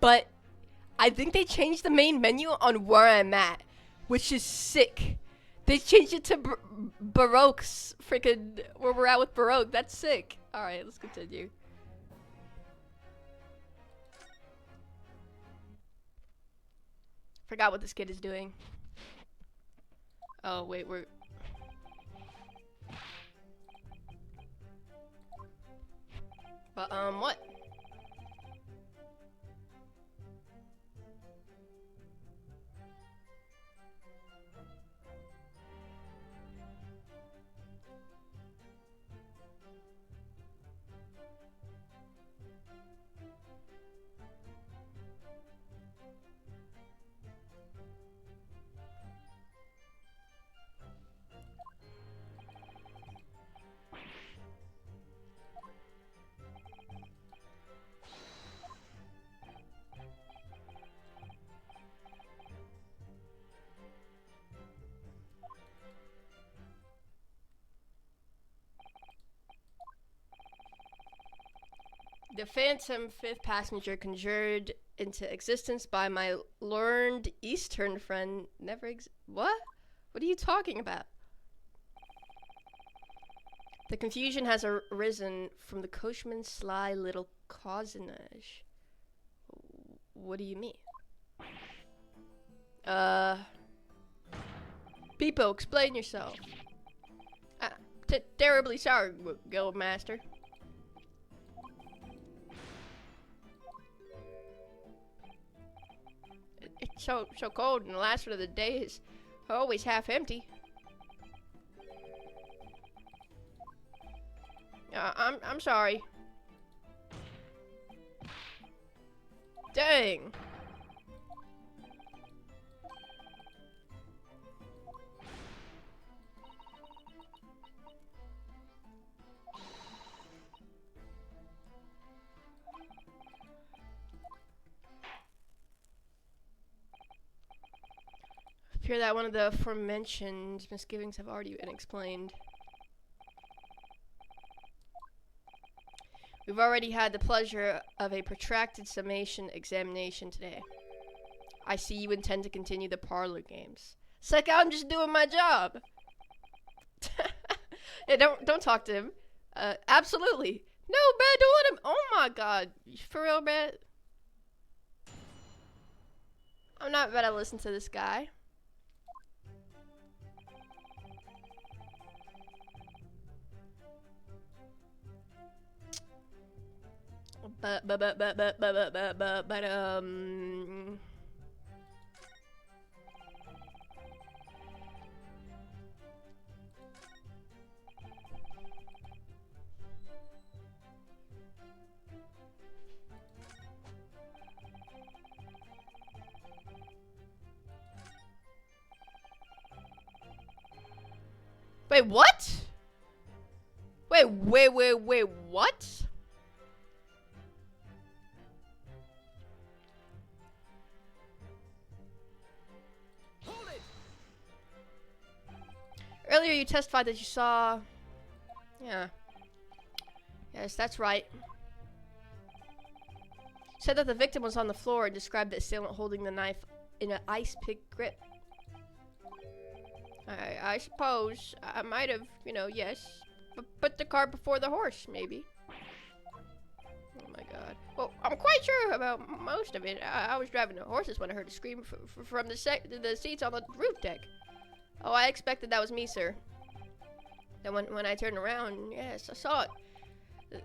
but I think they changed the main menu on where I'm at, which is sick. They changed it to Baroque's freaking where we're at with Baroque. That's sick. All right, let's continue. Forgot what this kid is doing. Oh wait, we're. But what? The phantom fifth passenger conjured into existence by my learned Eastern friend never what? What are you talking about? The confusion has arisen from the coachman's sly little cousinage. What do you mean? Peepo, explain yourself. Terribly sorry, Guildmaster. It's so cold, and the last one of the day is always half empty. I'm sorry. Dang. Fear that one of the aforementioned misgivings have already been explained. We've already had the pleasure of a protracted summation examination today. I see you intend to continue the parlor games. It's like I'm just doing my job. Yeah, don't talk to him. Absolutely. No, man, don't let him. Oh my god. For real, man? I'm not about to listen to this guy. But wait, what? Wait, what? Earlier you testified that you saw... Yeah. Yes, that's right. You said that the victim was on the floor and described the assailant holding the knife in an ice pick grip. I suppose I might have, you know, yes. Put the cart before the horse, maybe. Oh my god. Well, I'm quite sure about most of it. I was driving the horses when I heard a scream from the seats on the roof deck. Oh, I expected that was me, sir. Then when I turned around, yes, I saw it.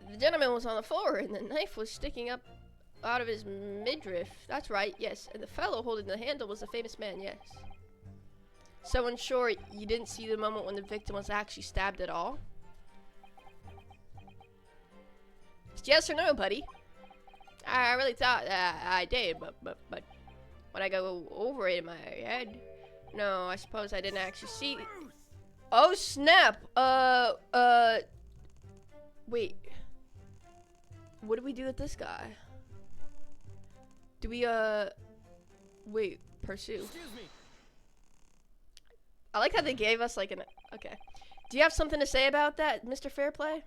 The gentleman was on the floor, and the knife was sticking up out of his midriff. That's right, yes. And the fellow holding the handle was a famous man, yes. So, in short, you didn't see the moment when the victim was actually stabbed at all? Yes or no, buddy? I really thought I did, but when I go over it in my head... No, I suppose I didn't actually see. Oh snap! Wait. What do we do with this guy? Do we wait, pursue? Excuse me. I like how they gave us like an. Okay. Do you have something to say about that, Mr. Fairplay?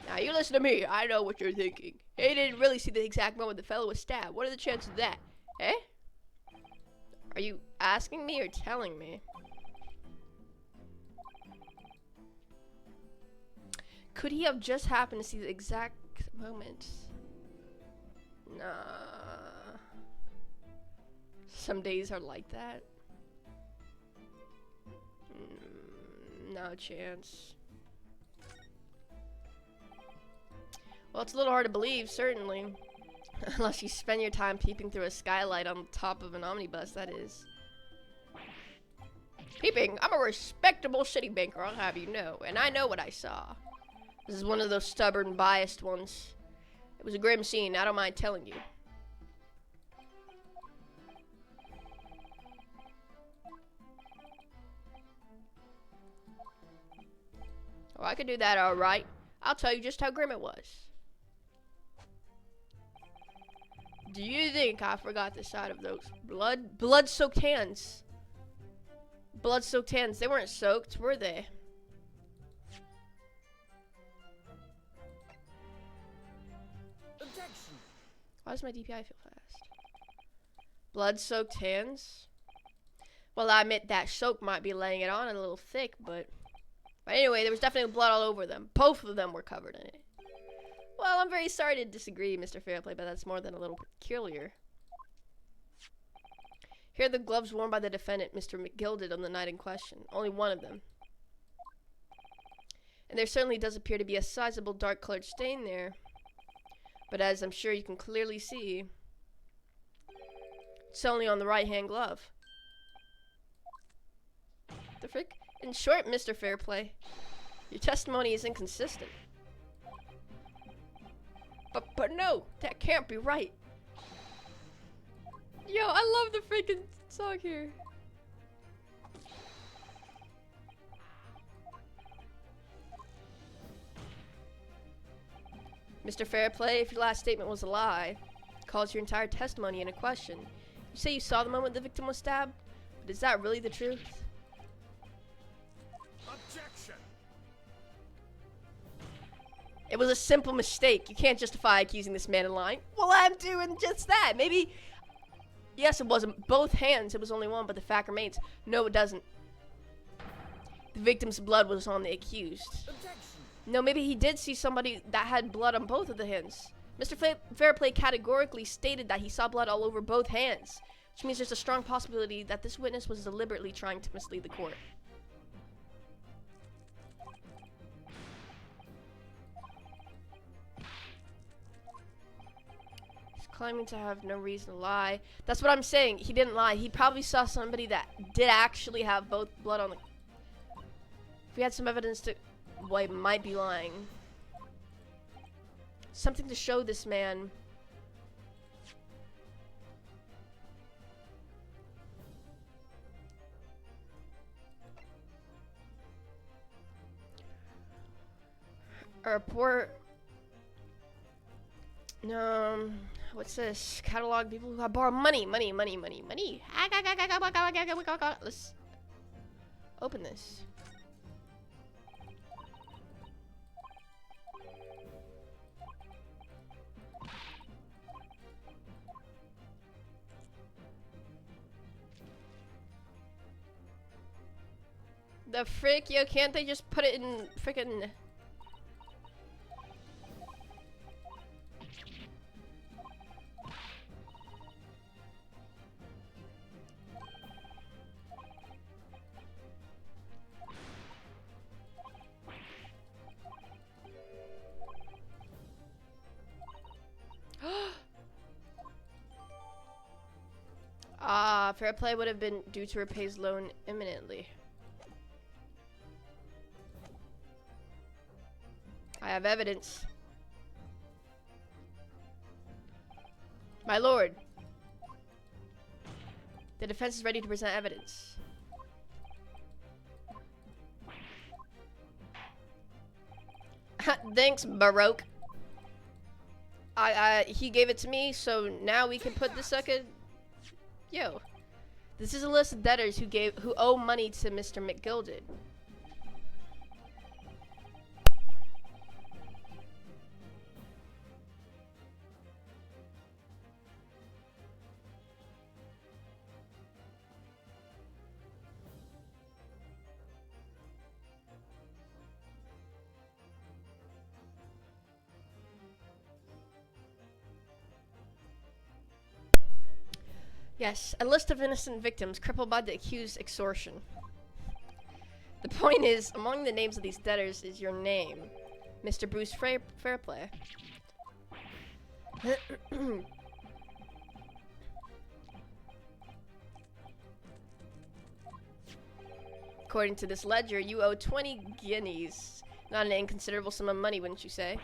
Now you listen to me. I know what you're thinking. He didn't really see the exact moment the fellow was stabbed. What are the chances of that? Eh? Are you asking me or telling me? Could he have just happened to see the exact moment? Nah. Some days are like that. No chance. Well, it's a little hard to believe, certainly. Unless you spend your time peeping through a skylight on top of an omnibus, that is. Peeping? I'm a respectable city banker, I'll have you know. And I know what I saw. This is one of those stubborn, biased ones. It was a grim scene, I don't mind telling you. Oh, I could do that alright. I'll tell you just how grim it was. Do you think I forgot the sight of those blood-soaked hands? Blood-soaked hands. They weren't soaked, were they? Objection. Why does my DPI feel fast? Blood-soaked hands? Well, I admit that soak might be laying it on a little thick, but anyway, there was definitely blood all over them. Both of them were covered in it. Well, I'm very sorry to disagree, Mr. Fairplay, but that's more than a little peculiar. Here are the gloves worn by the defendant, Mr. McGilded, on the night in question. Only one of them. And there certainly does appear to be a sizable dark-colored stain there. But as I'm sure you can clearly see, it's only on the right-hand glove. The frick? In short, Mr. Fairplay, your testimony is inconsistent. But no, that can't be right. Yo, I love the freaking song here. Mr. Fairplay, if your last statement was a lie, it calls your entire testimony into question. You say you saw the moment the victim was stabbed, but is that really the truth? Objection. It was a simple mistake. You can't justify accusing this man of lying. Well, I'm doing just that. Maybe, yes, it wasn't both hands. It was only one, but the fact remains, no, it doesn't. The victim's blood was on the accused. Objection. No, maybe he did see somebody that had blood on both of the hands. Mr. Fairplay categorically stated that he saw blood all over both hands, which means there's a strong possibility that this witness was deliberately trying to mislead the court. He's claiming to have no reason to lie. That's what I'm saying. He didn't lie. He probably saw somebody that did actually have both blood on the... If we had some evidence to... Well, he might be lying. Something to show this man. A report. What's this? Catalog people who have borrowed money. Let's open this. The frick, yo, can't they just put it in frickin'... Fair play would have been due to repay his loan imminently. I have evidence. My lord, the defense is ready to present evidence. Thanks, Baroque. He gave it to me, so now we can put this sucker. Yo, this is a list of debtors who owe money to Mr. McGilded. Yes, a list of innocent victims crippled by the accused extortion. The point is, among the names of these debtors is your name, Mr. Bruce Fairplay. According to this ledger, you owe 20 guineas. Not an inconsiderable sum of money, wouldn't you say?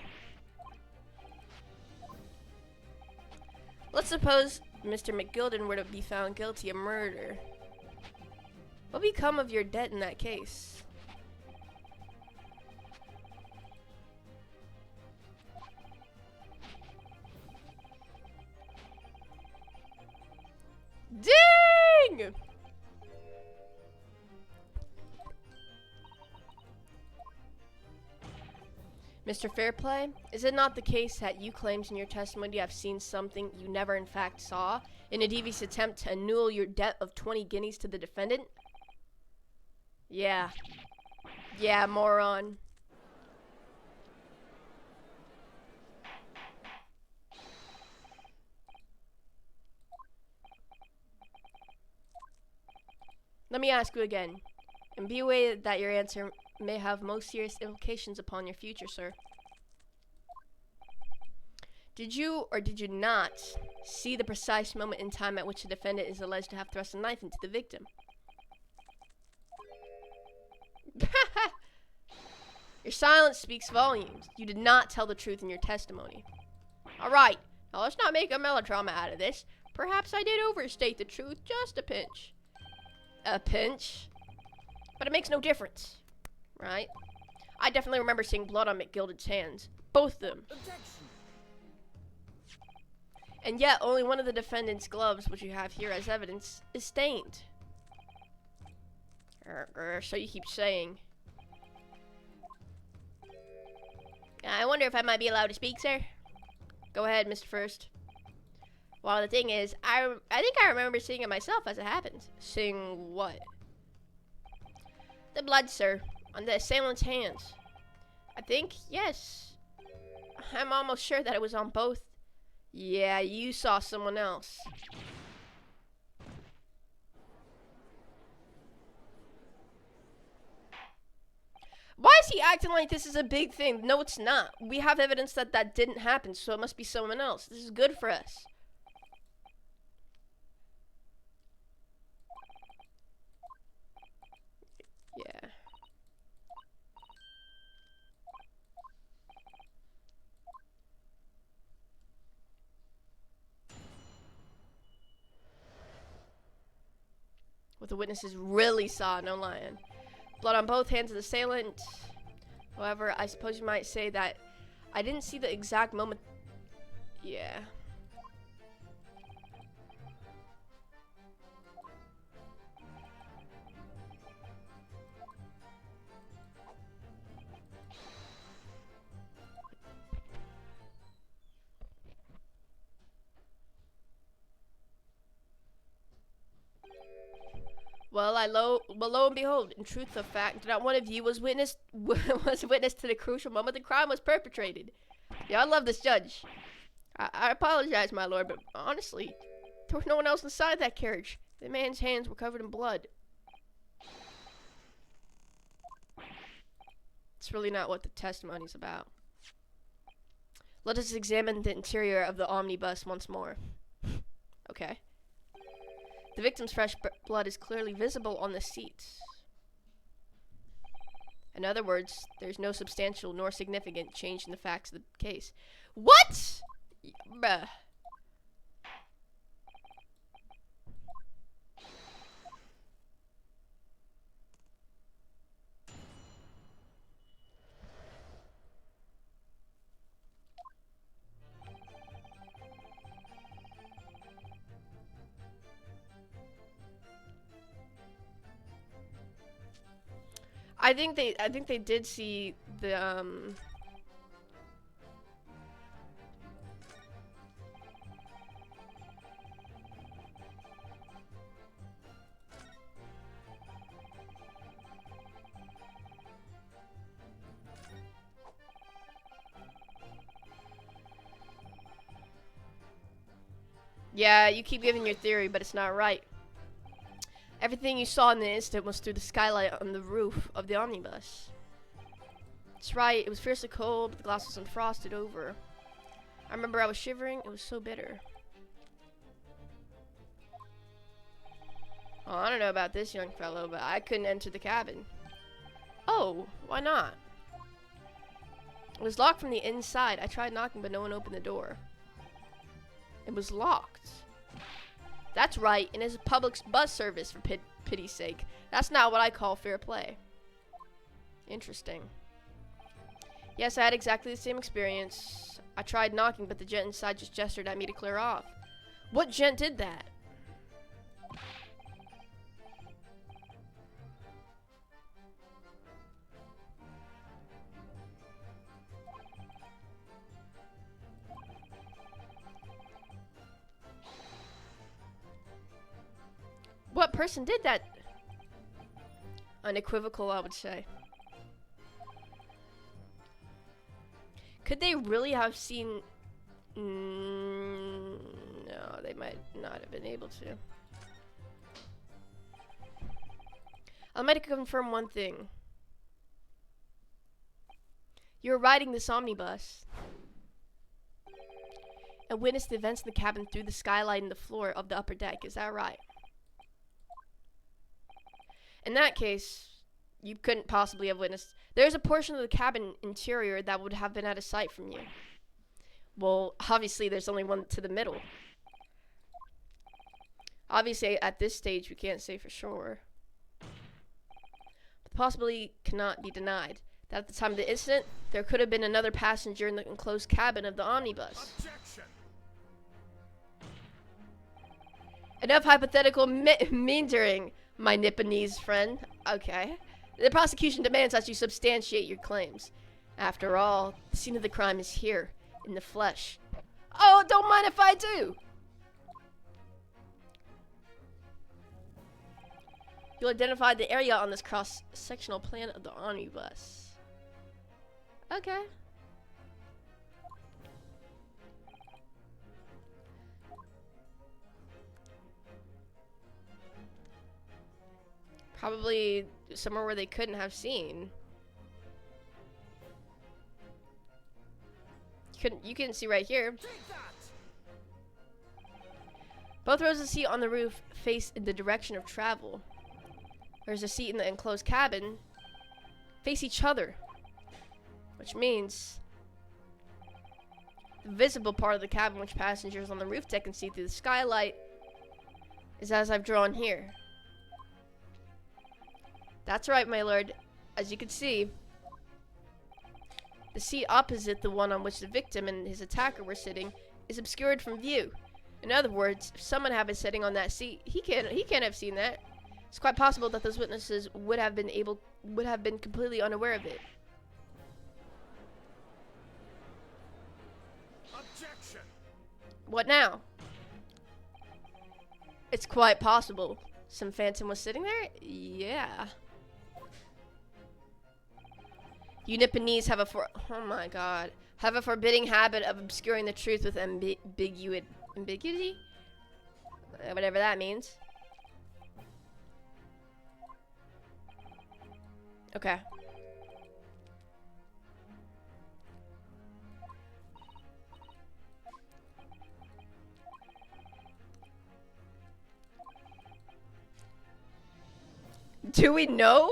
Let's suppose Mr. McGilden were to be found guilty of murder. What would become of your debt in that case? Ding! Mr. Fairplay, is it not the case that you claimed in your testimony you have seen something you never in fact saw in a devious attempt to annul your debt of 20 guineas to the defendant? Yeah. Yeah, moron. Let me ask you again, and be aware that your answer may have most serious implications upon your future, sir. Did you or did you not see the precise moment in time at which the defendant is alleged to have thrust a knife into the victim? Your silence speaks volumes. You did not tell the truth in your testimony. Alright, now let's not make a melodrama out of this. Perhaps I did overstate the truth just a pinch. A pinch? But it makes no difference, right? I definitely remember seeing blood on McGilden's hands. Both of them. Objection. And yet, only one of the defendant's gloves, which you have here as evidence, is stained. So you keep saying. I wonder if I might be allowed to speak, sir? Go ahead, Mr. First. Well, the thing is, I think I remember seeing it myself as it happened. Seeing what? The blood, sir, on the assailant's hands. I think, yes. I'm almost sure that it was on both. Yeah, you saw someone else. Why is he acting like this is a big thing? No, it's not. We have evidence that that didn't happen, so it must be someone else. This is good for us. Yeah. What the witnesses really saw, no lying. Blood on both hands of the assailant. However, I suppose you might say that I didn't see the exact moment. Yeah. Well, lo and behold, in truth of fact, not one of you was witness to the crucial moment the crime was perpetrated. Yeah, I love this judge. I apologize, my lord, but honestly, there was no one else inside that carriage. The man's hands were covered in blood. It's really not what the testimony's about. Let us examine the interior of the omnibus once more. Okay. The victim's fresh blood is clearly visible on the seats. In other words, there's no substantial nor significant change in the facts of the case. What? Bruh. I think they did see the Yeah, you keep giving your theory, but it's not right. Everything you saw in the instant was through the skylight on the roof of the omnibus. That's right, it was fiercely cold, the glass was unfrosted over. I remember I was shivering, it was so bitter. Well, I don't know about this young fellow, but I couldn't enter the cabin. Oh, why not? It was locked from the inside. I tried knocking, but no one opened the door. It was locked. That's right, and it's a public bus service, for pity's sake. That's not what I call fair play. Interesting. Yes, I had exactly the same experience. I tried knocking, but the gent inside just gestured at me to clear off. What gent did that? What person did that? Unequivocal, I would say. Could they really have seen... no, they might not have been able to. I might confirm one thing. You were riding this omnibus and witnessed the events in the cabin through the skylight and the floor of the upper deck. Is that right? In that case, you couldn't possibly have witnessed. There's a portion of the cabin interior that would have been out of sight from you. Well, obviously, there's only one to the middle. Obviously, at this stage, we can't say for sure. But the possibility cannot be denied that at the time of the incident, there could have been another passenger in the enclosed cabin of the omnibus. Objection. Enough hypothetical meandering, my Nipponese friend. Okay. The prosecution demands that you substantiate your claims. After all, the scene of the crime is here, in the flesh. Oh, don't mind if I do! You'll identify the area on this cross-sectional plan of the omnibus. Okay. Probably somewhere where they couldn't have seen. You couldn't see right here. Take that. Both rows of seat on the roof face in the direction of travel. There's a seat in the enclosed cabin. Face each other. Which means the visible part of the cabin which passengers on the roof deck can see through the skylight is as I've drawn here. That's right, my lord. As you can see, the seat opposite the one on which the victim and his attacker were sitting is obscured from view. In other words, if someone had been sitting on that seat, he can't have seen that. It's quite possible that those witnesses would have been completely unaware of it. Objection. What now? It's quite possible. Some phantom was sitting there? Yeah. You Nipponese have a forbidding habit of obscuring the truth with ambiguity? Whatever that means. Okay. Do we know?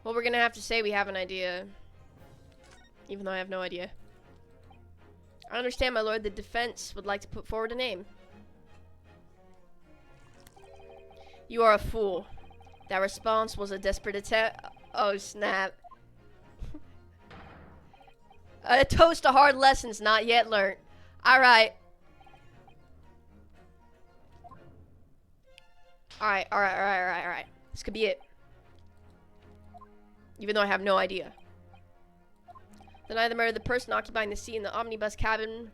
Well, we're gonna have to say we have an idea. Even though I have no idea. I understand, my lord. The defense would like to put forward a name. You are a fool. That response was a desperate attempt. Oh, snap. A toast to hard lessons not yet learned. Alright. Alright. This could be it. Even though I have no idea. Deny the murder of the person occupying the seat in the omnibus cabin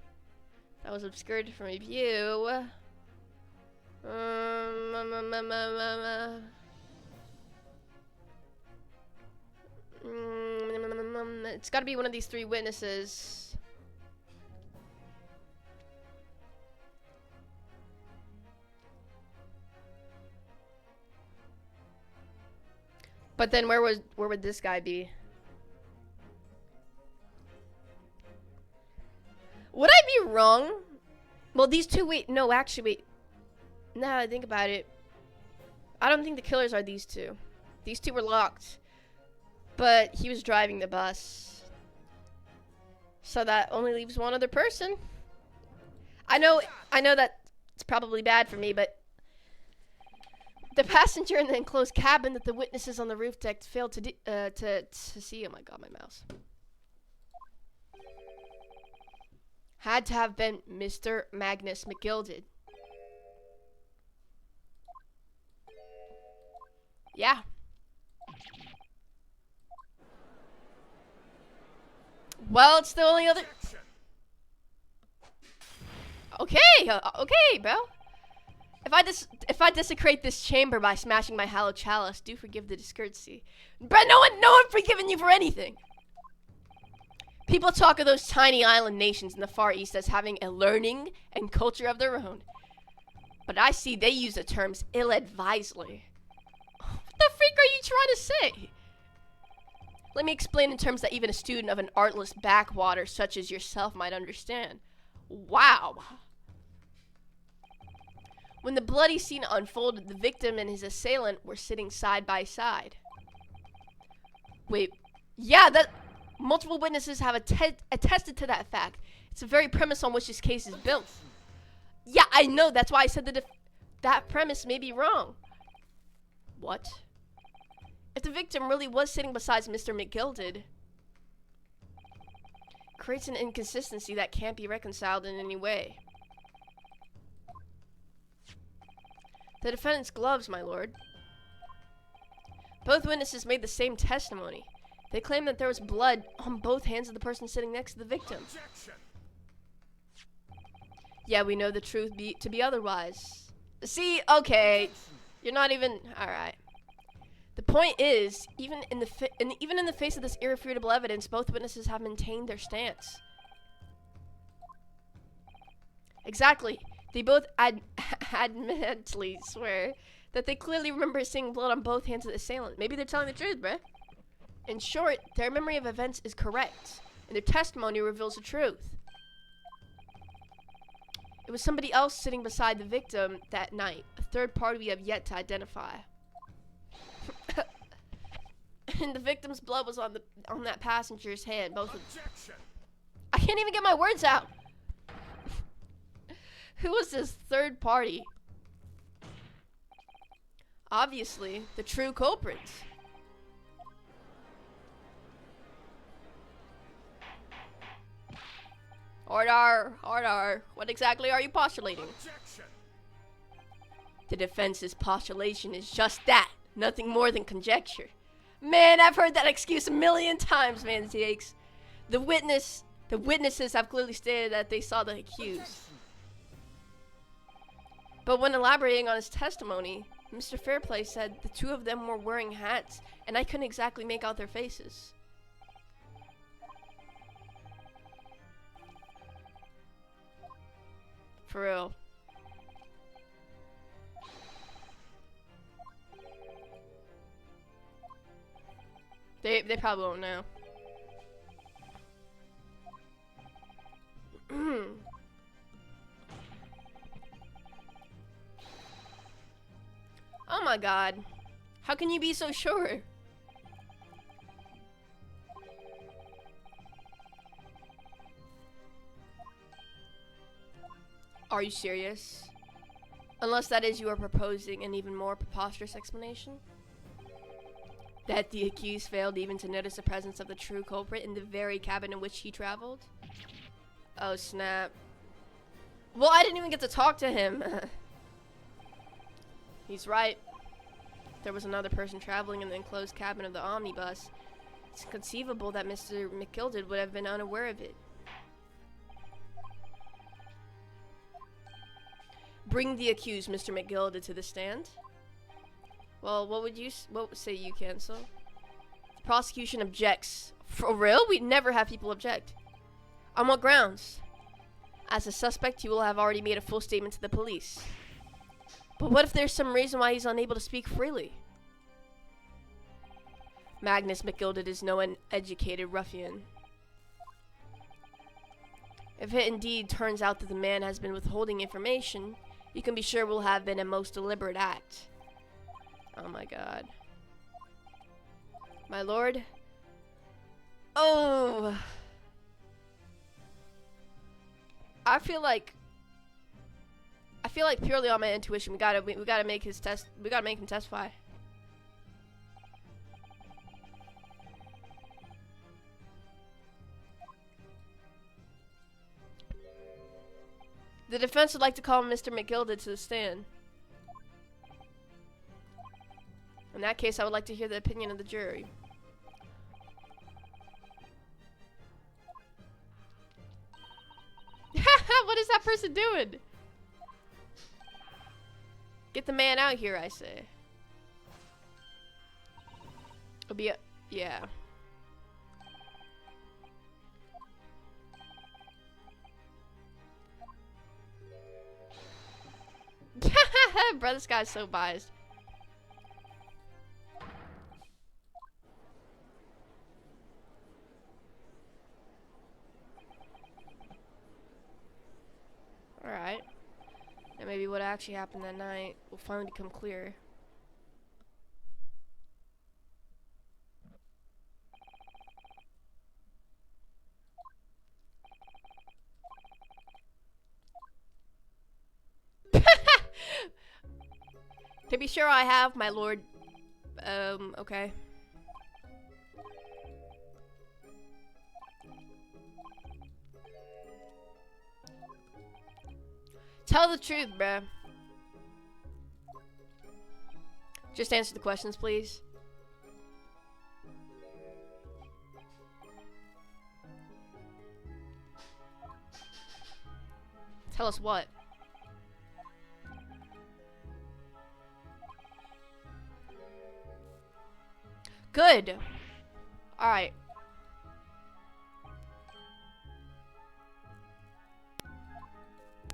that was obscured from view. It's gotta be one of these three witnesses. But then where would this guy be? Would I be wrong? Well, these two, wait, no, actually, wait. Now I think about it, I don't think the killers are these two. These two were locked. But he was driving the bus. So that only leaves one other person. I know that it's probably bad for me, but the passenger in the enclosed cabin that the witnesses on the roof deck failed to see. Oh my god, my mouse. Had to have been Mr. Magnus McGilded. Yeah. Well, it's the only other. Okay, okay, bro. If I desecrate this chamber by smashing my hallowed chalice, do forgive the discourtesy. But no one forgiving you for anything. People talk of those tiny island nations in the Far East as having a learning and culture of their own. But I see they use the terms ill-advisedly. What the freak are you trying to say? Let me explain in terms that even a student of an artless backwater such as yourself might understand. Wow. When the bloody scene unfolded, the victim and his assailant were sitting side by side. Wait, yeah, that multiple witnesses have attested to that fact. It's the very premise on which this case is built. Yeah, I know, that's why I said that premise may be wrong. What? If the victim really was sitting beside Mr. McGilded, creates an inconsistency that can't be reconciled in any way. The defendant's gloves, my lord. Both witnesses made the same testimony. They claim that there was blood on both hands of the person sitting next to the victim. Objection. Yeah, we know the truth to be otherwise. See, okay, you're not even all right. The point is, even in the face of this irrefutable evidence, both witnesses have maintained their stance. Exactly. They both admittedly swear that they clearly remember seeing blood on both hands of the assailant. Maybe they're telling the truth, bruh. In short, their memory of events is correct, and their testimony reveals the truth. It was somebody else sitting beside the victim that night, a third party we have yet to identify. And the victim's blood was on that passenger's hand, both of them. I can't even get my words out. Who was this third party? Obviously, the true culprit. Order. What exactly are you postulating? Objection. The defense's postulation is just that. Nothing more than conjecture. Man, I've heard that excuse a million times, man, TX. The witnesses have clearly stated that they saw the accused. But when elaborating on his testimony, Mr. Fairplay said the two of them were wearing hats, and I couldn't exactly make out their faces. For real. They probably won't know. Oh my god. How can you be so sure? Are you serious? Unless that is you are proposing an even more preposterous explanation? That the accused failed even to notice the presence of the true culprit in the very cabin in which he traveled? Oh snap. Well, I didn't even get to talk to him. He's right. There was another person traveling in the enclosed cabin of the omnibus. It's conceivable that Mr. McGilded would have been unaware of it. Bring the accused, Mr. McGilda, to the stand. Well, what say you, cancel? The prosecution objects. For real? We'd never have people object. On what grounds? As a suspect, you will have already made a full statement to the police. But what if there's some reason why he's unable to speak freely? Magnus McGilded is no uneducated ruffian. If it indeed turns out that the man has been withholding information, you can be sure will have been a most deliberate act. Oh my god. My lord? Oh! I feel like purely on my intuition, we gotta make him testify. The defense would like to call Mr. McGilda to the stand. In that case, I would like to hear the opinion of the jury. What is that person doing? Get the man out here, I say. It'll be yeah. Bro, this guy's so biased. Alright. Now maybe what actually happened that night will finally become clear. To be sure I have, my lord. Okay. Tell the truth, bruh. Just answer the questions, please. Tell us what? Good. Alright.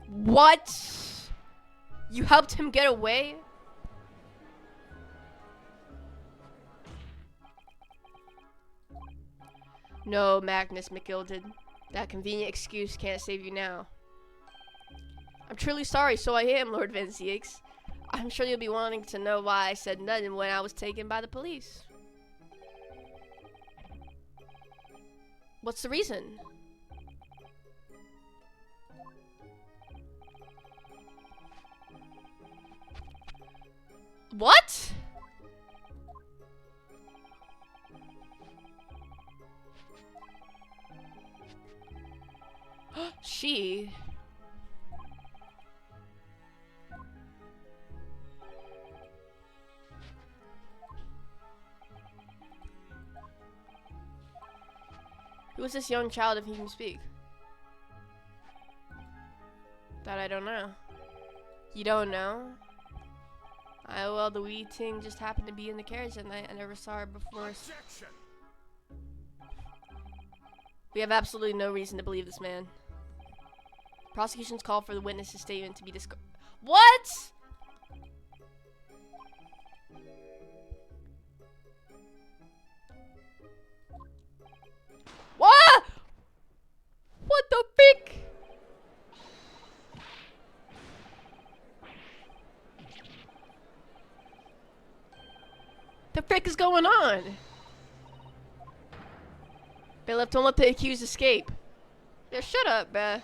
What? You helped him get away? No, Magnus McGilded. That convenient excuse can't save you now. I'm truly sorry, so I am, Lord Van Zieks. I'm sure you'll be wanting to know why I said nothing when I was taken by the police. What's the reason? What? She? Who is this young child if he can speak? That I don't know. You don't know? Well, the wee ting just happened to be in the carriage that night. I never saw her before. Objection. We have absolutely no reason to believe this man. Prosecution's call for the witness's statement to be What? What? What the frick? The frick is going on? Philip, don't let the accused escape. Yeah, shut up, bruh.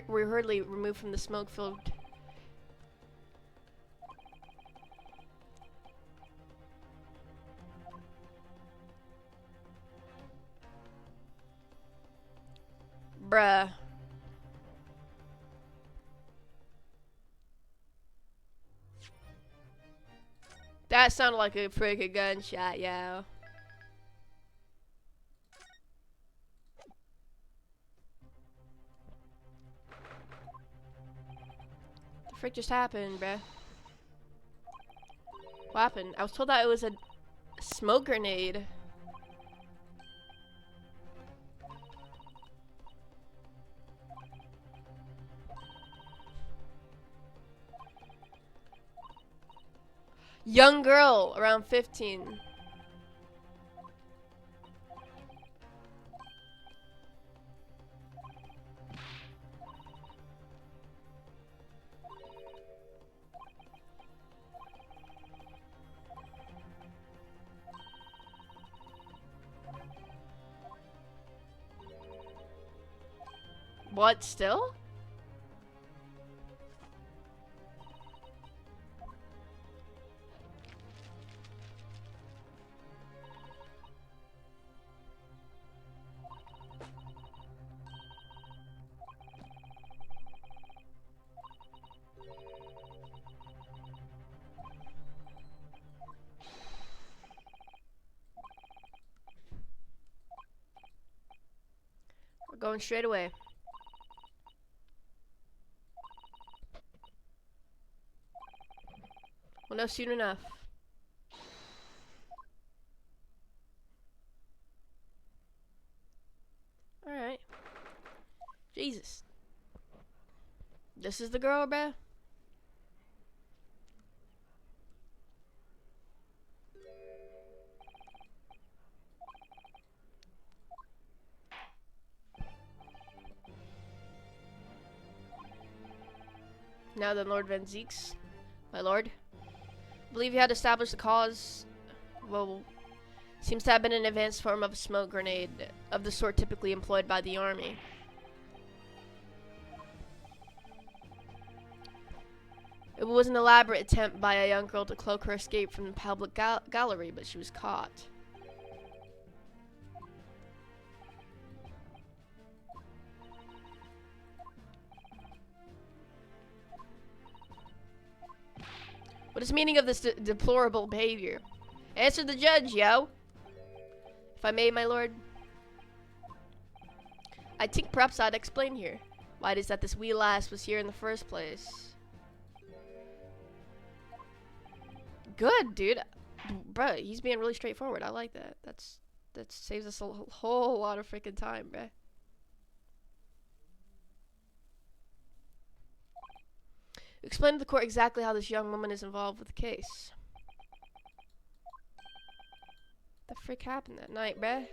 We're hurriedly removed from the smoke-filled... Bruh. That sounded like a freaking gunshot, yo. frick just happened, bruh? What happened? I was told that it was a smoke grenade. Young girl, around 15. What, still? We're going straight away. We'll know soon enough. Alright. Jesus. This is the girl, bruh? Now then, Lord Van Zeeks, my lord. I believe you had established the cause. Well, seems to have been an advanced form of a smoke grenade, of the sort typically employed by the army. It was an elaborate attempt by a young girl to cloak her escape from the public gallery, but she was caught. What is the meaning of this deplorable behavior? Answer the judge, yo! If I may, my lord. I think perhaps I'd explain here why it is that this wee lass was here in the first place. Good, dude. Bruh, he's being really straightforward. I like that. That saves us a whole lot of freaking time, bruh. Explain to the court exactly how this young woman is involved with the case. The frick happened that night, bruh?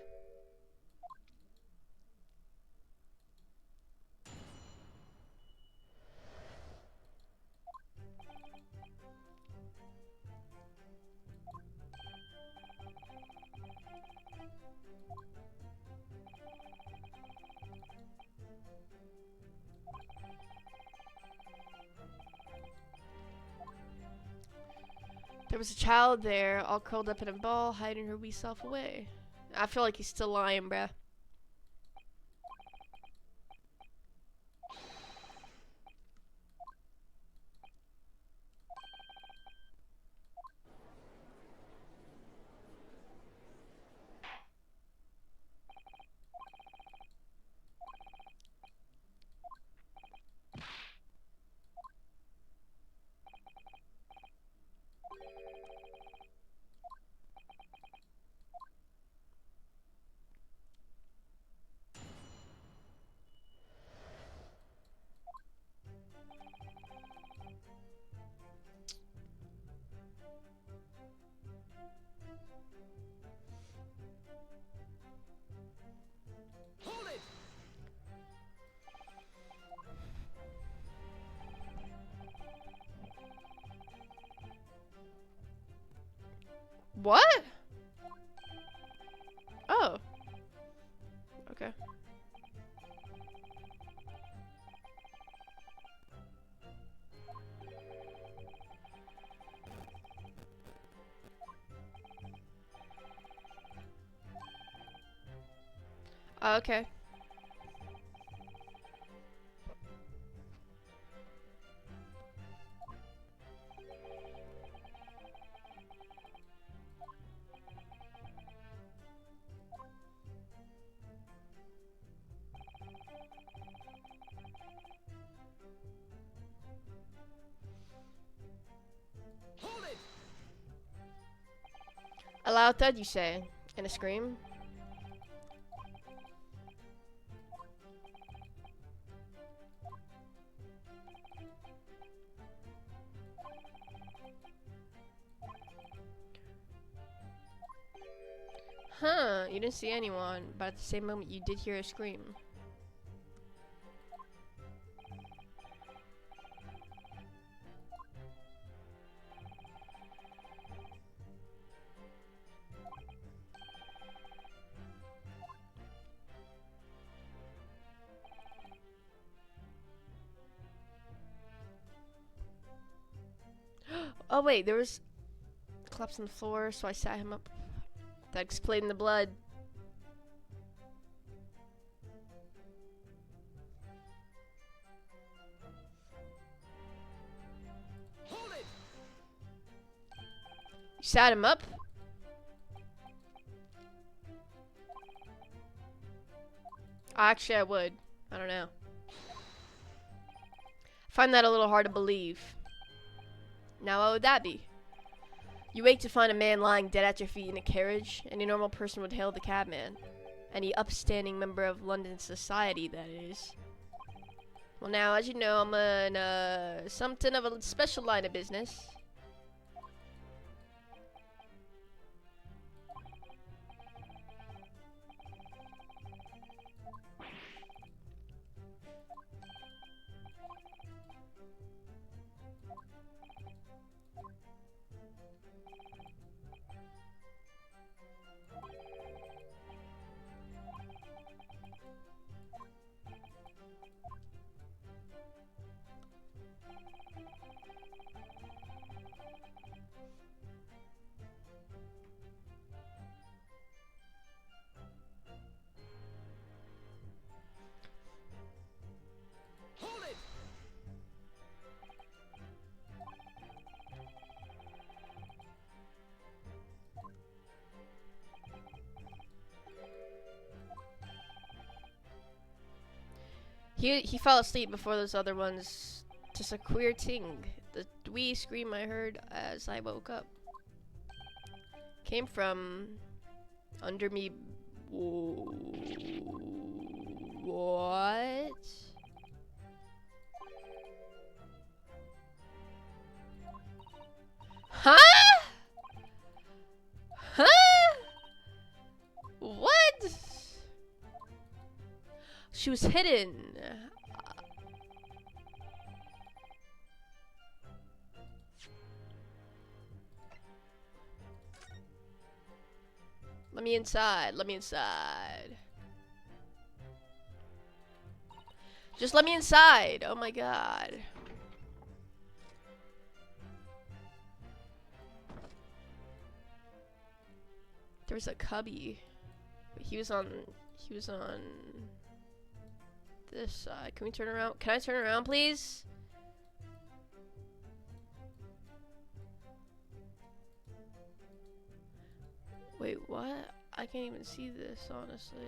There was a child there, all curled up in a ball, hiding her wee self away. I feel like he's still lying, bruh. What? Oh. Okay. Okay. A loud thud, you say, and a scream. Huh, you didn't see anyone, but at the same moment you did hear a scream. Oh wait, there was collapse on the floor, so I sat him up. That explained the blood. Hold it! You sat him up? Actually, I would. I don't know. I find that a little hard to believe. Now, what would that be? You wake to find a man lying dead at your feet in a carriage. Any normal person would hail the cabman. Any upstanding member of London society, that is. Well, now, as you know, I'm in something of a special line of business. Hold it! He fell asleep before those other ones. Just a queer ting. The wee scream I heard as I woke up came from under me. What? Huh? Huh? What? She was hidden. Let me inside. Let me inside. Just let me inside. Oh my god. There was a cubby. But he was on this side. Can we turn around? Can I turn around, please? Wait, what? I can't even see this, honestly.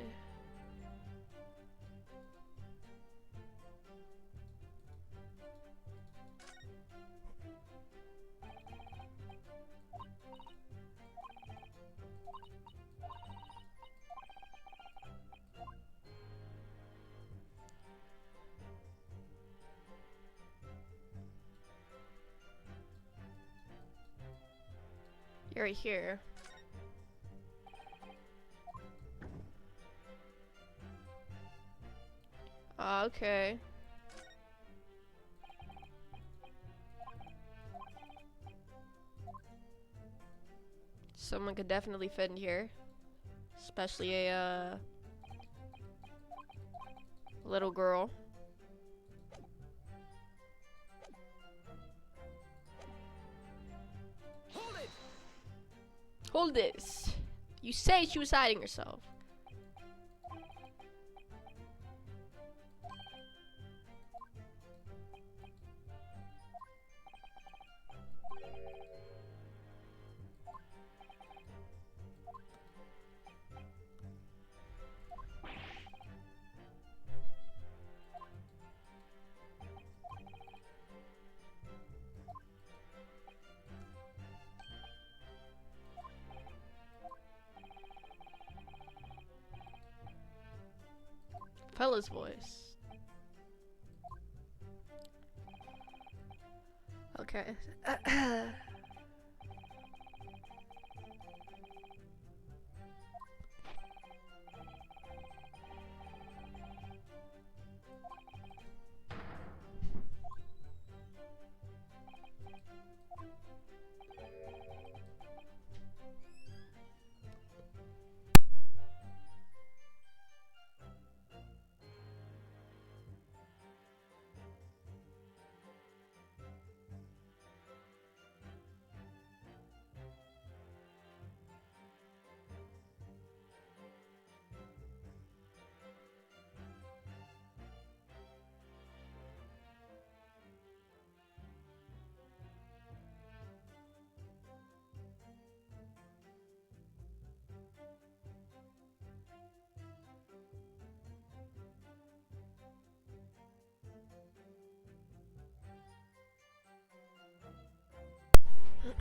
You're right here. Okay. Someone could definitely fit in here. Especially a little girl. Hold it! Hold this. You say she was hiding herself. Fella's voice. Okay.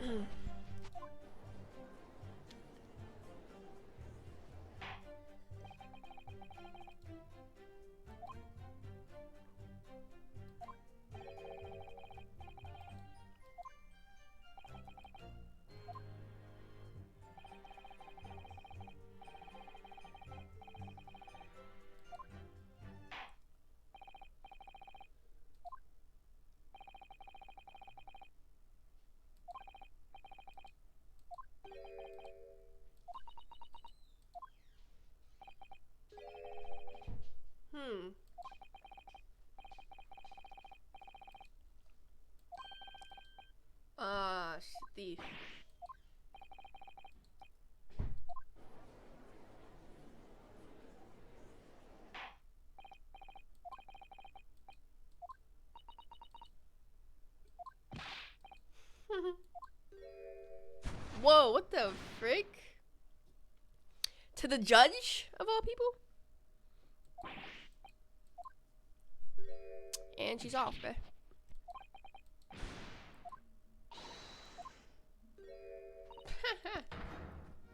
Hmm. Thief. Whoa, what the frick? To the judge, of all people? And she's off, eh?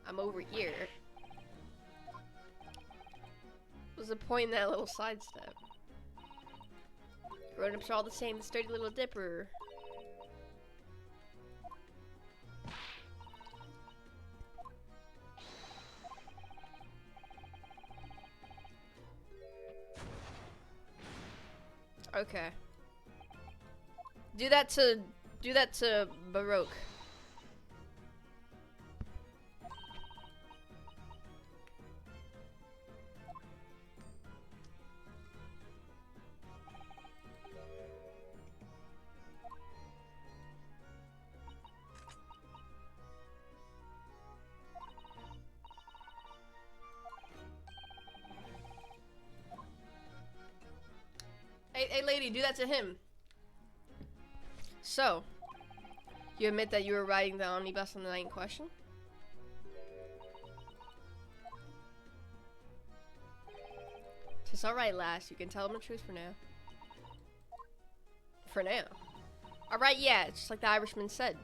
I'm over here. What's the point in that little sidestep? Grown-ups are all the same, the sturdy little dipper. Okay. Do that to Baroque. Hey lady, do that to him. So, you admit that you were riding the omnibus on the night in question? It's alright, lass. You can tell him the truth for now. For now. Alright, yeah, it's just like the Irishman said.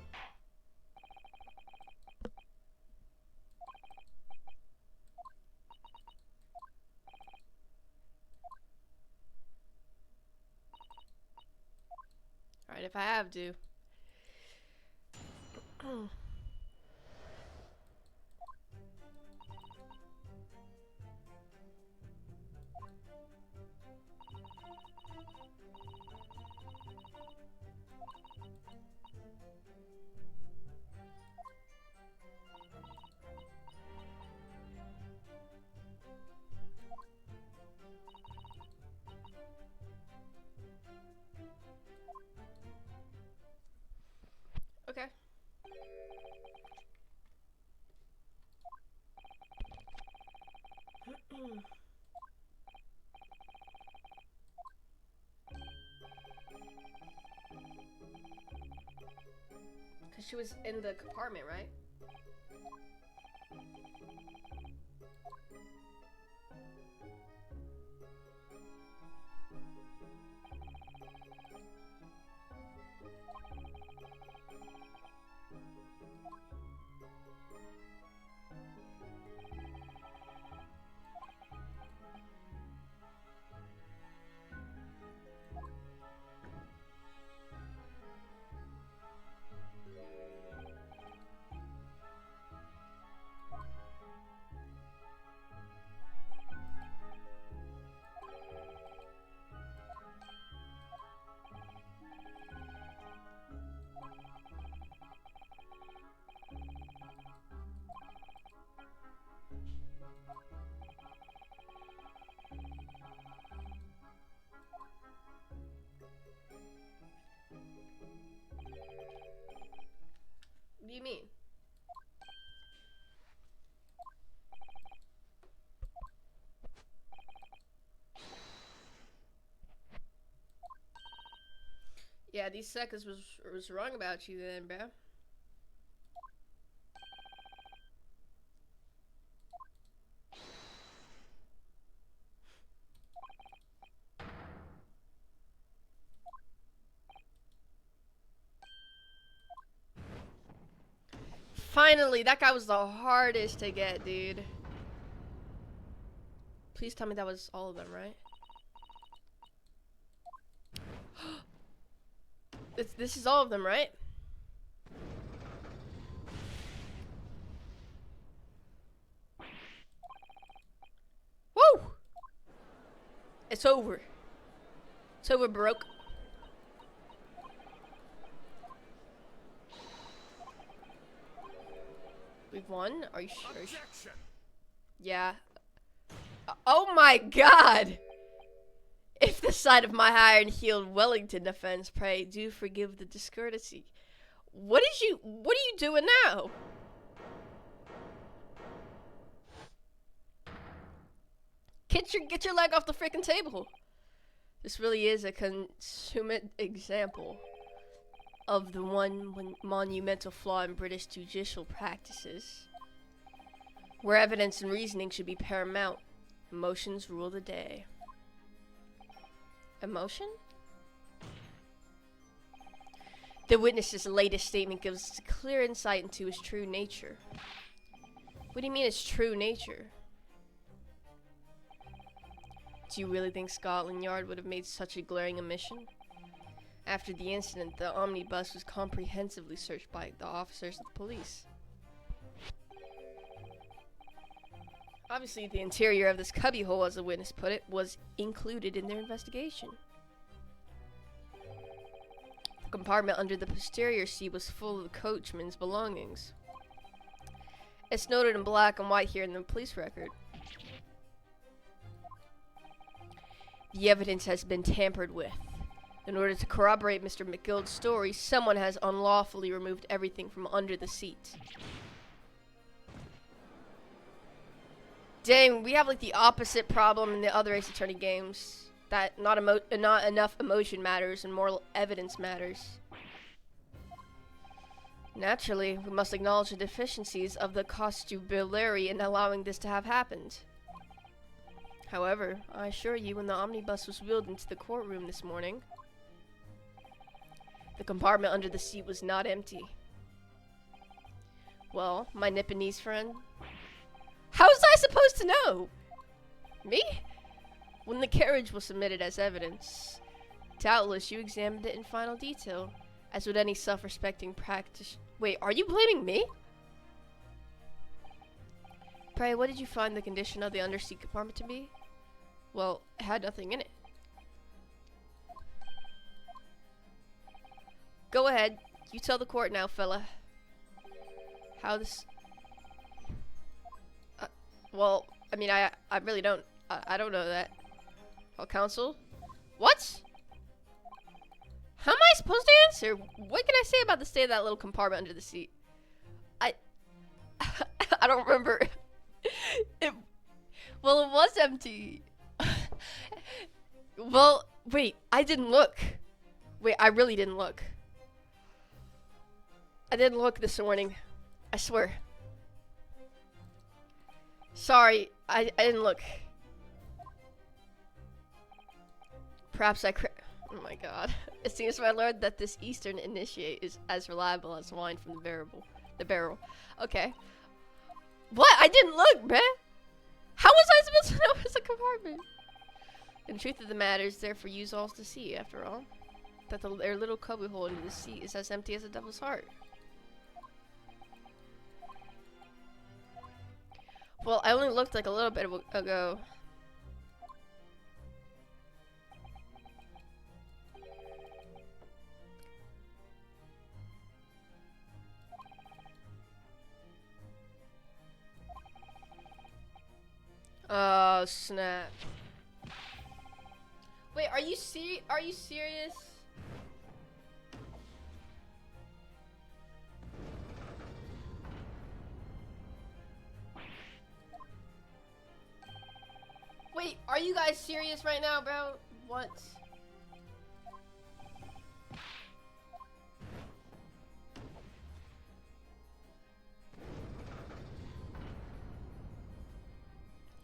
Alright, if I have to. Okay. Because she was in the compartment, right? What do you mean? Yeah, these suckers was wrong about you then, bro. Finally, that guy was the hardest to get, dude. Please tell me that was all of them, right? This is all of them, right? Woo! It's over. It's over, broke. We've won? Are you sure? Objection. Yeah. Oh my god! If the sight of my iron-heeled Wellington defends, pray do forgive the discourtesy. What are you doing now? Get your leg off the freaking table. This really is a consummate example of the one monumental flaw in British judicial practices, where evidence and reasoning should be paramount. Emotions rule the day. Emotion? The witness's latest statement gives us a clear insight into his true nature. What do you mean his true nature? Do you really think Scotland Yard would have made such a glaring omission? After the incident, the omnibus was comprehensively searched by the officers of the police. Obviously, the interior of this cubbyhole, as the witness put it, was included in their investigation. The compartment under the posterior seat was full of the coachman's belongings. It's noted in black and white here in the police record. The evidence has been tampered with. In order to corroborate Mr. McGill's story, someone has unlawfully removed everything from under the seat. Dang, we have like the opposite problem in the other Ace Attorney games. That not enough emotion matters and moral evidence matters. Naturally, we must acknowledge the deficiencies of the constabulary in allowing this to have happened. However, I assure you, when the omnibus was wheeled into the courtroom this morning, the compartment under the seat was not empty. Well, my Nipponese friend, how was I supposed to know? Me? When the carriage was submitted as evidence, doubtless you examined it in final detail, as would any self-respecting practitioner. Wait, are you blaming me? Pray, what did you find the condition of the underseat compartment to be? Well, it had nothing in it. Go ahead. You tell the court now, fella. How this... well, I mean, I really don't... I don't know that. Oh, counsel? What? How am I supposed to answer? What can I say about the state of that little compartment under the seat? I don't remember. Well, it was empty. Well, wait, I didn't look. Wait, I really didn't look. I didn't look this morning. I swear. Sorry, I didn't look. Perhaps oh my god. It seems my lord that this Eastern initiate is as reliable as wine from the barrel. Okay. What? I didn't look, man. How was I supposed to know it was a compartment? And the truth of the matter is there for you all to see, after all. That their little cubbyhole under the seat is as empty as a devil's heart. Well, I only looked like a little bit ago. Oh, snap. Wait, are you serious? Are you guys serious right now, bro? What?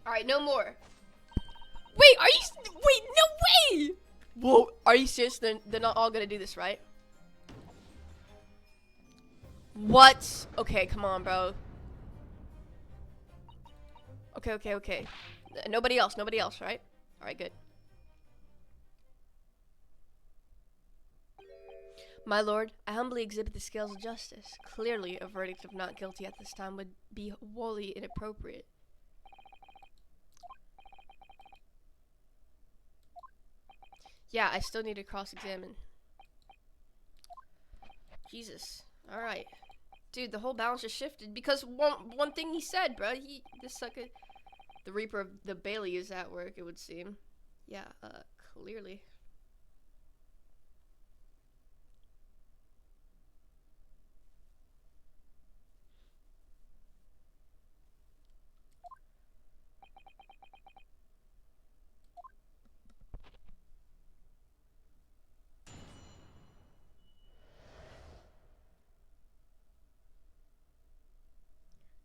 Alright, no more. Wait, are you? Wait, no way! Whoa, are you serious? They're not all gonna do this, right? What? Okay, come on, bro. Okay. Nobody else, right? Alright, good. My lord, I humbly exhibit the scales of justice. Clearly, a verdict of not guilty at this time would be wholly inappropriate. Yeah, I still need to cross-examine. Jesus. Alright. Dude, the whole balance just shifted because one thing he said, bro. This sucker, the Reaper of the Bailey is at work, it would seem. Yeah, clearly.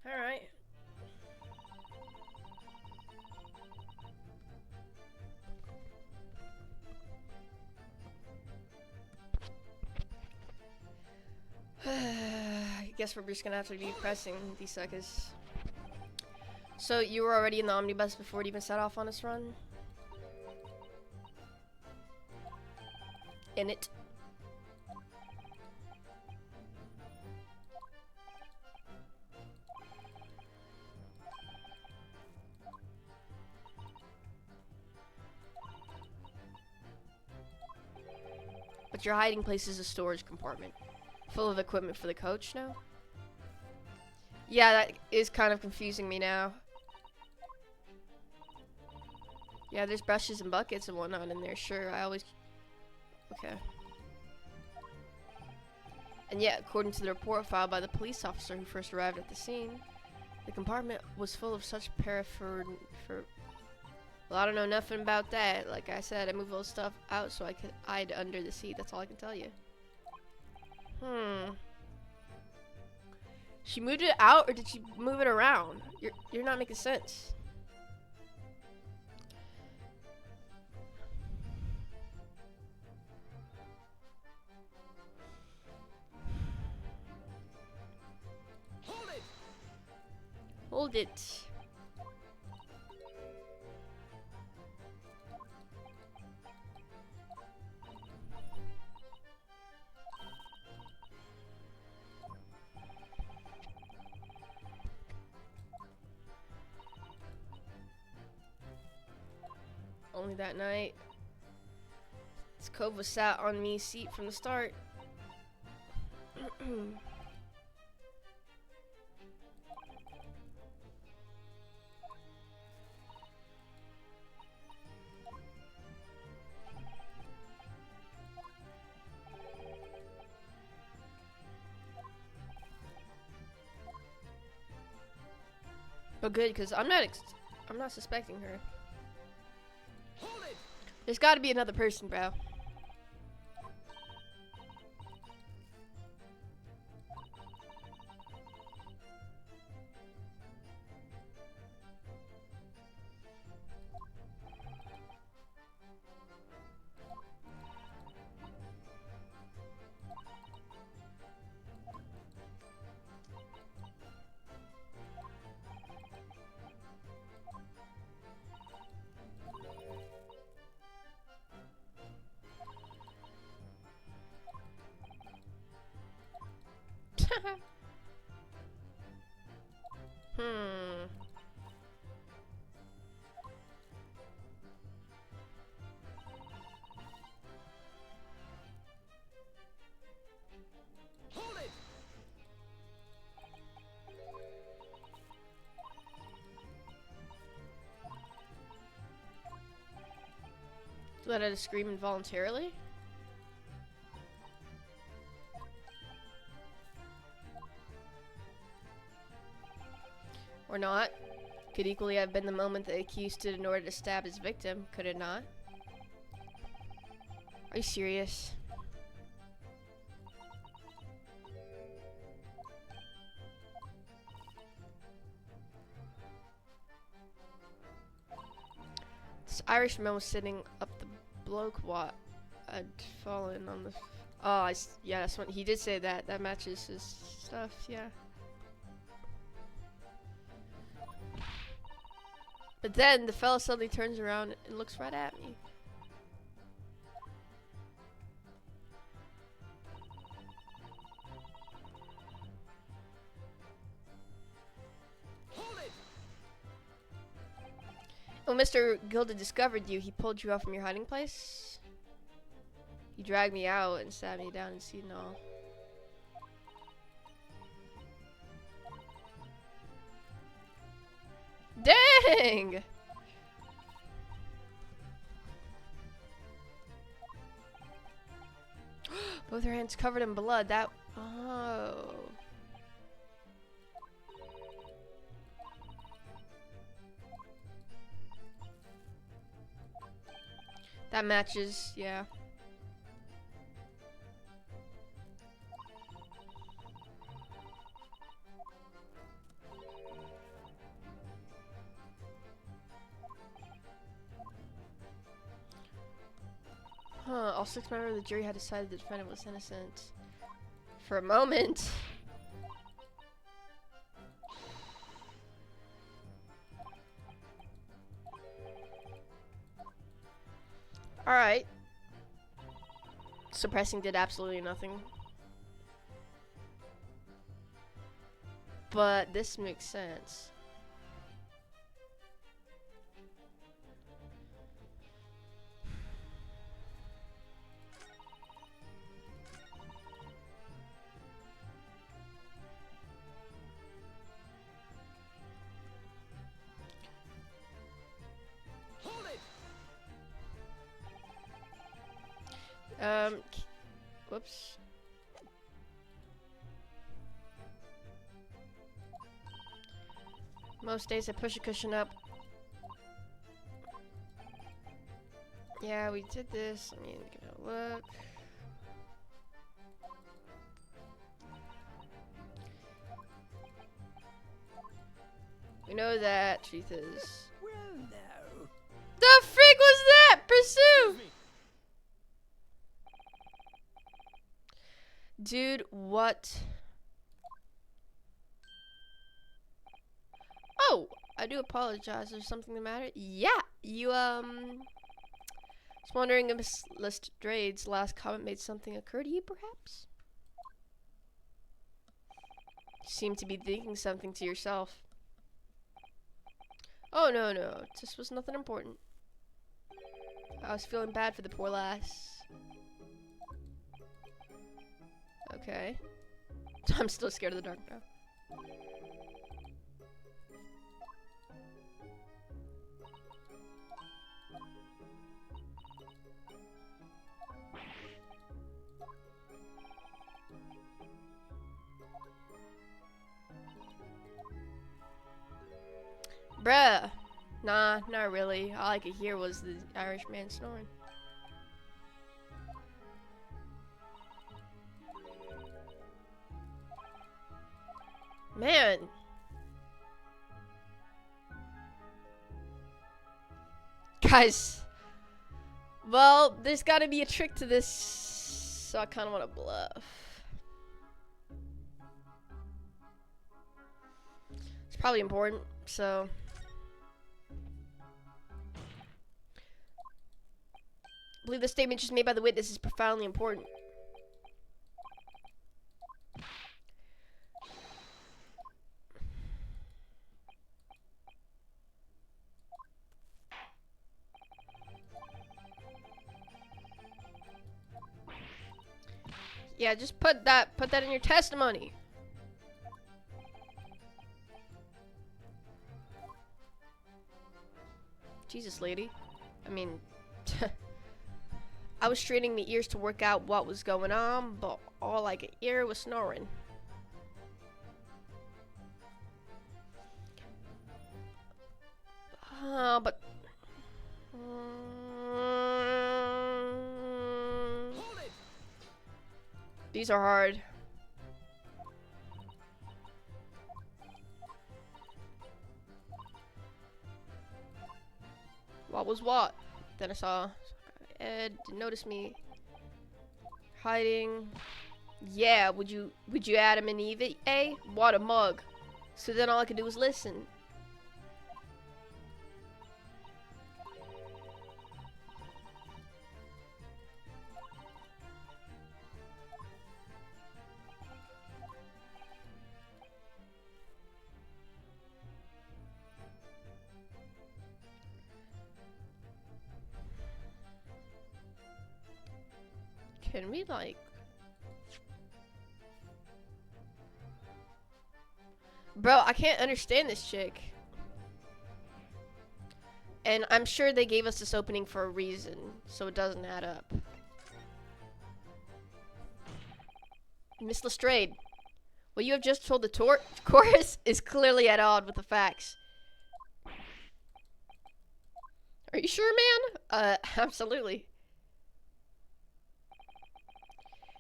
Alright. I guess we're just gonna have to be pressing these suckers. So you were already in the omnibus before it even set off on its run? In it. But your hiding place is a storage compartment. Full of equipment for the coach now? Yeah, that is kind of confusing me now. Yeah, there's brushes and buckets and whatnot in there, sure. I always... Okay. And yet, according to the report filed by the police officer who first arrived at the scene, the compartment was full of such paraphernalia. Well, I don't know nothing about that. Like I said, I moved all the stuff out so I could hide under the seat. That's all I can tell you. She moved it out, or did she move it around? You're not making sense. Hold it! Hold it. Only that night. This cove was sat on me seat from the start. But good, because I'm not suspecting her. Hold it! There's got to be another person, bro. Hold it! Let her scream involuntarily? Or not? Could equally have been the moment the accused stood in order to stab his victim, could it not? Are you serious? This Irishman was sitting up the bloke what had fallen on the. Oh, yeah, that's what he did say that. That matches his stuff, yeah. But then the fella suddenly turns around and looks right at me. Hold it! When Mr. Gilda discovered you, he pulled you out from your hiding place. He dragged me out and sat me down and seen all. Dang! Both her hands covered in blood. That. Oh. That matches, yeah. Huh, all 6 members of the jury had decided the defendant was innocent. For a moment. Alright. Suppressing did absolutely nothing. But this makes sense. Hold it! Whoops. Most days I push a cushion up. Yeah, we did this. I mean, give it a look. We know that. Truth is. Well, no. The freak was that? Pursue! Dude, what? Oh, I do apologize. There's something the matter? Yeah, you, was wondering if Miss Lestrade's last comment made something occur to you, perhaps? You seem to be thinking something to yourself. Oh, no, no. It just was nothing important. I was feeling bad for the poor lass. Okay. I'm still scared of the dark now. Bruh. Nah, not really. All I could hear was the Irishman snoring. Man. Guys. Well, there's gotta be a trick to this, so I kinda wanna bluff. It's probably important, so. I believe the statement just made by the witness is profoundly important. Yeah, just put that in your testimony. Jesus, lady. I mean, I was straining my ears to work out what was going on, but all I could hear was snoring. But... Hold it! These are hard. What was what? Then I saw Ed didn't notice me hiding. Yeah, would you Adam and Eve it, eh? What a mug. So then all I could do was listen. Can we like... Bro, I can't understand this chick. And I'm sure they gave us this opening for a reason, so it doesn't add up. Miss Lestrade, what you have just told the chorus is clearly at odds with the facts. Are you sure, man? Absolutely.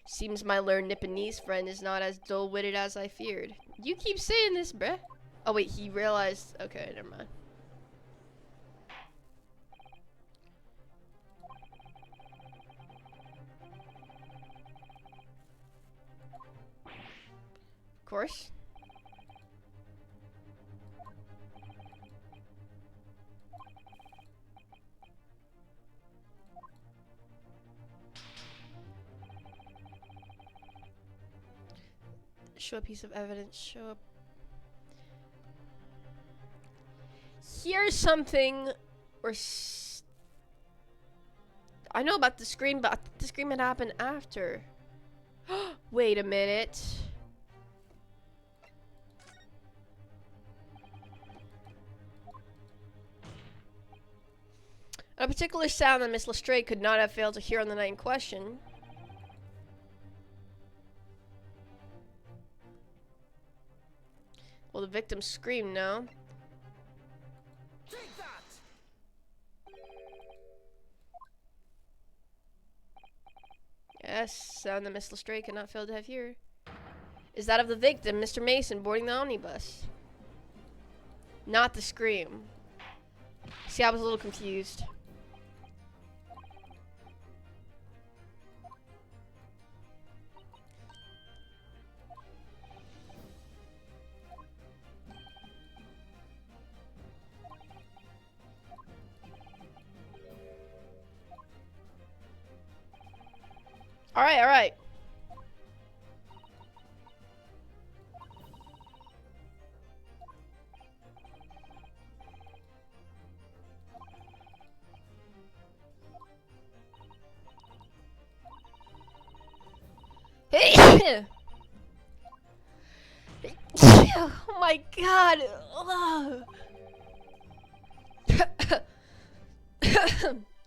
Seems my learned Nipponese friend is not as dull-witted as I feared. You keep saying this, bruh. Oh wait, he realized... Okay, never mind. Of course. Show a piece of evidence. Show up. Here's something. Or I know about the scream, but the scream had happened after. Wait a minute. A particular sound that Miss Lestrade could not have failed to hear on the night in question. Well, the victim screamed, no? Take that! Yes, sound that Miss Lestrade could not fail to have heard. Is that of the victim, Mr. Mason, boarding the omnibus. Not the scream. See, I was a little confused. Alright, alright. Oh my god.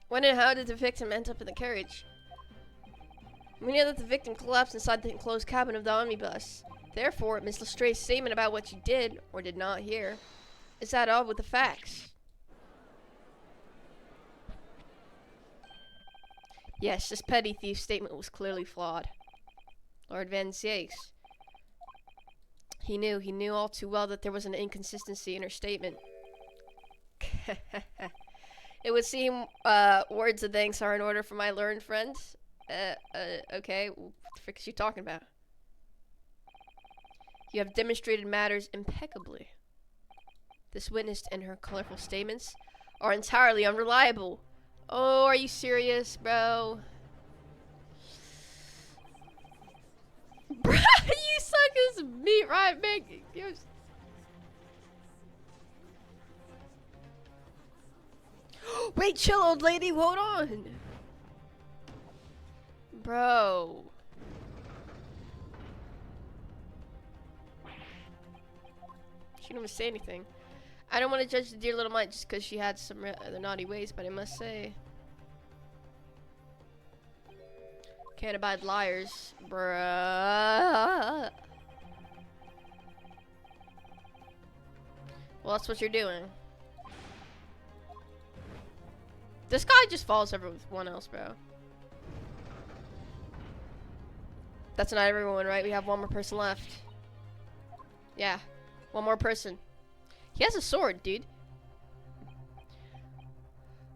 When and how did the victim end up in the carriage? We know that the victim collapsed inside the enclosed cabin of the omnibus. Therefore, Miss Lestrade's statement about what she did, or did not hear, is at odds with the facts. Yes, this petty thief's statement was clearly flawed. Lord Van Zieks. He knew all too well that there was an inconsistency in her statement. It would seem, words of thanks are in order for my learned friend. Okay, what the frick is she talking about? You have demonstrated matters impeccably. This witness and her colorful statements are entirely unreliable. Oh, are you serious, bro? Bro, you suck as meat, right, man? Wait, chill, old lady, hold on. Bro. She didn't even say anything. I don't want to judge the dear little mite just because she had some other naughty ways, but I must say. Can't abide liars, bruh. Well, that's what you're doing. This guy just follows everyone else, bro. That's not everyone, right? We have one more person left. Yeah, one more person. He has a sword, dude.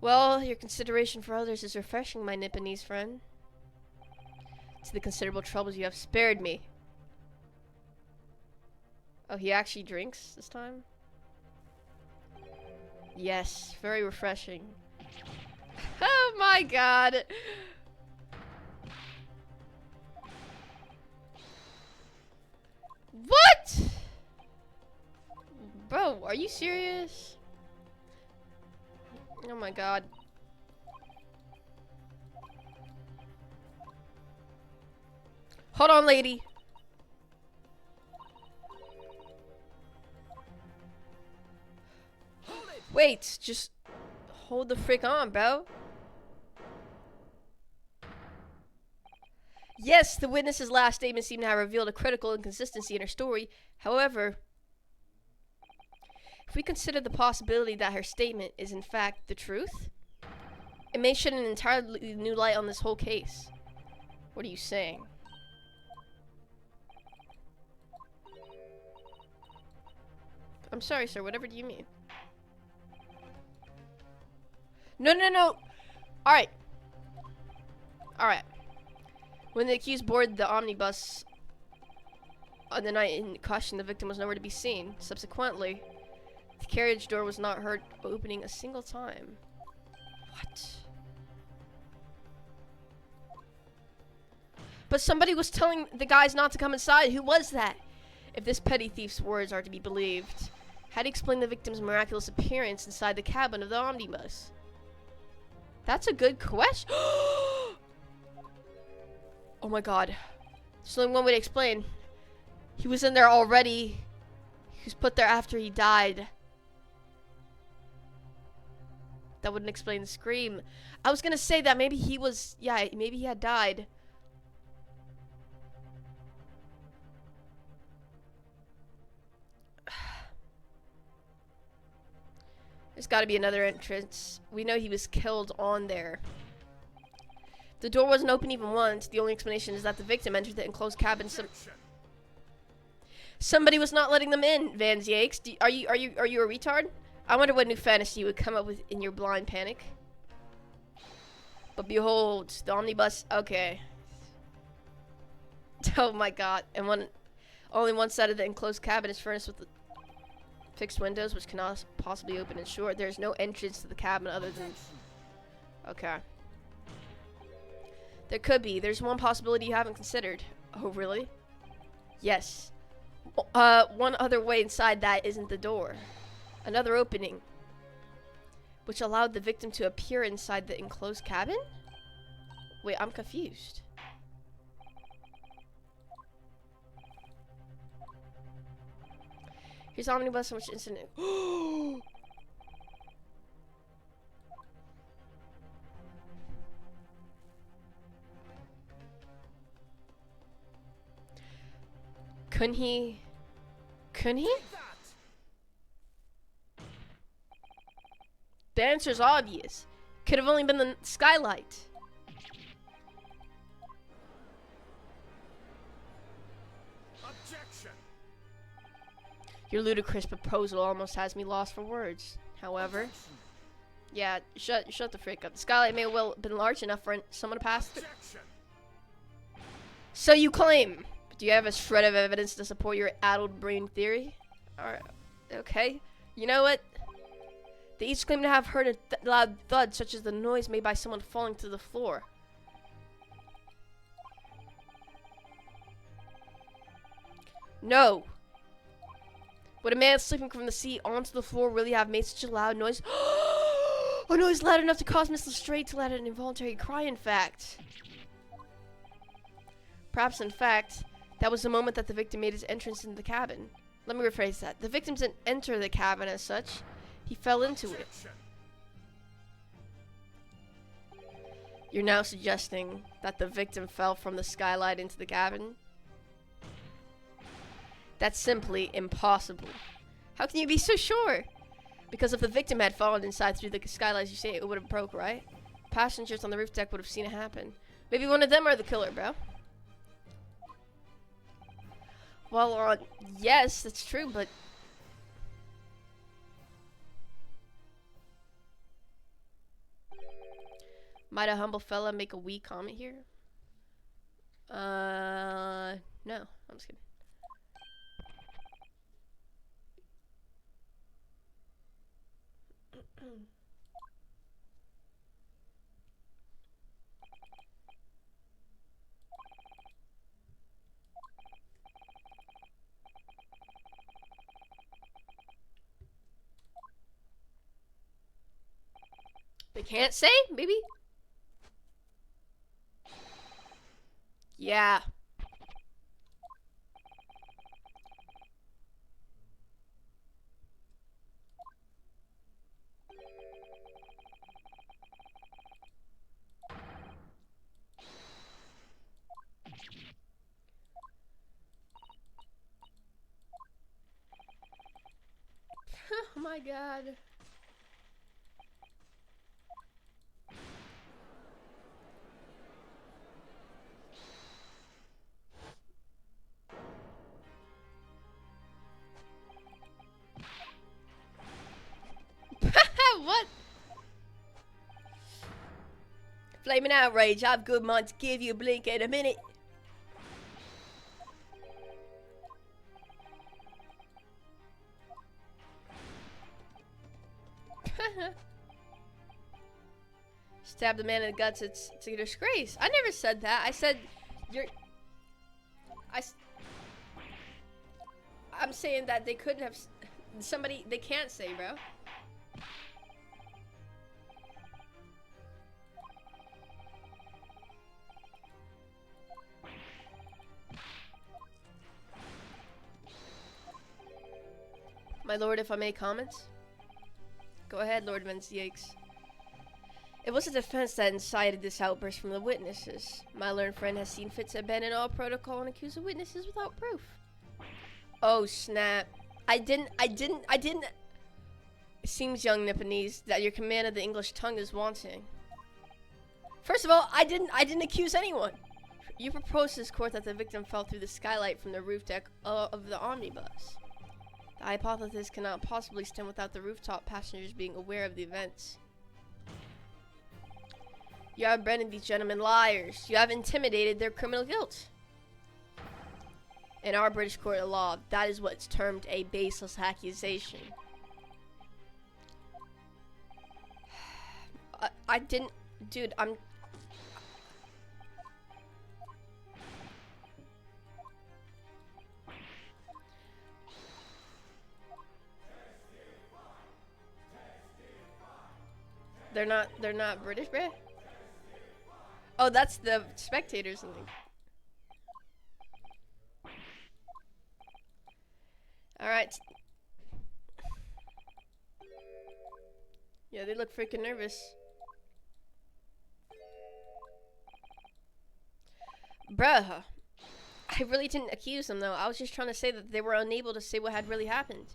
Well, your consideration for others is refreshing, my Nipponese friend. To the considerable troubles you have spared me. Oh, he actually drinks this time? Yes, very refreshing. Oh my god! What? Bro, are you serious? Oh my god. Hold on, lady. Wait, just hold the frick on, bro. Yes, the witness's last statement seemed to have revealed a critical inconsistency in her story. However, if we consider the possibility that her statement is in fact the truth, it may shed an entirely new light on this whole case. What are you saying? I'm sorry, sir. Whatever do you mean? No, no, no. Alright. Alright. When the accused boarded the omnibus on the night in question, the victim was nowhere to be seen. Subsequently, the carriage door was not heard opening a single time. What? But somebody was telling the guys not to come inside. Who was that? If this petty thief's words are to be believed, how do you explain the victim's miraculous appearance inside the cabin of the omnibus? That's a good question. Oh my god. There's only one way to explain. He was in there already. He was put there after he died. That wouldn't explain the scream. I was gonna say that maybe he was, yeah, maybe he had died. There's gotta be another entrance. We know he was killed on there. The door wasn't open even once. The only explanation is that the victim entered the enclosed cabin. Somebody was not letting them in. Van Zieks, are you a retard? I wonder what new fantasy you would come up with in your blind panic. But behold, the omnibus. Okay. Oh my god! And only one side of the enclosed cabin is furnished with fixed windows, which cannot possibly open. In short, there's no entrance to the cabin other than. Okay. There could be. There's one possibility you haven't considered. Oh, really? Yes. One other way inside that isn't the door. Another opening, which allowed the victim to appear inside the enclosed cabin? Wait, I'm confused. Here's omnibus on which incident. Couldn't he? Couldn't he? The answer's obvious. Could have only been the skylight. Objection. Your ludicrous proposal almost has me lost for words. However, yeah, shut the frick up. The skylight may well have been large enough for someone to pass through. So you claim. Do you have a shred of evidence to support your addled brain theory? Alright, okay. You know what? They each claim to have heard a loud thud, such as the noise made by someone falling to the floor. No. Would a man slipping from the seat onto the floor really have made such a loud noise? A noise loud enough to cause Miss Lestrade to let out an involuntary cry, in fact. Perhaps, in fact, that was the moment that the victim made his entrance into the cabin. Let me rephrase that. The victim didn't enter the cabin as such. He fell into it. You're now suggesting that the victim fell from the skylight into the cabin? That's simply impossible. How can you be so sure? Because if the victim had fallen inside through the skylights, you say it would have broke, right? Passengers on the roof deck would have seen it happen. Maybe one of them are the killer, bro. Well, yes, that's true, but... Might a humble fella make a wee comment here? No. I'm just kidding. They can't say? Maybe? Yeah. Oh my god. What? Flaming outrage. I've good mind to give you a blink in a minute. Stab the man in the guts. It's a disgrace. I never said that. I said you're. I'm saying that they couldn't have. Somebody. They can't say, bro. My lord, if I may comment? Go ahead, Lord Menzies. It was a defense that incited this outburst from the witnesses. My learned friend has seen fit to abandon all protocol and accuse the witnesses without proof. Oh, snap. I didn't. It seems, young Nipponese, that your command of the English tongue is wanting. First of all, I didn't accuse anyone. You proposed to this court that the victim fell through the skylight from the roof deck of the omnibus. The hypothesis cannot possibly stem without the rooftop passengers being aware of the events. You have branded these gentlemen liars. You have intimidated their criminal guilt. In our British court of law, that is what's termed a baseless accusation. I didn't... Dude, I'm... They're not British, bruh? Oh, that's the spectators. Alright. Yeah, they look freaking nervous. Bruh. I really didn't accuse them, though. I was just trying to say that they were unable to say what had really happened.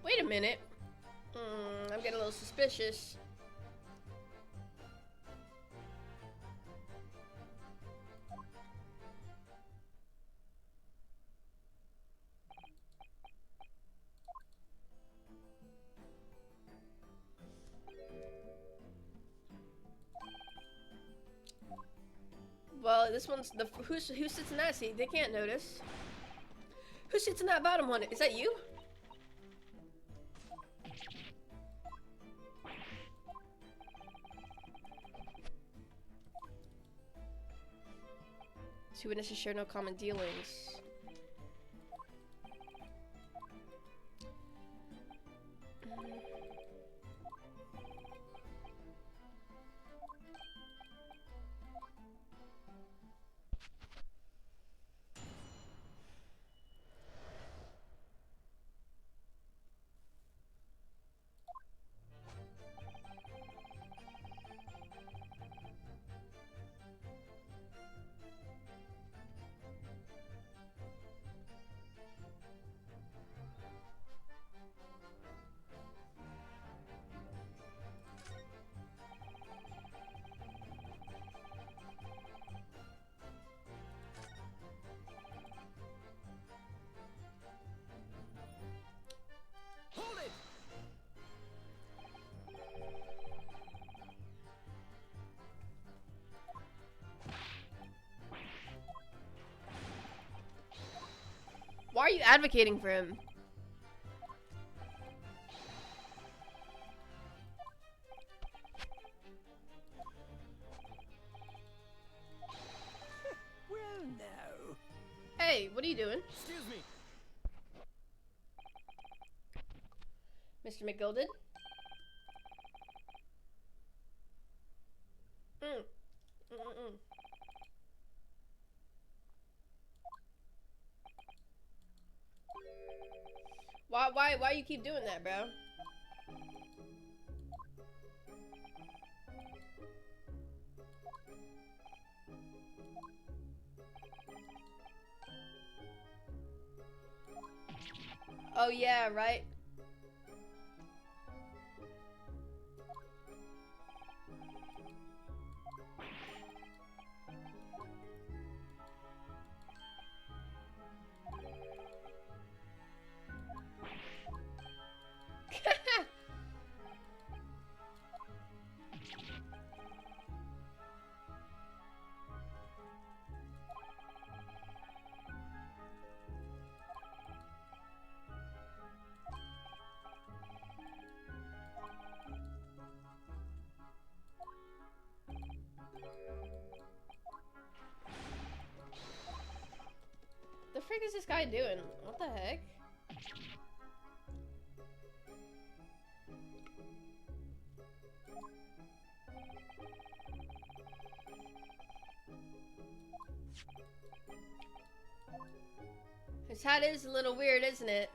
Wait a minute. I'm getting a little suspicious. Well, this one's the who sits in that seat? They can't notice. Who sits in that bottom one? Is that you? Two witnesses share no common dealings. advocating for him. Well, now. Hey, what are you doing? Excuse me. Mr. McGilded? Why you keep doing that, bro? Oh yeah, right? The frick is this guy doing? What the heck? His hat is a little weird, isn't it?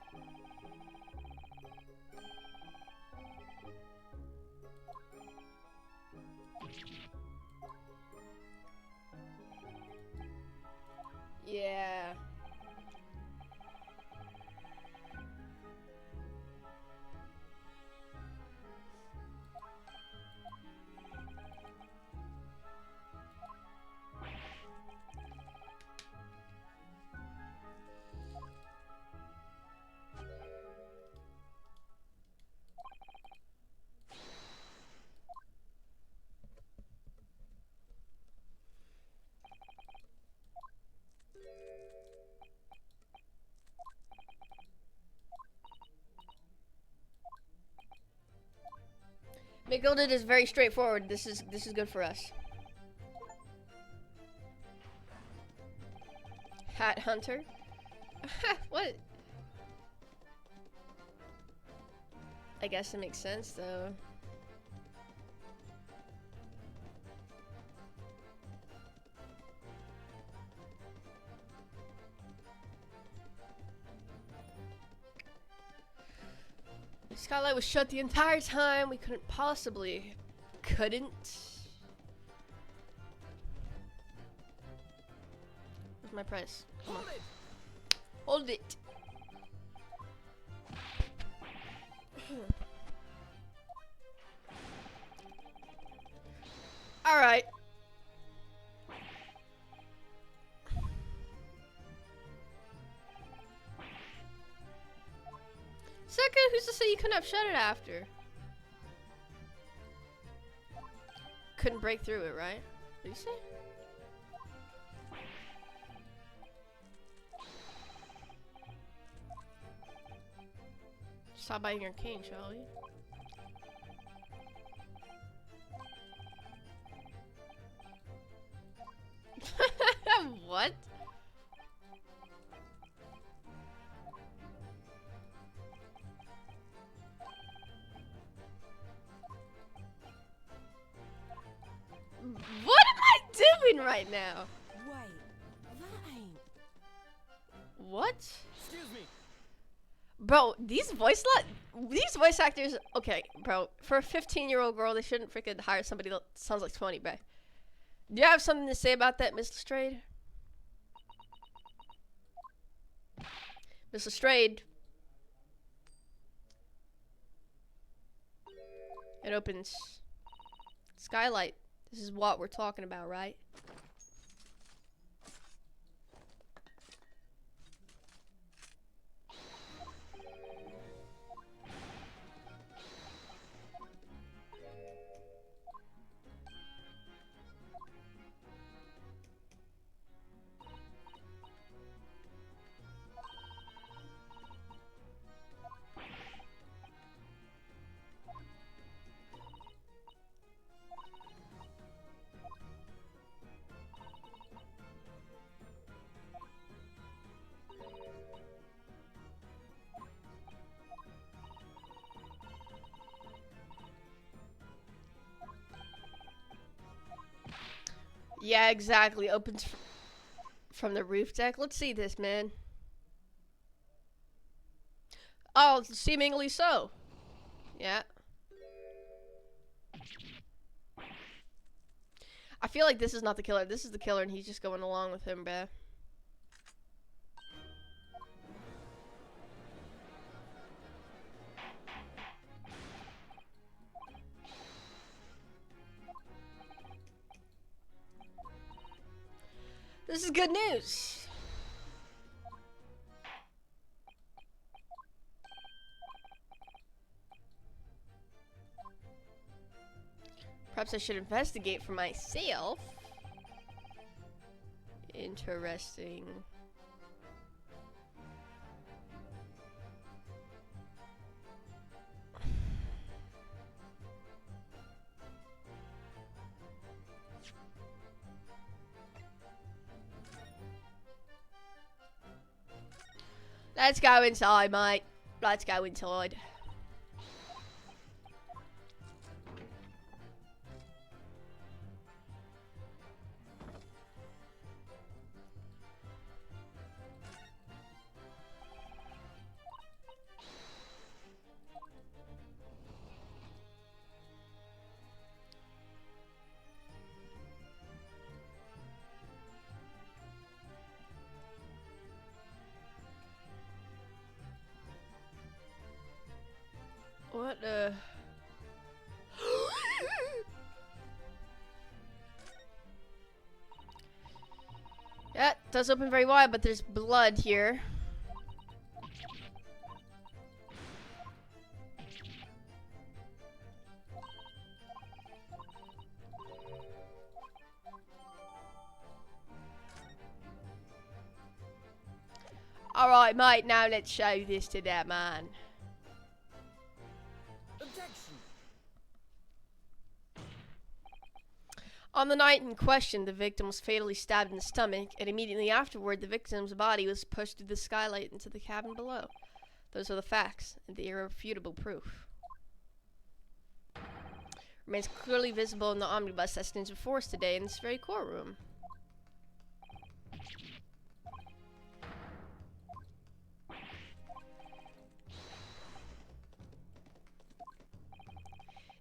Yeah. McGilded is very straightforward. This is good for us. Hat hunter? What? I guess it makes sense though. Skylight was shut the entire time. We couldn't. Where's my price? Come on. Hold it. All right. Second, who's to say you couldn't have shut it after? Couldn't break through it, right? What did you say? Stop buying your king, shall we? What? What am I doing right now? Wait, that ain't. What? Excuse me. Bro, these voice actors, okay, bro, for a 15-year-old girl, they shouldn't freaking hire somebody that sounds like 20, bae. Do you have something to say about that, Miss Lestrade? Miss Lestrade. It opens. Skylight. This is what we're talking about, right? Yeah, exactly. Opens from the roof deck. Let's see this, man. Oh, seemingly so. Yeah. I feel like this is not the killer. This is the killer, and he's just going along with him, bruh. This is good news. Perhaps I should investigate for myself. Interesting. Let's go inside, mate. Let's go inside. What the? Yeah, it does open very wide, but there's blood here. Alright, mate, now let's show this to that man. Objection. On the night in question, the victim was fatally stabbed in the stomach, and immediately afterward, the victim's body was pushed through the skylight into the cabin below. Those are the facts, and the irrefutable proof. Remains clearly visible in the omnibus that stands before us today in this very courtroom.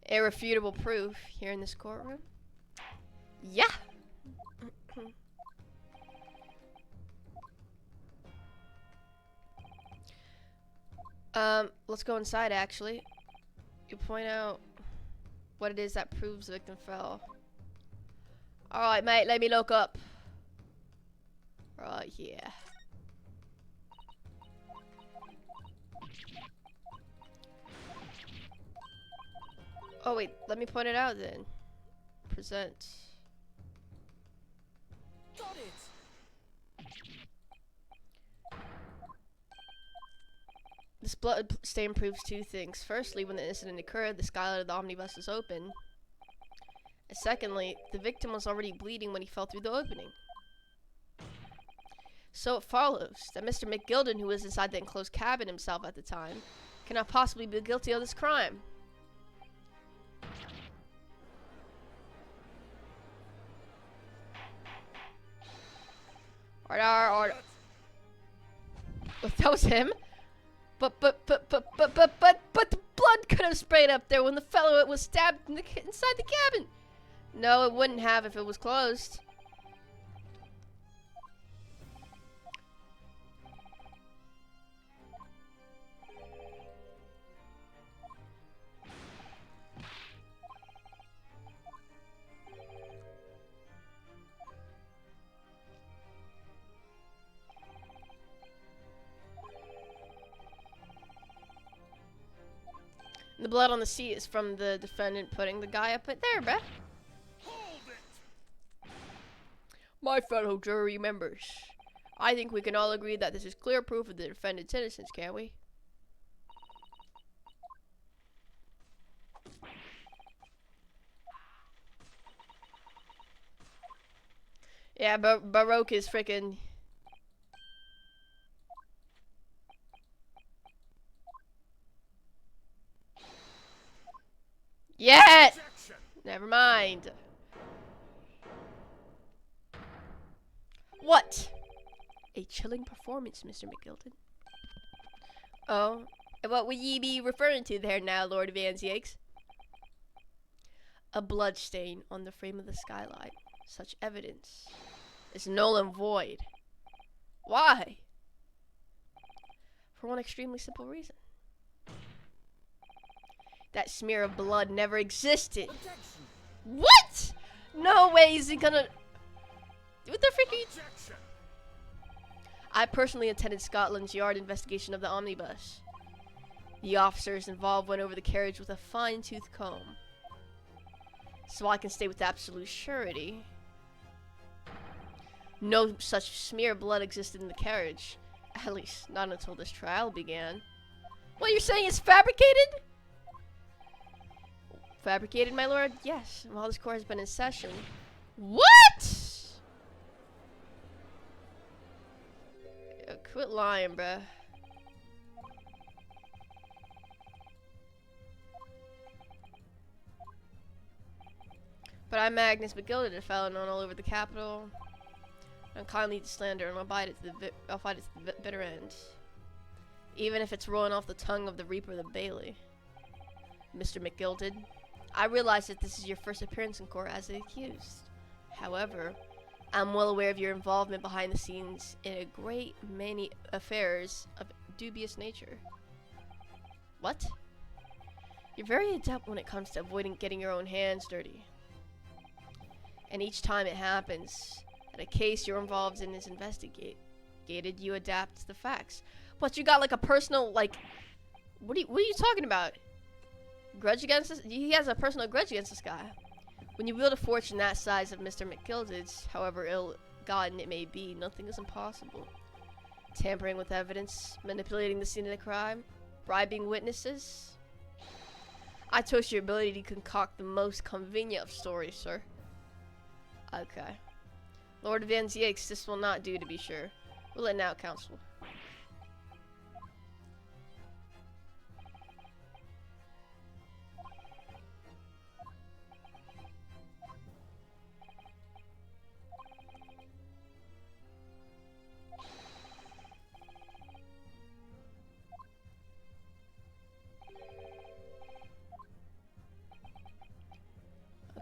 Irrefutable proof here in this courtroom. Yeah. Let's go inside actually. You point out what it is that proves the victim fell. Alright, mate, let me look up. Right here. Oh wait, let me point it out then. Present. Got it. This blood stain proves two things. Firstly, when the incident occurred, the skylight of the omnibus was open. And secondly, the victim was already bleeding when he fell through the opening. So it follows that Mr. McGilden, who was inside the enclosed cabin himself at the time, cannot possibly be guilty of this crime. Order. That was him. But the blood could have sprayed up there when the fellow was stabbed inside the cabin. No, it wouldn't have if it was closed. The blood on the seat is from the defendant putting the guy up there, bruh. Hold it. My fellow jury members, I think we can all agree that this is clear proof of the defendant's innocence, can't we? Yeah, Baroque is freaking. Yes! Objection. Never mind. What? A chilling performance, Mr. McGilden. Oh, and what would ye be referring to there now, Lord Van Zieks? A blood stain on the frame of the skylight. Such evidence is null and void. Why? For one extremely simple reason. That smear of blood never existed. Objection. What? No way is he gonna... What the freak are you... Objection. I personally attended Scotland's Yard investigation of the omnibus. The officers involved went over the carriage with a fine-tooth comb. So I can state with absolute surety, no such smear of blood existed in the carriage. At least, not until this trial began. What you're saying is fabricated? Fabricated, my lord? Yes, while this court has been in session. What? Quit lying, bruh. But I'm Magnus McGilden, a fellow known all over the capital. I'm kindly to slander, and I'll fight it to the bitter end. Even if it's rolling off the tongue of the Reaper of the Bailey. Mr. McGilden, I realize that this is your first appearance in court as the accused. However, I'm well aware of your involvement behind the scenes in a great many affairs of dubious nature. What? You're very adept when it comes to avoiding getting your own hands dirty. And each time it happens that a case you're involved in is investigated, you adapt the facts. But you got like a personal, like, what are you talking about? Grudge against this? He has a personal grudge against this guy. When you wield a fortune that size of Mr. McGilden's, however ill-gotten it may be, nothing is impossible. Tampering with evidence, manipulating the scene of the crime, bribing witnesses. I toast your ability to concoct the most convenient of stories, sir. Okay. Lord Van Zieks, this will not do to be sure. Will it now, counsel?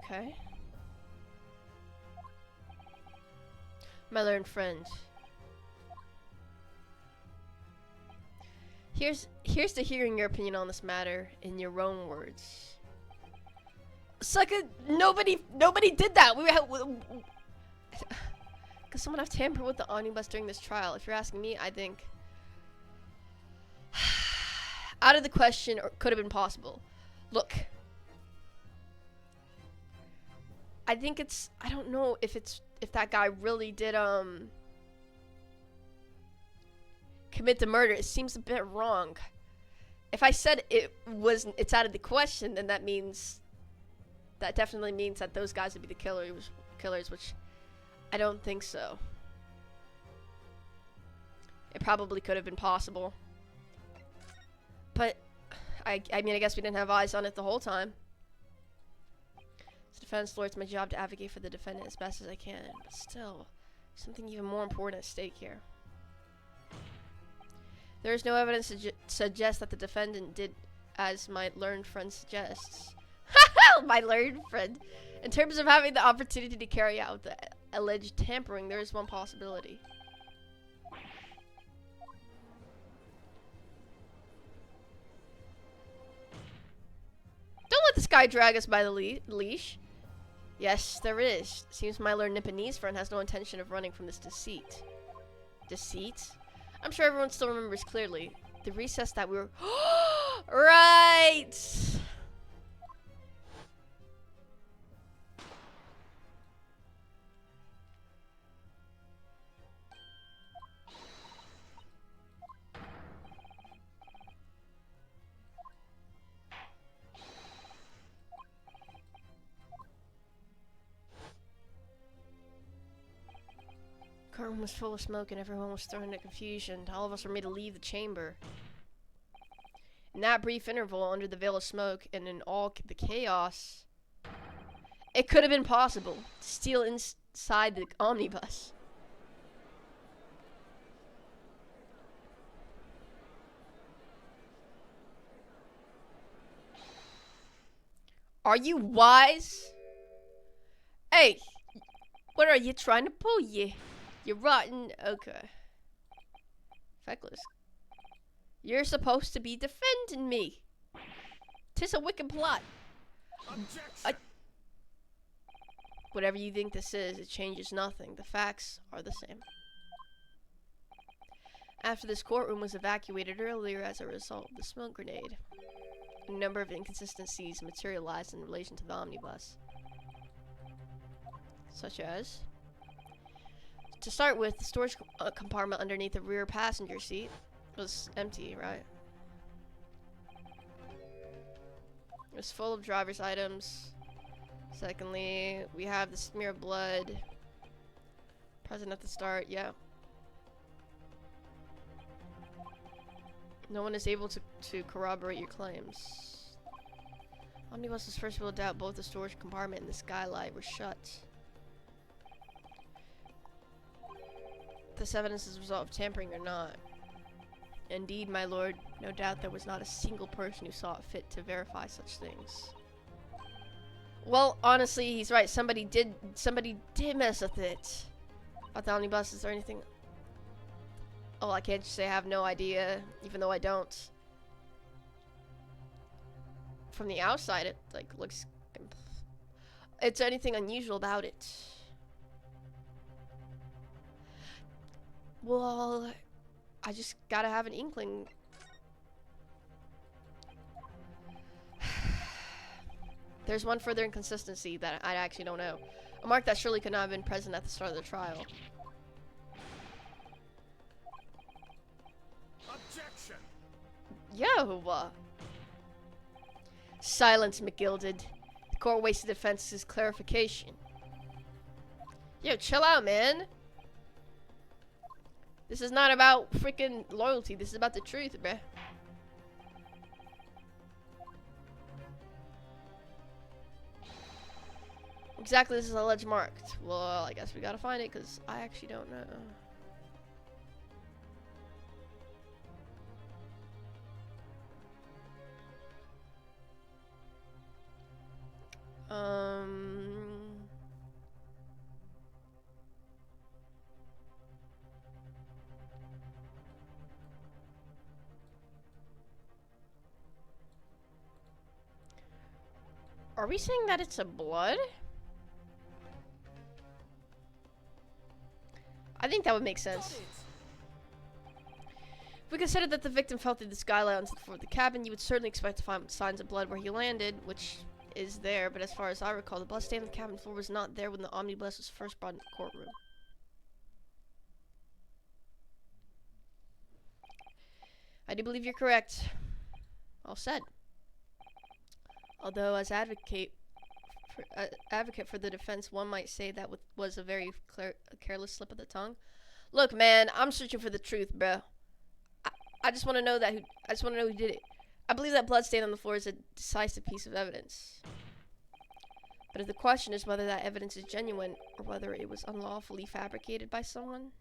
Okay. My learned friend. Here's to hearing your opinion on this matter in your own words. Sucker, nobody did that. Could someone have tampered with the omnibus during this trial? If you're asking me, I think out of the question, or could have been possible. Look, I think it's, I don't know if that guy really did commit the murder. It seems a bit wrong. If I said it's out of the question, then that definitely means that those guys would be the killers, which I don't think so. It probably could have been possible. But I mean, I guess we didn't have eyes on it the whole time. As a defense lawyer, it's my job to advocate for the defendant as best as I can, but still, something even more important at stake here. There is no evidence to suggest that the defendant did as my learned friend suggests. My learned friend. In terms of having the opportunity to carry out the alleged tampering, there is one possibility. Don't let this guy drag us by the leash. Yes, there is. Seems my learned Nipponese friend has no intention of running from this deceit. Deceit? I'm sure everyone still remembers clearly. The recess that we were... Right! The room was full of smoke and everyone was thrown into confusion. All of us were made to leave the chamber. In that brief interval, under the veil of smoke and in all the chaos, it could have been possible to steal inside the omnibus. Are you wise? Hey, what are you trying to pull, you rotten? Okay. Feckless. You're supposed to be defending me. 'Tis a wicked plot. Objection. Whatever you think this is, it changes nothing. The facts are the same. After this courtroom was evacuated earlier as a result of the smoke grenade, a number of inconsistencies materialized in relation to the omnibus. Such as, to start with, the storage compartment underneath the rear passenger seat was empty, right? It was full of driver's items. Secondly, we have the smear of blood present at the start, yeah. No one is able to corroborate your claims. Omnibus was first ruled out. Both the storage compartment and the skylight were shut. This evidence is a result of tampering or not. Indeed, my lord, no doubt there was not a single person who saw it fit to verify such things. Well, honestly, he's right. Somebody did mess with it. About the omnibus, is there anything? Oh, I can't just say I have no idea, even though I don't. From the outside, it like looks. Is there anything unusual about it? Well, I just gotta have an inkling. There's one further inconsistency that I actually don't know. A mark that surely could not have been present at the start of the trial. Objection. Yo! Silence, McGilded. The court wasted defense's clarification. Yo, chill out, man. This is not about freaking loyalty. This is about the truth, bruh. Exactly, this is alleged marked. Well, I guess we gotta find it, because I actually don't know. Are we saying that it's a blood? I think that would make sense. If we consider that the victim fell through the skylight onto the floor of the cabin, you would certainly expect to find signs of blood where he landed, which is there, but as far as I recall, the blood stain on the cabin floor was not there when the omnibus was first brought into the courtroom. I do believe you're correct. All said. Although, as advocate for the defense, one might say that was a very careless slip of the tongue. Look, man, I'm searching for the truth, bro. I just want to know I just want to know who did it. I believe that blood stain on the floor is a decisive piece of evidence. But if the question is whether that evidence is genuine or whether it was unlawfully fabricated by someone,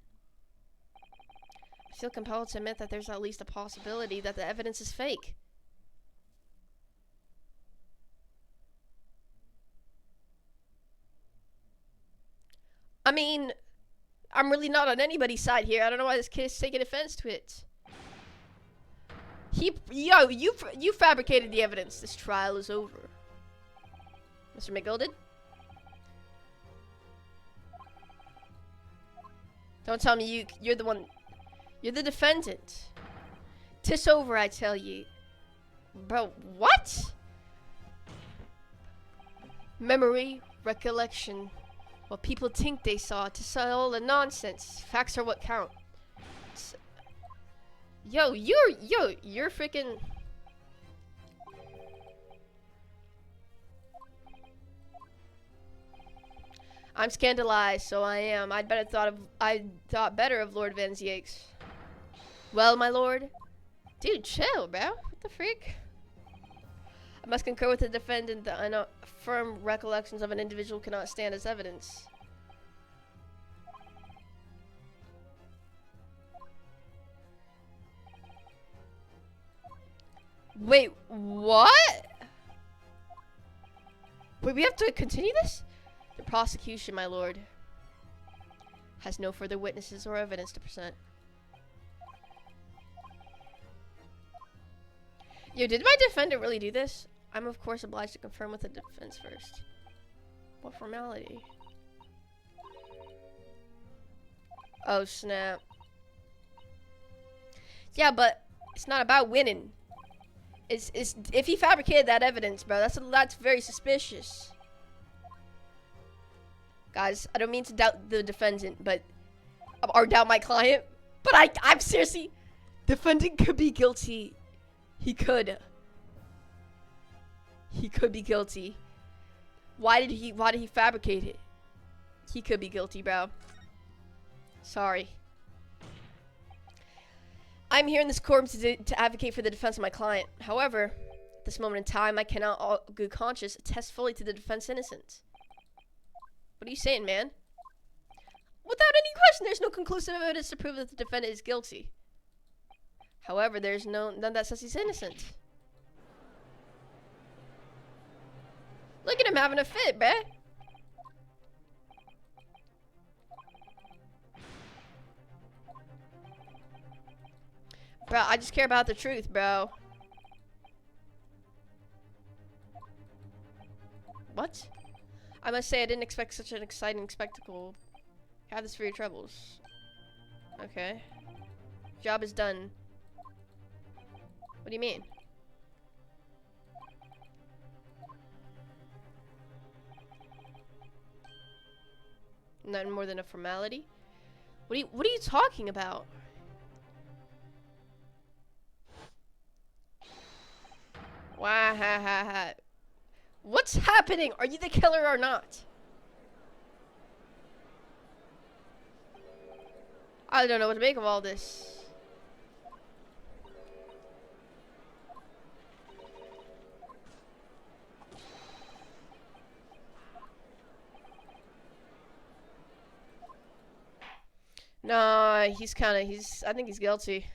I feel compelled to admit that there's at least a possibility that the evidence is fake. I mean, I'm really not on anybody's side here. I don't know why this kid's taking offense to it. You fabricated the evidence. This trial is over. Mr. McGilded? Don't tell me you're the one. You're the defendant. 'Tis over, I tell ye. Bro, what? Memory, recollection. What people think they saw, to all the nonsense. Facts are what count. You're freaking. I'm scandalized, so I am. I thought better of Lord Van Zieks. Well, my lord, dude, chill, bro. What the freak? I must concur with the defendant that firm recollections of an individual cannot stand as evidence. Wait, what? Wait, we have to continue this? The prosecution, my lord, has no further witnesses or evidence to present. Yo, did my defendant really do this? I'm of course obliged to confirm with the defense first. What formality? Oh snap. Yeah, but it's not about winning. It's if he fabricated that evidence, bro, that's very suspicious. Guys, I don't mean to doubt the defendant, but or doubt my client, but I'm seriously, defendant could be guilty. He could be guilty. Why did he fabricate it? He could be guilty, bro. Sorry. I'm here in this court to advocate for the defense of my client. However, at this moment in time, I cannot, all good conscience, attest fully to the defense innocence. What are you saying, man? Without any question, there's no conclusive evidence to prove that the defendant is guilty. However, there's none that says he's innocent. Look at him having a fit, bruh. Bro, I just care about the truth, bro. What? I must say, I didn't expect such an exciting spectacle. Have this for your troubles. Okay. Job is done. What do you mean? Nothing more than a formality? What are you talking about? Wah-ha-ha-ha. What's happening? Are you the killer or not? I don't know what to make of all this. No, I think he's guilty.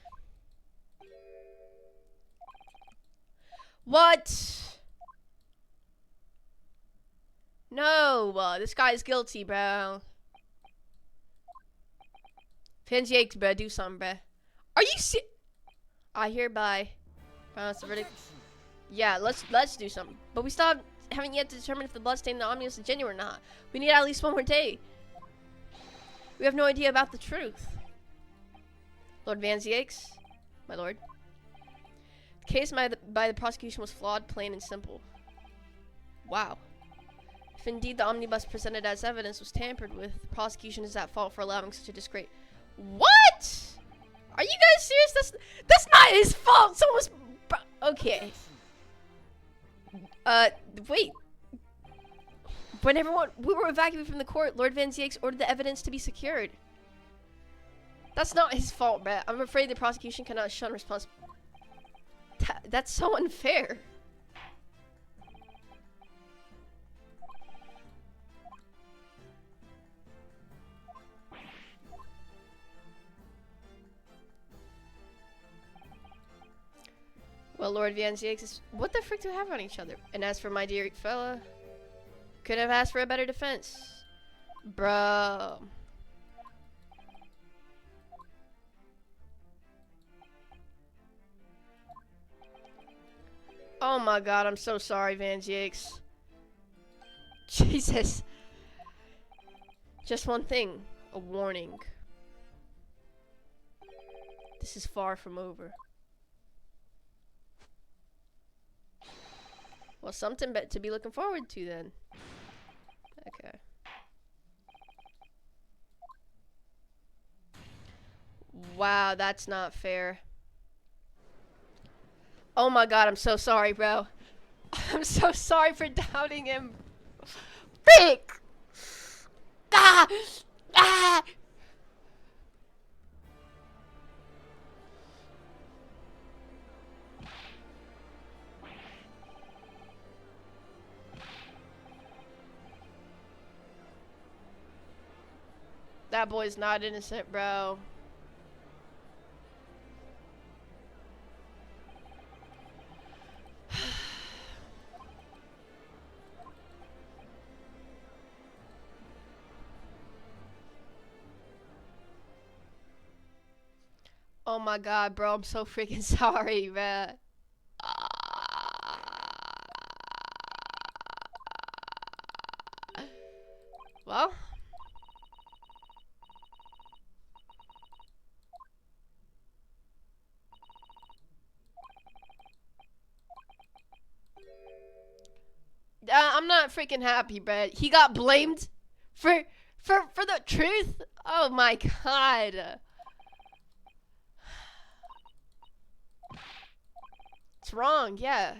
What? No, this guy's guilty, bro. Fancy aches, bro. Do something, bro. Are you I hereby pronounce the verdict. Yeah, let's do something. But we still haven't yet determined if the bloodstain in the omnibus is genuine or not. We need at least one more day. We have no idea about the truth. Lord Van Zieks, my lord. The case by the prosecution was flawed, plain, and simple. Wow. If indeed the omnibus presented as evidence was tampered with, the prosecution is at fault for allowing such a disgrace. What? Are you guys serious? That's not his fault. Someone's okay. Wait. When we were evacuated from the court, Lord Van Zieks ordered the evidence to be secured. That's not his fault, bruh. I'm afraid the prosecution cannot shun responsibility. That's so unfair. Well, Lord Van Zieks, what the frick do we have on each other? And as for my dear fella, could have asked for a better defense. Bro. Oh my god, I'm so sorry, Van Zieks. Jesus. Just one thing. A warning. This is far from over. Well, something to be looking forward to then. Okay. Wow, that's not fair. Oh my god, I'm so sorry, bro. I'm so sorry for doubting him. Frick! Ah! Ah! That boy's not innocent, bro. Oh my god, bro, I'm so freaking sorry, man. Well, I'm not freaking happy, but he got blamed for the truth. Oh my god. It's wrong, yeah.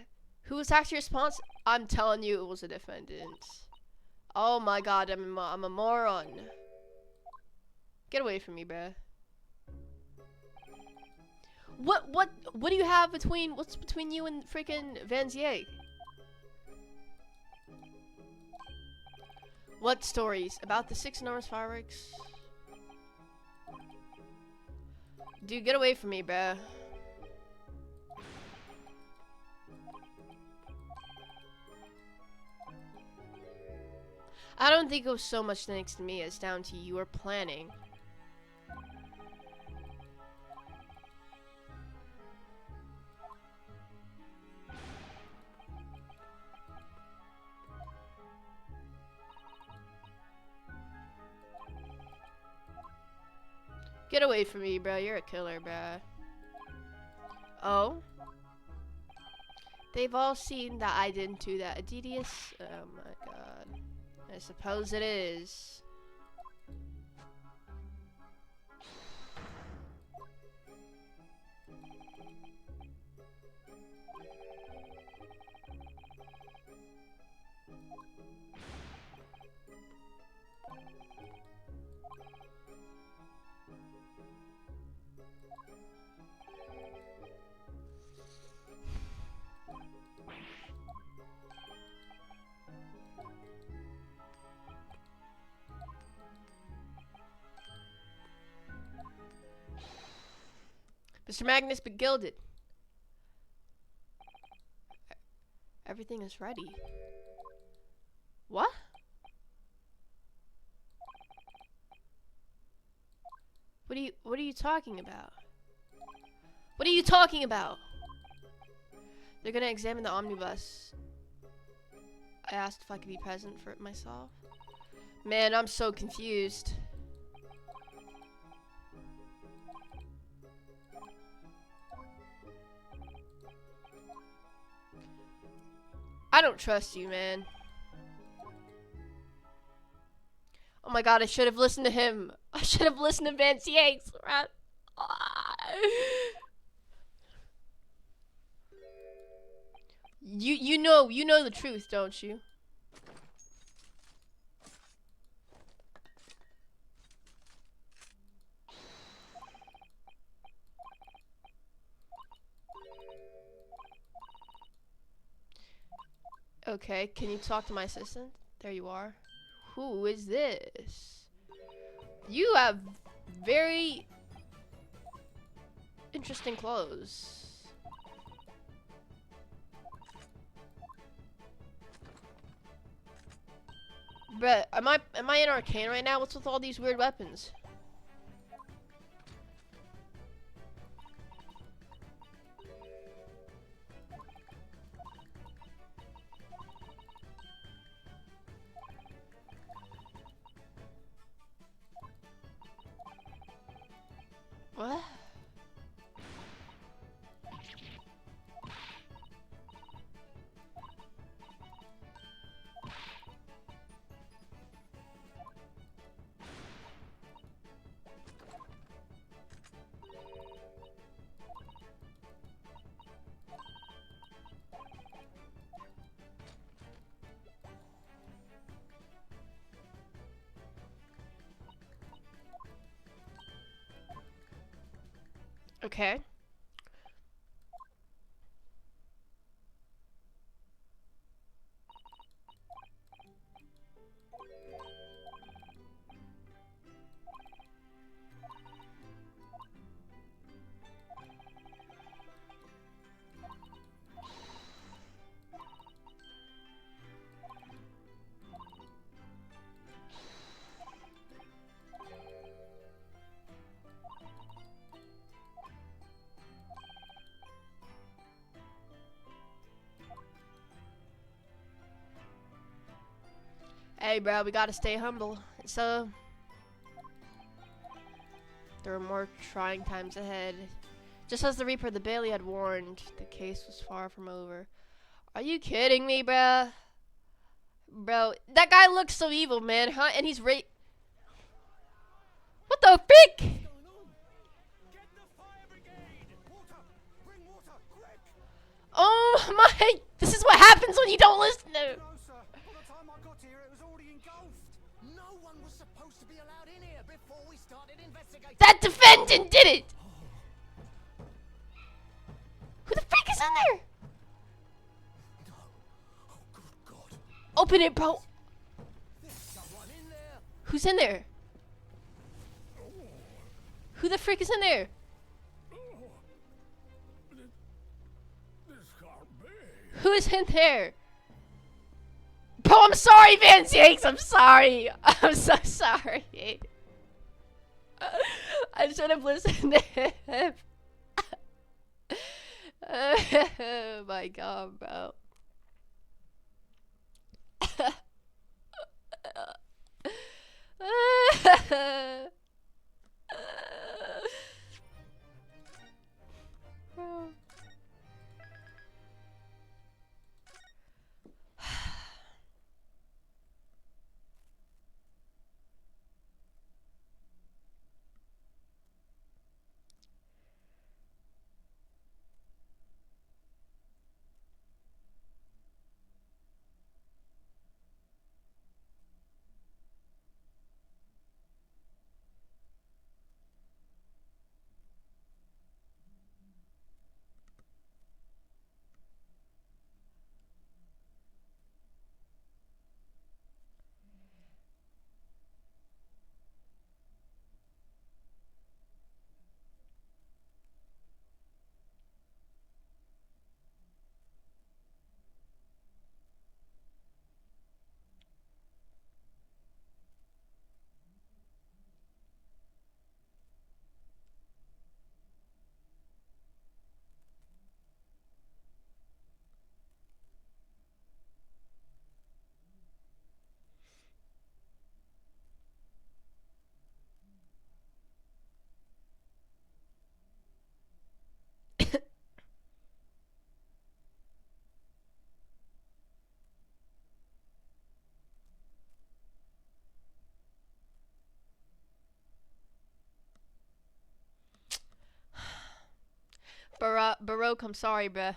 Who was actually responsible? I'm telling you, it was a defendant. Oh my god, I'm a moron. Get away from me, bruh. What do you have between, what's between you and freaking Van Zieg? What stories? About the 6 enormous fireworks? Dude, get away from me, bruh. I don't think it was so much thanks to me as down to your planning. Get away from me, bro. You're a killer, bro. Oh? They've all seen that I didn't do that. Adidius? Oh my god. I suppose it is. Mr. Magnus begilded. Everything is ready. What? What are you talking about? What are you talking about? They're gonna examine the omnibus. I asked if I could be present for it myself. Man, I'm so confused. I don't trust you, man. Oh my god, I should have listened to him. I should have listened to Van Zieg's. You know the truth, don't you? Okay, can you talk to my assistant? There you are. Who is this? You have very interesting clothes. But am I in Arcane right now? What's with all these weird weapons? What? Okay. Hey, bro, we gotta stay humble. So, there were more trying times ahead. Just as the Reaper the Bailey had warned, the case was far from over. Are you kidding me, bro? Bro, that guy looks so evil, man, huh? And he's What the frick? Get the fire brigade! Water! Bring water, quick! Oh my! This is what happens when you don't listen to. No, sir. By the time I got here, it was already engulfed. No one was supposed to be allowed in here before we started investigating. That defendant did it! Who the freak is in there? No. Oh, good God. Open it, bro. There's someone in there. Who's in there? Who the frick is in there? This can't be. Who is in there? Bro, I'm sorry, Van Jakes. I'm sorry. I'm so sorry. I should have listened to him. Oh my god, bro. Baroque, I'm sorry, bruh.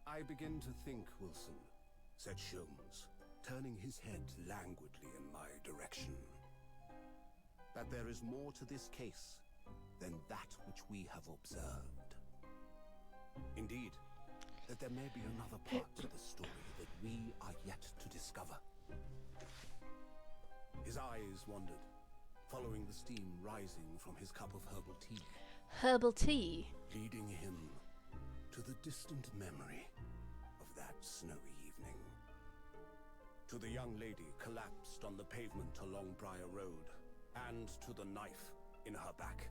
I begin to think, Wilson, said Sholmes, turning his head languidly in my direction, that there is more to this case than that which we have observed. Indeed, that there may be another part to the story that we are yet to discover. His eyes wandered, following the steam rising from his cup of herbal tea. Herbal tea. Leading him to the distant memory of that snowy evening. To the young lady collapsed on the pavement along Briar Road, and to the knife in her back.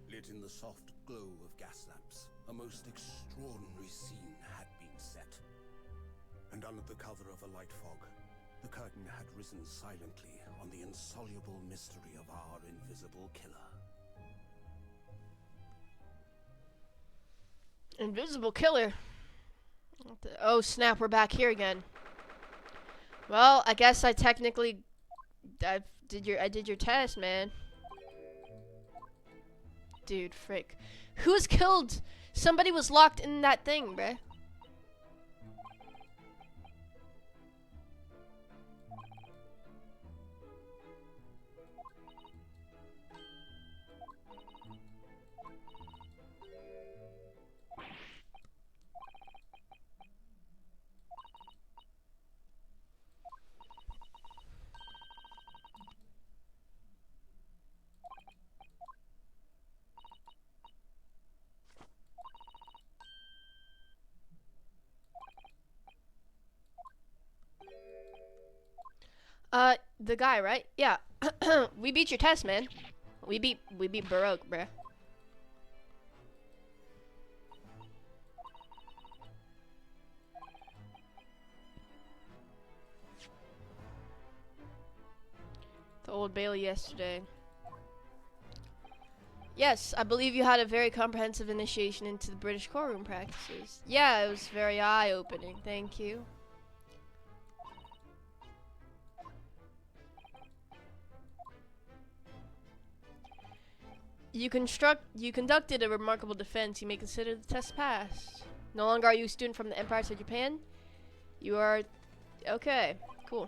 Lit in the soft glow of gas lamps, a most extraordinary scene had been set. And under the cover of a light fog, the curtain had risen silently on the insoluble mystery of our invisible killer. Invisible killer. Oh snap, we're back here again. Well, I guess I technically I did your test, man. Dude, frick. Who was killed? Somebody was locked in that thing, bruh. The guy, right? Yeah. We beat your test, man. We beat Baroque, bruh. The Old Bailey yesterday. Yes, I believe you had a very comprehensive initiation into the British courtroom practices. Yeah, it was very eye-opening. Thank you. You conducted a remarkable defense. You may consider the test passed. No longer are you a student from the Empire State of Japan. You are... Okay, cool.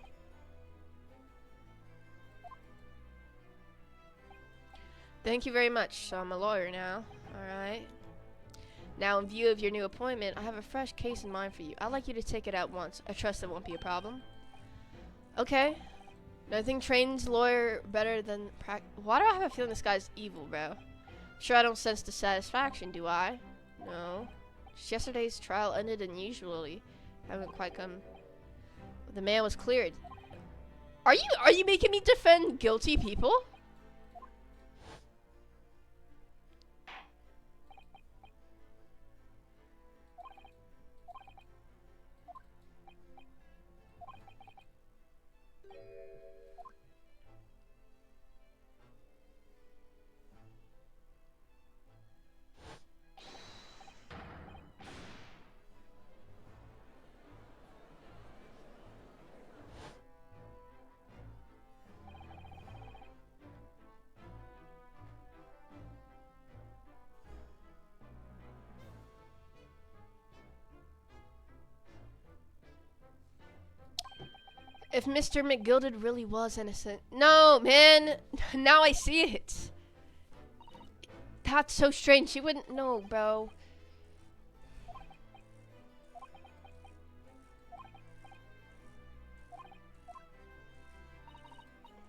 Thank you very much. So I'm a lawyer now. Alright. Now, in view of your new appointment, I have a fresh case in mind for you. I'd like you to take it at once. I trust it won't be a problem. Okay. Nothing trains lawyer better than Why do I have a feeling this guy's evil, bro? Sure, I don't sense dissatisfaction, do I? No. Just yesterday's trial ended unusually. Haven't quite come. The man was cleared. Are you making me defend guilty people? If Mr. McGilded really was innocent. No, man. Now I see it. That's so strange. She wouldn't know, bro.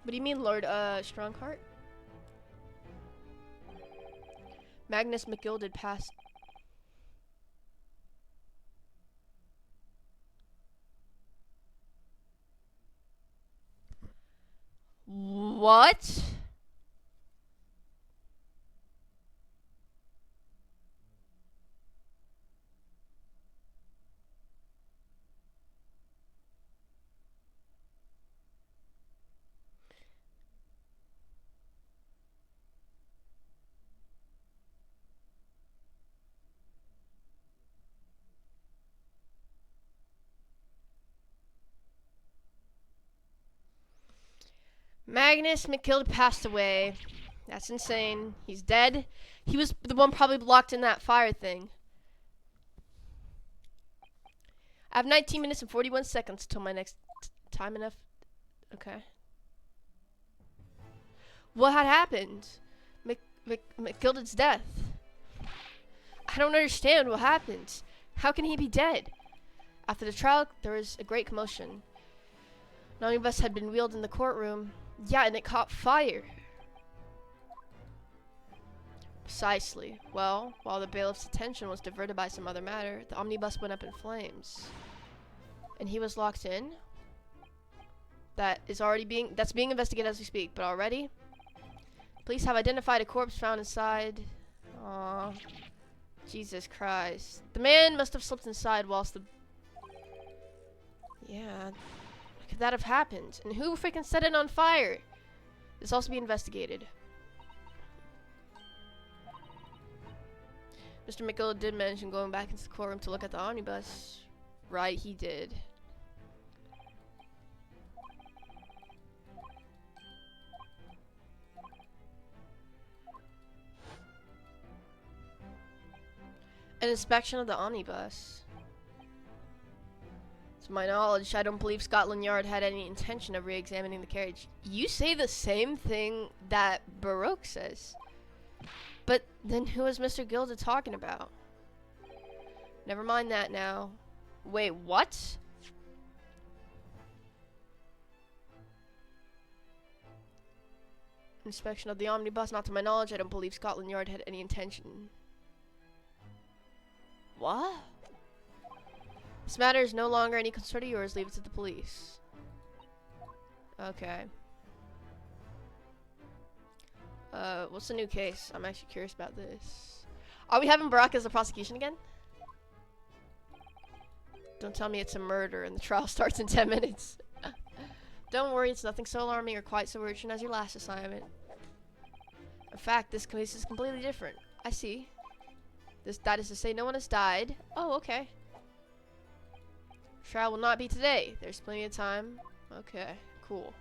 What do you mean, Lord, Strongheart? Magnus McGilded passed. What? Magnus McGilded passed away. That's insane. He's dead. He was the one probably locked in that fire thing. I have 19 minutes and 41 seconds till my next time enough. Okay. What had happened? McGilded's death. I don't understand what happened. How can he be dead? After the trial, there was a great commotion. An omnibus had been wheeled in the courtroom. Yeah, and it caught fire. Precisely. Well, while the bailiff's attention was diverted by some other matter, the omnibus went up in flames. And he was locked in? That's being investigated as we speak, but already? Police have identified a corpse found inside. Aww. Jesus Christ. The man must have slipped inside whilst the... Yeah. Could that have happened? And who freaking set it on fire? This also be investigated. Mr. McGill did mention going back into the courtroom to look at the omnibus. Right, he did. An inspection of the omnibus. To my knowledge, I don't believe Scotland Yard had any intention of re-examining the carriage. You say the same thing that Baroque says. But then who is Mr. Gilded talking about? Never mind that now. Wait, what? Inspection of the omnibus. Not to my knowledge, I don't believe Scotland Yard had any intention. What? This matter is no longer any concern of yours. Leave it to the police. Okay. What's the new case? I'm actually curious about this. Are we having Barack as the prosecution again? Don't tell me it's a murder and the trial starts in 10 minutes. Don't worry, it's nothing so alarming or quite so urgent as your last assignment. In fact, this case is completely different. I see. That is to say, no one has died. Oh, okay. Trial will not be today. There's plenty of time. Okay, cool.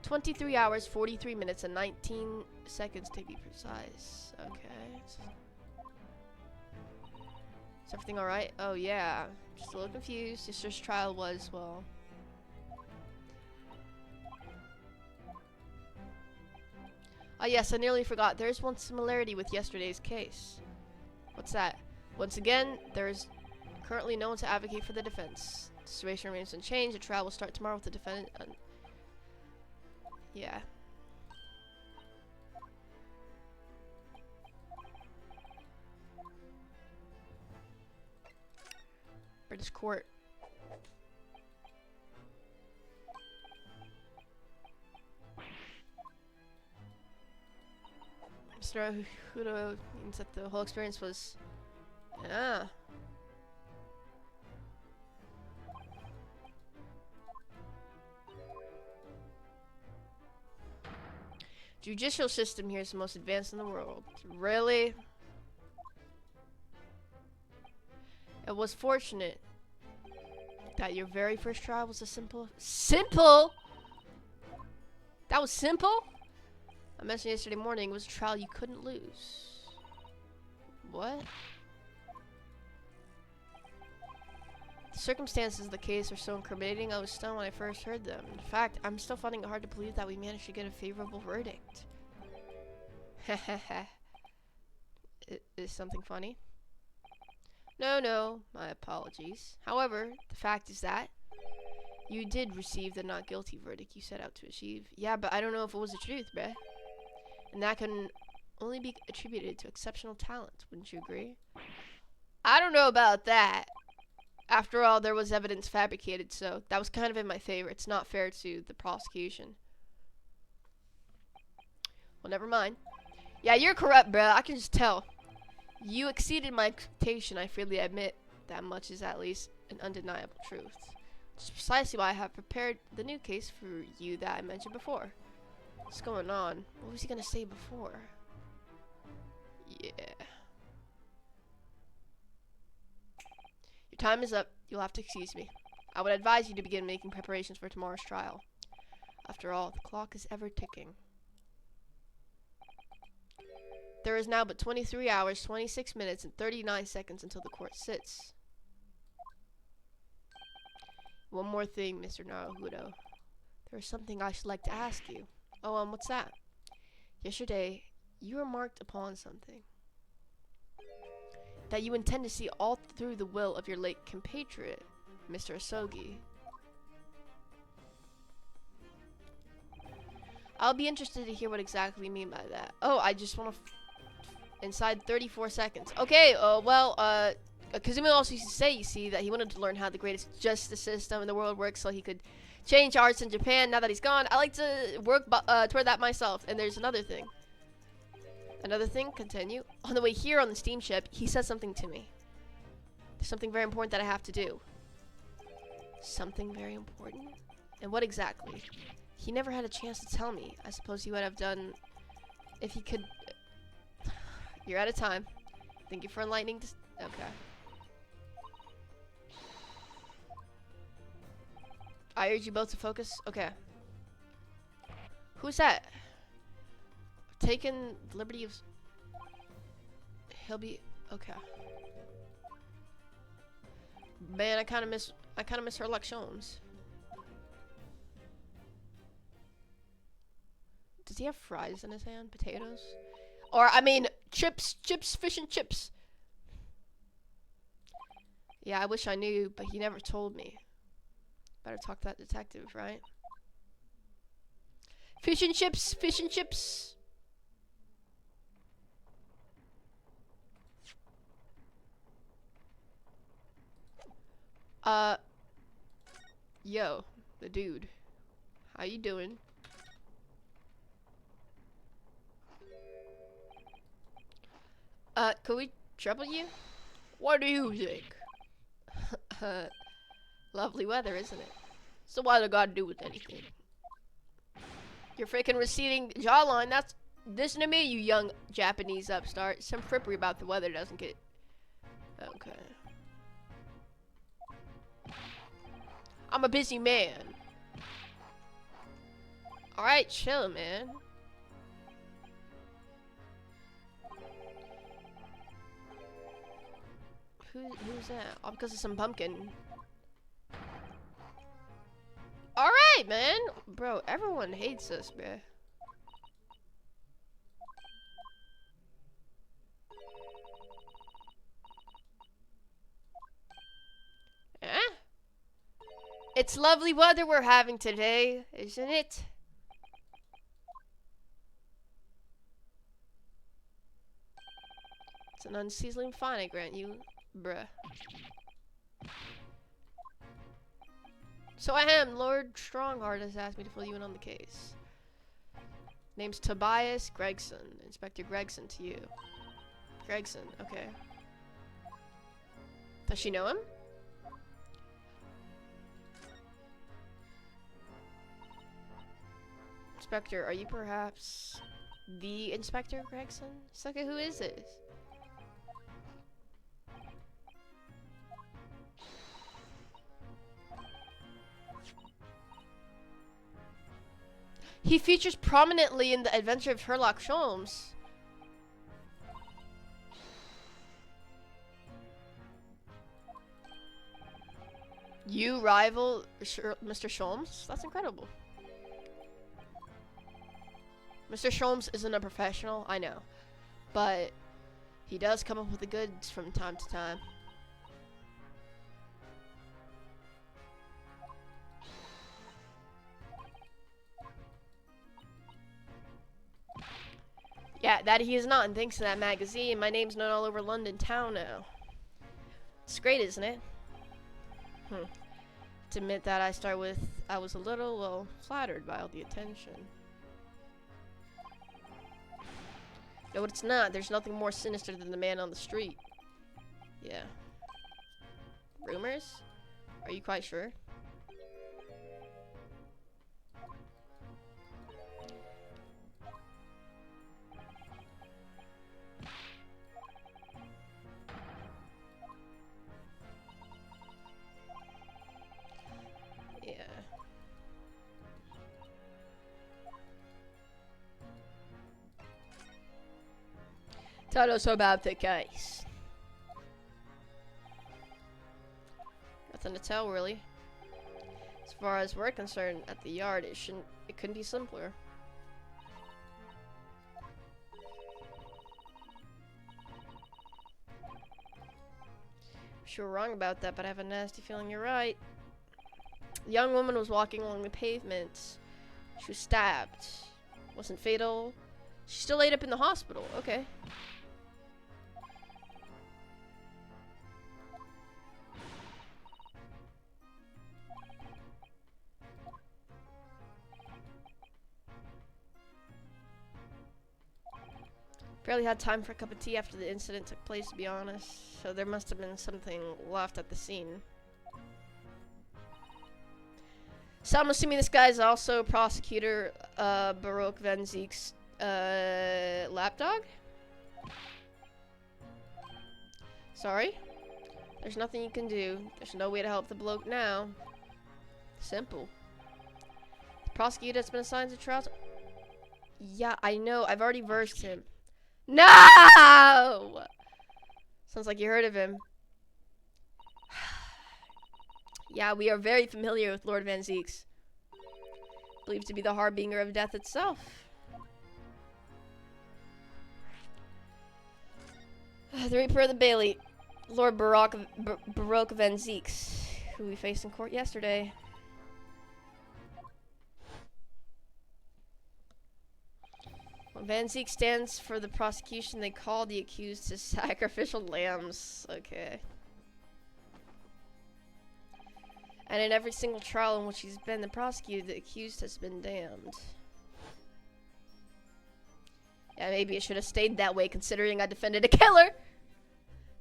23 hours, 43 minutes, and 19 seconds to be precise. Okay. Is everything alright? Oh, yeah. Just a little confused. Yesterday's trial was, well... Oh, yes, I nearly forgot. There's one similarity with yesterday's case. What's that? Once again, there's currently no one to advocate for the defense. The situation remains unchanged. The trial will start tomorrow with the defendant. Yeah. British court. Mr. Hudo means that the whole experience was... Yeah. Judicial system here is the most advanced in the world. Really? It was fortunate that your very first trial was a simple... Simple?! That was simple? I mentioned yesterday morning it was a trial you couldn't lose. What? The circumstances of the case are so incriminating, I was stunned when I first heard them. In fact, I'm still finding it hard to believe that we managed to get a favorable verdict. Is something funny? No, my apologies. However, the fact is that you did receive the not guilty verdict you set out to achieve. Yeah, but I don't know if it was the truth, bruh. And that can only be attributed to exceptional talent, wouldn't you agree? I don't know about that. After all, there was evidence fabricated, so that was kind of in my favor. It's not fair to the prosecution. Well, never mind. Yeah, you're corrupt, bruh. I can just tell. You exceeded my expectation, I freely admit. That much is at least an undeniable truth. Which is precisely why I have prepared the new case for you that I mentioned before. What's going on? What was he gonna say before? Yeah. Your time is up. You'll have to excuse me. I would advise you to begin making preparations for tomorrow's trial. After all, the clock is ever ticking. There is now but 23 hours, 26 minutes, and 39 seconds until the court sits. One more thing, Mr. Naruhodo. There is something I should like to ask you. Oh, what's that? Yesterday, you remarked upon something. That you intend to see all through the will of your late compatriot, Mr. Asogi. I'll be interested to hear what exactly you mean by that. Oh, I just want to... inside 34 seconds. Okay, Kazumi also used to say, you see, that he wanted to learn how the greatest justice system in the world works so he could change arts in Japan. Now that he's gone, I like to work toward that myself. And there's another thing. Another thing, continue. On the way here on the steamship, he said something to me. There's something very important that I have to do. Something very important? And what exactly? He never had a chance to tell me. I suppose he would have done if he could. You're out of time. Thank you for enlightening this. Okay. I urge you both to focus. Okay. Who's that? Taken the liberty of... He'll be... Okay. Man, I kind of miss Sherlock Holmes. Does he have fries in his hand? Potatoes? Or, I mean, chips, fish and chips. Yeah, I wish I knew, but he never told me. Better talk to that detective, right? Fish and chips, fish and chips. Yo, the dude. How you doing? Could we trouble you? What do you think? Lovely weather, isn't it? So what I gotta do with anything? Your freaking receding jawline, that's... Listen to me, you young Japanese upstart. Some frippery about the weather doesn't get... Okay. I'm a busy man. Alright, chill, man. Who's that? Oh, because of some pumpkin. Alright, man! Bro, everyone hates us, man. Eh? It's lovely weather we're having today, isn't it? It's an unseasonably fine, I grant you, bruh. So I am. Lord Strongheart has asked me to fill you in on the case. Name's Tobias Gregson. Inspector Gregson to you. Gregson, okay. Does she know him? Inspector, are you perhaps the Inspector Gregson? Sucker, who is this? He features prominently in the adventure of Sherlock Holmes. You rival Mr. Sholmes? That's incredible. Mr. Sholmes isn't a professional, I know. But he does come up with the goods from time to time. Yeah, that he is not, and thanks to that magazine, my name's known all over London town now. It's great, isn't it? To admit that I was a little, well, flattered by all the attention. No, it's not. There's nothing more sinister than the man on the street. Yeah. Rumors? Are you quite sure? Tell us about the case. Nothing to tell, really. As far as we're concerned, at the yard, it couldn't be simpler. Sure wrong about that, but I have a nasty feeling you're right. The young woman was walking along the pavement. She was stabbed. Wasn't fatal. She's still laid up in the hospital. Okay. Barely had time for a cup of tea after the incident took place, to be honest. So there must have been something left at the scene. So I'm assuming this guy's also Prosecutor Baroque Van Ziek's lapdog? Sorry? There's nothing you can do. There's no way to help the bloke now. Simple. The prosecutor has been assigned to trial. Yeah, I know. I've already versed him. No! Sounds like you heard of him. Yeah, we are very familiar with Lord Van Zieks. Believed to be the harbinger of death itself. The Reaper of the Bailey, Lord Baroque Van Zieks, who we faced in court yesterday. When Van Ziek stands for the prosecution, they call the accused to sacrificial lambs. Okay. And in every single trial in which he's been the prosecutor, the accused has been damned. Yeah, maybe it should have stayed that way considering I defended a killer.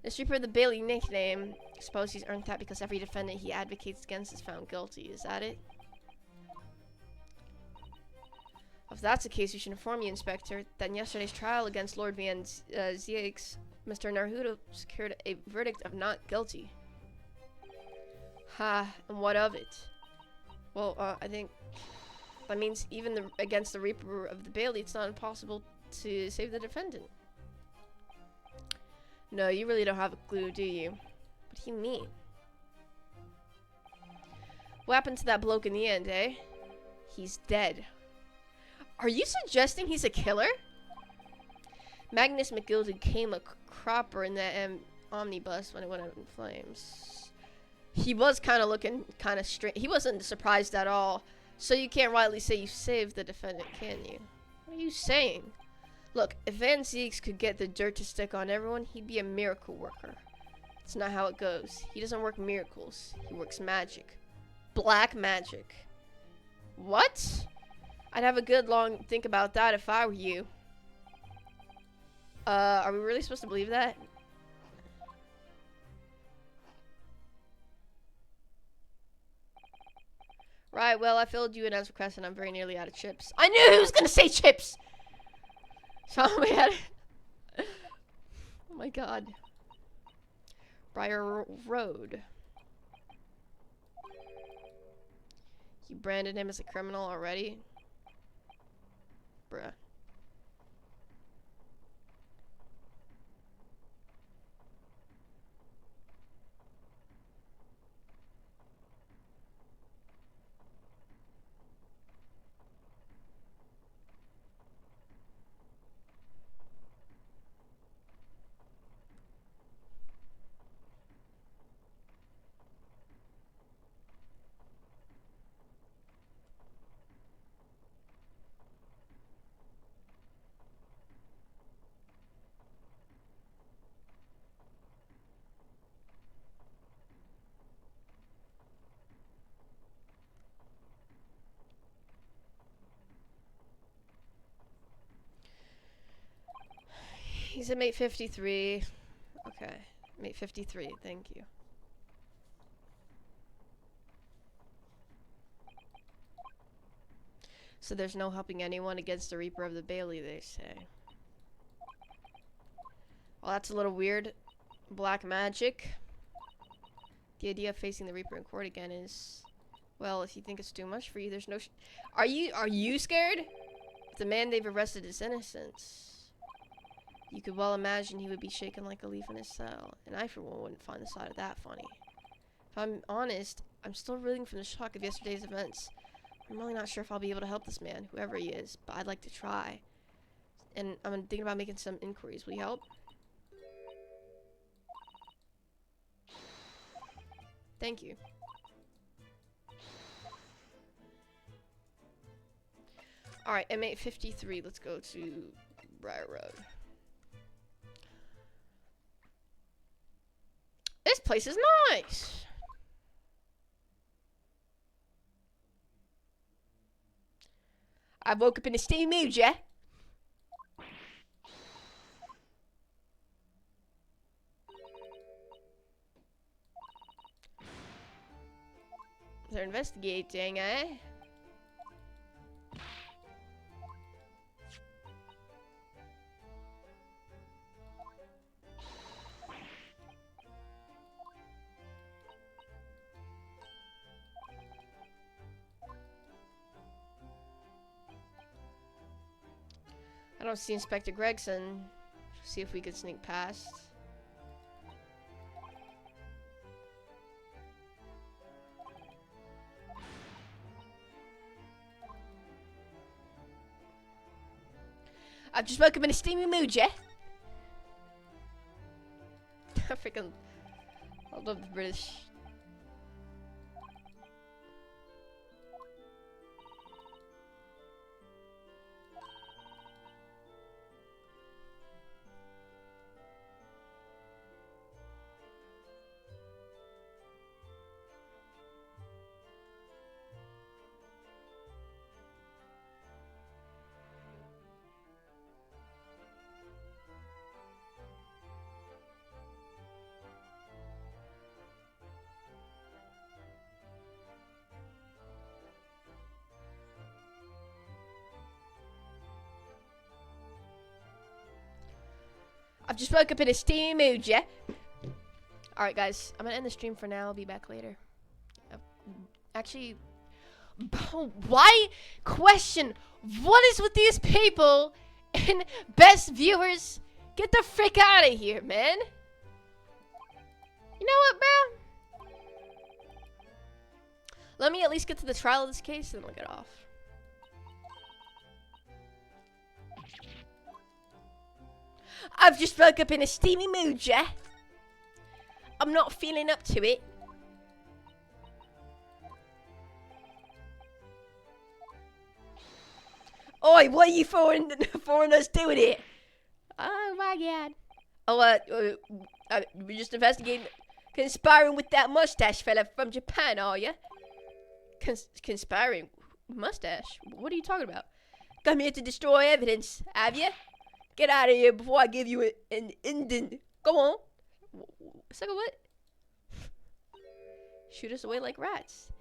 The Reaper of the Bailey nickname. I suppose he's earned that because every defendant he advocates against is found guilty. Is that it? If that's the case, we should inform you, Inspector, that in yesterday's trial against Lord Van Zieks, Mr. Naruto secured a verdict of not guilty. Ha, and what of it? Well, I think that means even against the Reaper of the Bailey, it's not impossible to save the defendant. No, you really don't have a clue, do you? What do you mean? What happened to that bloke in the end, eh? He's dead. Are you suggesting he's a killer? Magnus McGill came a cropper in that omnibus when it went up in flames. He was kind of looking kind of strange. He wasn't surprised at all. So you can't rightly say you saved the defendant, can you? What are you saying? Look, if Van Zieks could get the dirt to stick on everyone, he'd be a miracle worker. That's not how it goes. He doesn't work miracles. He works magic. Black magic. What? I'd have a good long think about that if I were you. Are we really supposed to believe that? Right, well, I filled you in as requested and I'm very nearly out of chips. I knew he was gonna say chips! So we had... Oh my god. Briar Road. You branded him as a criminal already? Bruh. He's at mate 53. Okay. Mate 53, thank you. So there's no helping anyone against the Reaper of the Bailey, they say. Well, that's a little weird. Black magic. The idea of facing the Reaper in court again is... Well, if you think it's too much for you, there's no... Are you scared? The man they've arrested is innocent. You could well imagine he would be shaken like a leaf in his cell, and I for one wouldn't find the side of that funny. If I'm honest, I'm still reeling from the shock of yesterday's events. I'm really not sure if I'll be able to help this man, whoever he is, but I'd like to try. And I'm thinking about making some inquiries. Will you help? Thank you. Alright, M8 53, let's go to Briar Road. This place is nice! I woke up in a steamy mood, yeah? They're investigating, eh? I don't see Inspector Gregson. See if we could sneak past. I've just woke up in a steamy mood, yeah? I freaking... I love the British. I've just woke up in a steamy mood, yeah? Alright, guys. I'm gonna end the stream for now. I'll be back later. Actually, why? Question. What is with these people and best viewers? Get the frick out of here, man. You know what, bro? Let me at least get to the trial of this case, and then we'll get off. I've just woke up in a steamy mood, yeah? I'm not feeling up to it. Oi, what are you foreigners doing here? Oh my god. Oh, we're just investigating, conspiring with that mustache fella from Japan, are you? Conspiring? Mustache? What are you talking about? Come here to destroy evidence, have you? Get out of here before I give you an indent. Go on. Second what? Shoot us away like rats.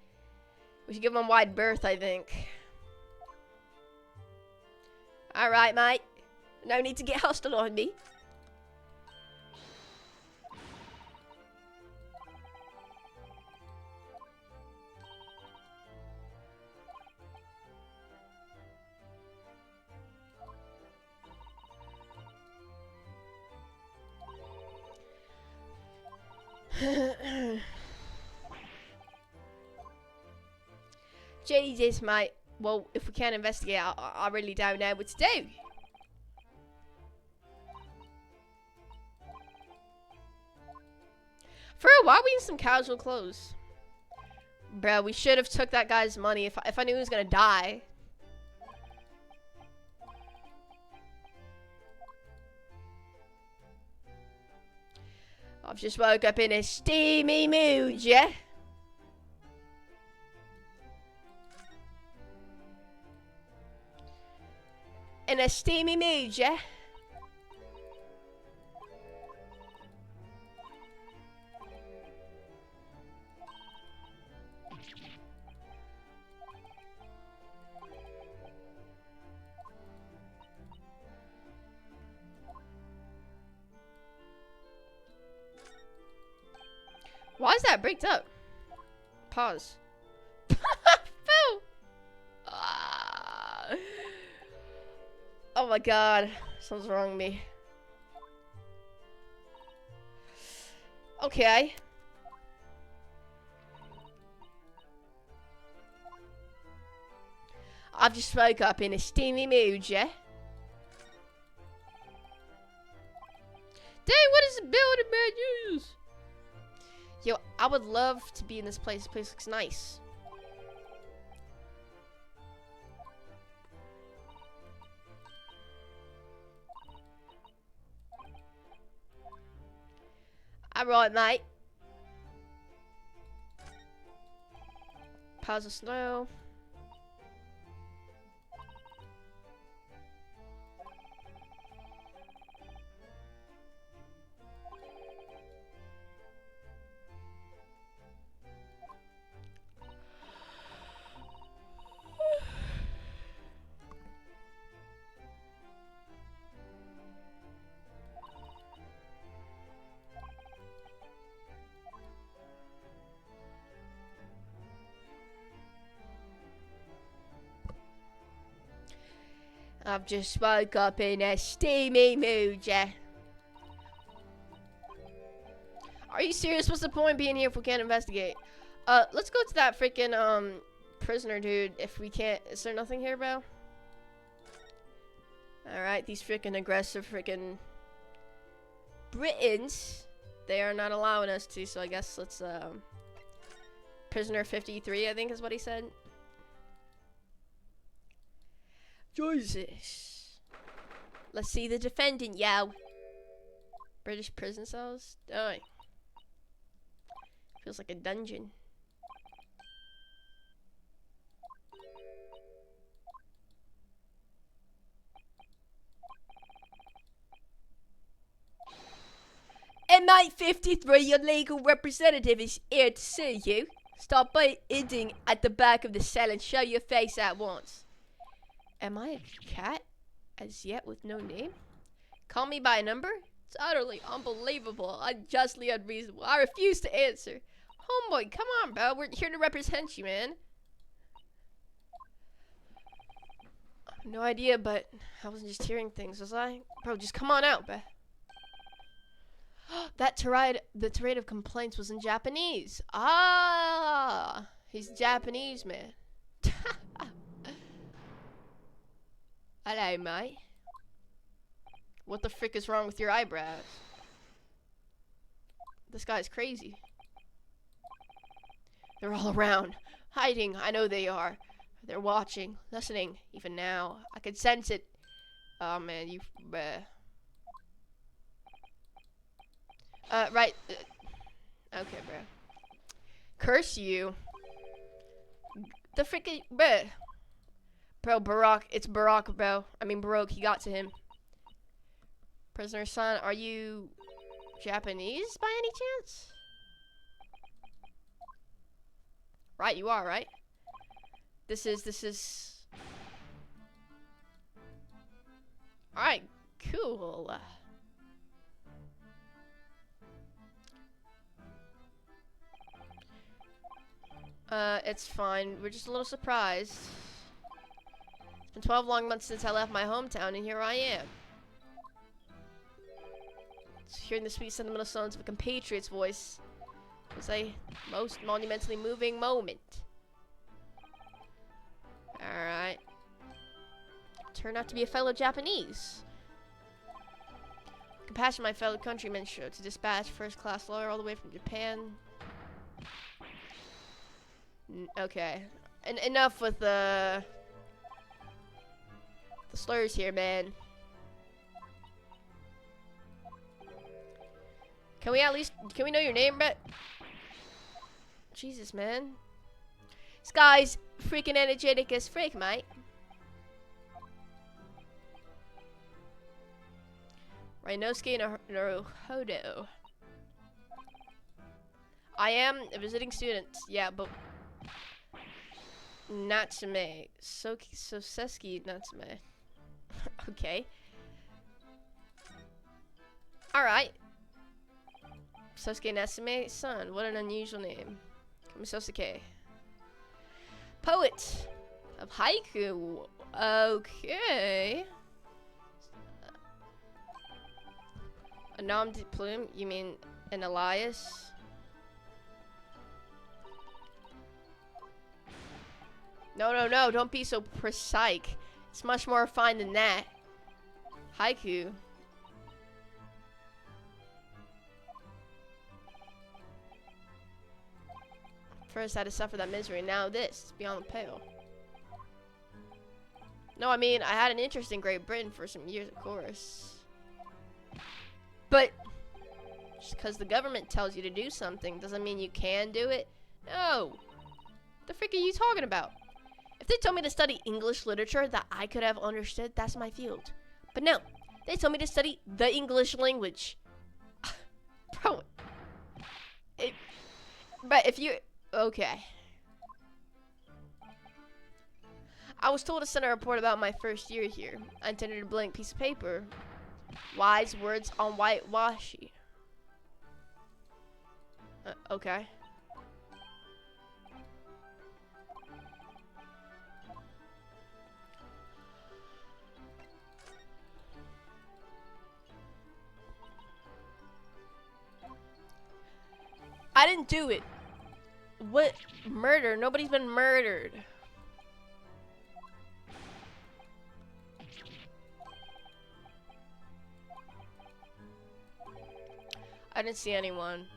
We should give them wide berth, I think. Alright, mate. No need to get hostile on me. Jesus, mate. Well, if we can't investigate, I really don't know what to do. For real, why are we in some casual clothes? Bro, we should have took that guy's money if I knew he was gonna die. I've just woke up in a steamy mood, yeah? In a steamy mood, yeah? Why is that bricked up? Pause. Phil! Ah. Oh my god. Something's wrong with me. Okay. I've just woke up in a steamy mood, yeah? Dang, what is the building man use? Yo, I would love to be in this place. This place looks nice. Alright, mate. Piles of snow. I've just woke up in a steamy mood, yeah. Are you serious? What's the point being here if we can't investigate? Let's go to that freaking prisoner dude if we can't. Is there nothing here, bro? Alright, these freaking aggressive freaking Britons, they are not allowing us to, so I guess let's prisoner 53, I think is what he said. Jesus. Let's see the defendant, yo. British prison cells? Oh. Feels like a dungeon. Inmate 53, your legal representative is here to see you. Stop by ending at the back of the cell and show your face at once. Am I a cat? As yet with no name? Call me by a number? It's utterly unbelievable, unjustly unreasonable. I refuse to answer. Homeboy, come on, bro. We're here to represent you, man. No idea, but I wasn't just hearing things, was I? Bro, just come on out, bro. The tirade of complaints was in Japanese. Ah, he's Japanese, man. Hello, mate. What the frick is wrong with your eyebrows? This guy's crazy. They're all around, hiding. I know they are. They're watching, listening, even now. I can sense it. Oh man, you. Right. Okay, bro. Curse you. The freaking. Bro, Barack. It's Barack, bro. I mean, Baroque. He got to him. Prisoner son, are you Japanese by any chance? Right, you are, right? This is. Alright, cool. It's fine. We're just a little surprised. It's been 12 long months since I left my hometown, and here I am. Hearing the sweet sentimental tones of a compatriot's voice was a most monumentally moving moment. Alright. Turned out to be a fellow Japanese. Compassion my fellow countrymen showed to dispatch first-class lawyer all the way from Japan. Okay. And enough with the slurs here, man. Can we know your name, Brett? Jesus, man. This guy's freaking energetic as frick, mate. Rinosuke Naruhodo. I am a visiting student. Yeah, but Natsume. Soseski Natsume. Okay. Alright. Sosuke Natsume, son, what an unusual name. Sosuke. Poet of haiku. Okay. A nom de plume? You mean an Elias? No, don't be so precise. It's much more refined than that. Haiku. First I had to suffer that misery, now this. It's beyond the pale. No, I mean, I had an interest in Great Britain for some years, of course. But just because the government tells you to do something doesn't mean you can do it. No. The frick are you talking about? If they told me to study English literature that I could have understood, that's my field. But no, they told me to study the English language. Bro. But if you... Okay. I was told to send a report about my first year here. I intended a blank piece of paper. Wise words on white washi. Okay. I didn't do it. What? Murder? Nobody's been murdered. I didn't see anyone.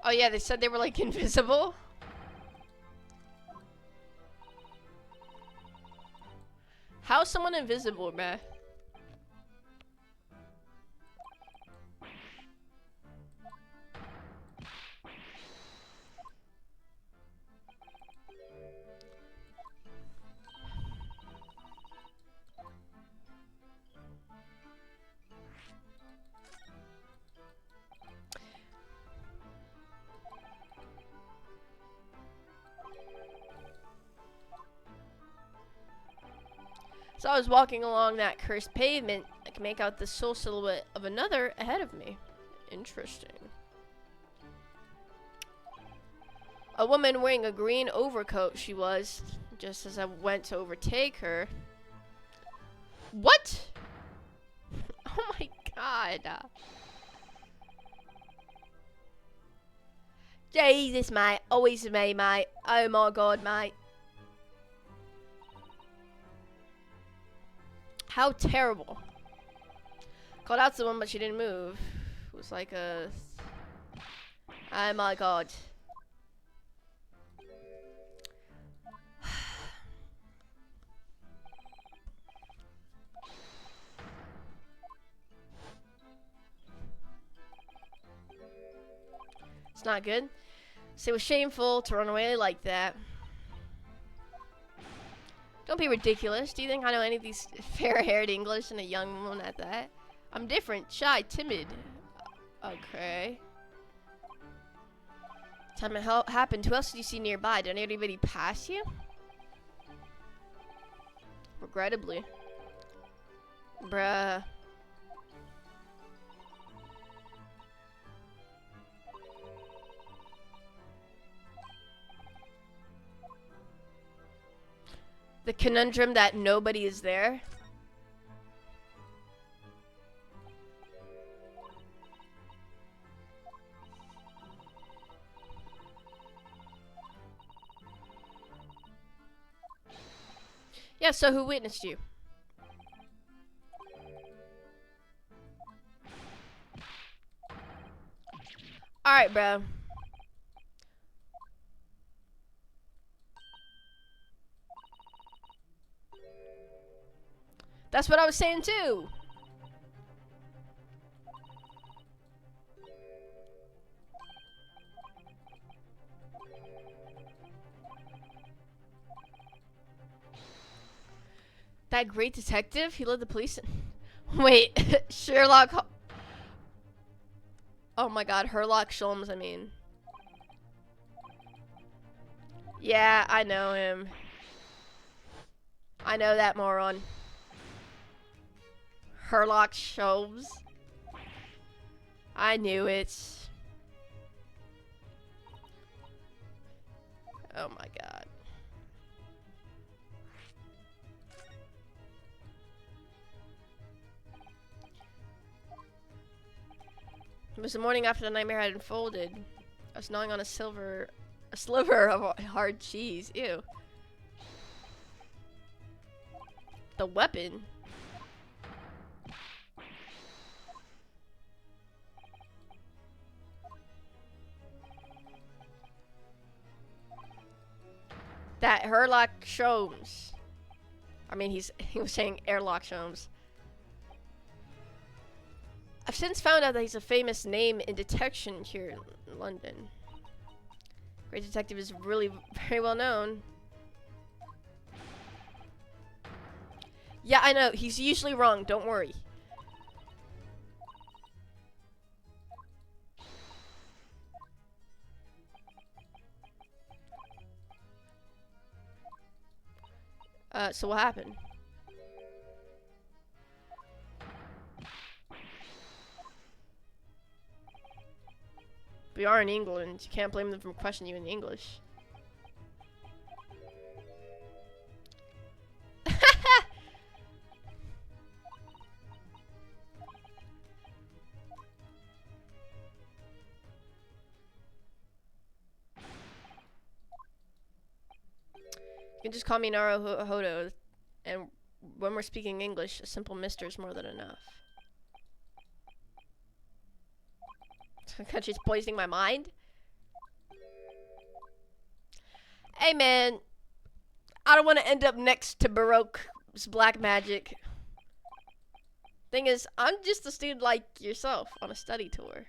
Oh yeah, they said they were like invisible. How's someone invisible, man? So I was walking along that cursed pavement. I can make out the soul silhouette of another ahead of me. Interesting. A woman wearing a green overcoat she was, just as I went to overtake her. What? Oh my god. Jesus, mate. Always me, mate. Oh my god, mate. How terrible. Called out someone, but she didn't move. It was like a... Oh my god. It's not good. So it was shameful to run away like that. Don't be ridiculous. Do you think I know any of these fair-haired English and a young woman at that? I'm different, shy, timid. Okay. Time it happened. Who else did you see nearby? Did anybody pass you? Regrettably. Bruh. The conundrum that nobody is there. Yeah, so who witnessed you? Alright, bro. That's what I was saying too. That great detective, he led the police. Wait, Sherlock. Oh my god, Herlock Sholmes, I mean. Yeah, I know him. I know that moron. Herlock Sholmes. I knew it. Oh my god. It was the morning after the nightmare had unfolded. I was gnawing on a sliver of hard cheese. Ew. The weapon. That Herlock Sholmes. I mean, he was saying Airlock Sholmes. I've since found out that he's a famous name in detection here in London. Great detective is really very well known. Yeah, I know. He's usually wrong. Don't worry. So what happened? We are in England. You can't blame them for questioning you in English. You can just call me Naruhodo, and when we're speaking English, a simple mister is more than enough. She's poisoning my mind? Hey man, I don't want to end up next to Baroque's black magic. Thing is, I'm just a student like yourself on a study tour.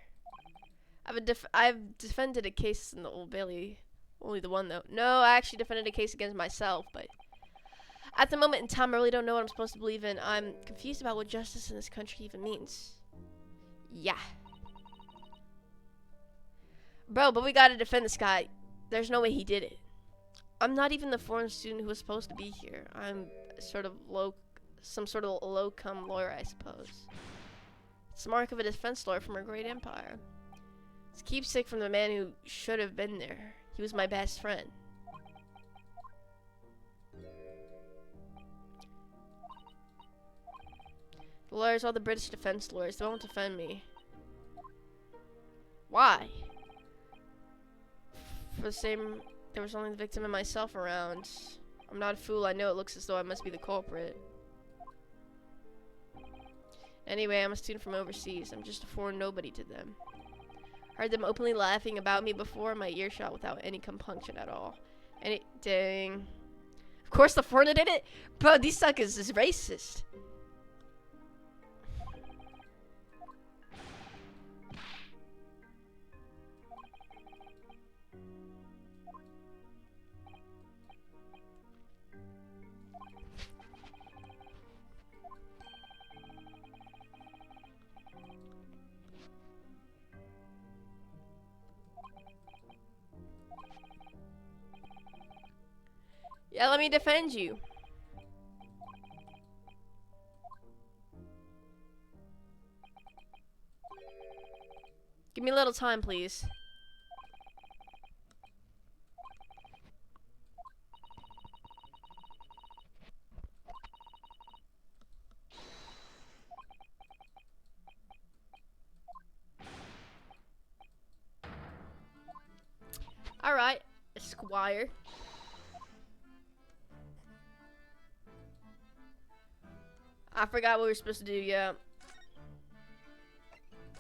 I've defended a case in the Old Bailey. Only the one though. No, I actually defended a case against myself, but at the moment in time, I really don't know what I'm supposed to believe in. I'm confused about what justice in this country even means. Yeah. Bro, but we gotta defend this guy. There's no way he did it. I'm not even the foreign student who was supposed to be here. I'm sort of Some sort of low-cum lawyer, I suppose. It's the mark of a defense lawyer from our great empire. It's a keepsake from the man who should have been there. He was my best friend. The lawyers are the British defense lawyers. They won't defend me. Why? For the same... There was only the victim and myself around. I'm not a fool. I know it looks as though I must be the culprit. Anyway, I'm a student from overseas. I'm just a foreign nobody to them. Heard them openly laughing about me before my earshot without any compunction at all. Dang. Of course the foreigner did it? Bro, these suckers is racist. Yeah, let me defend you. Give me a little time, please. Alright, Esquire. I forgot what we were supposed to do, yeah.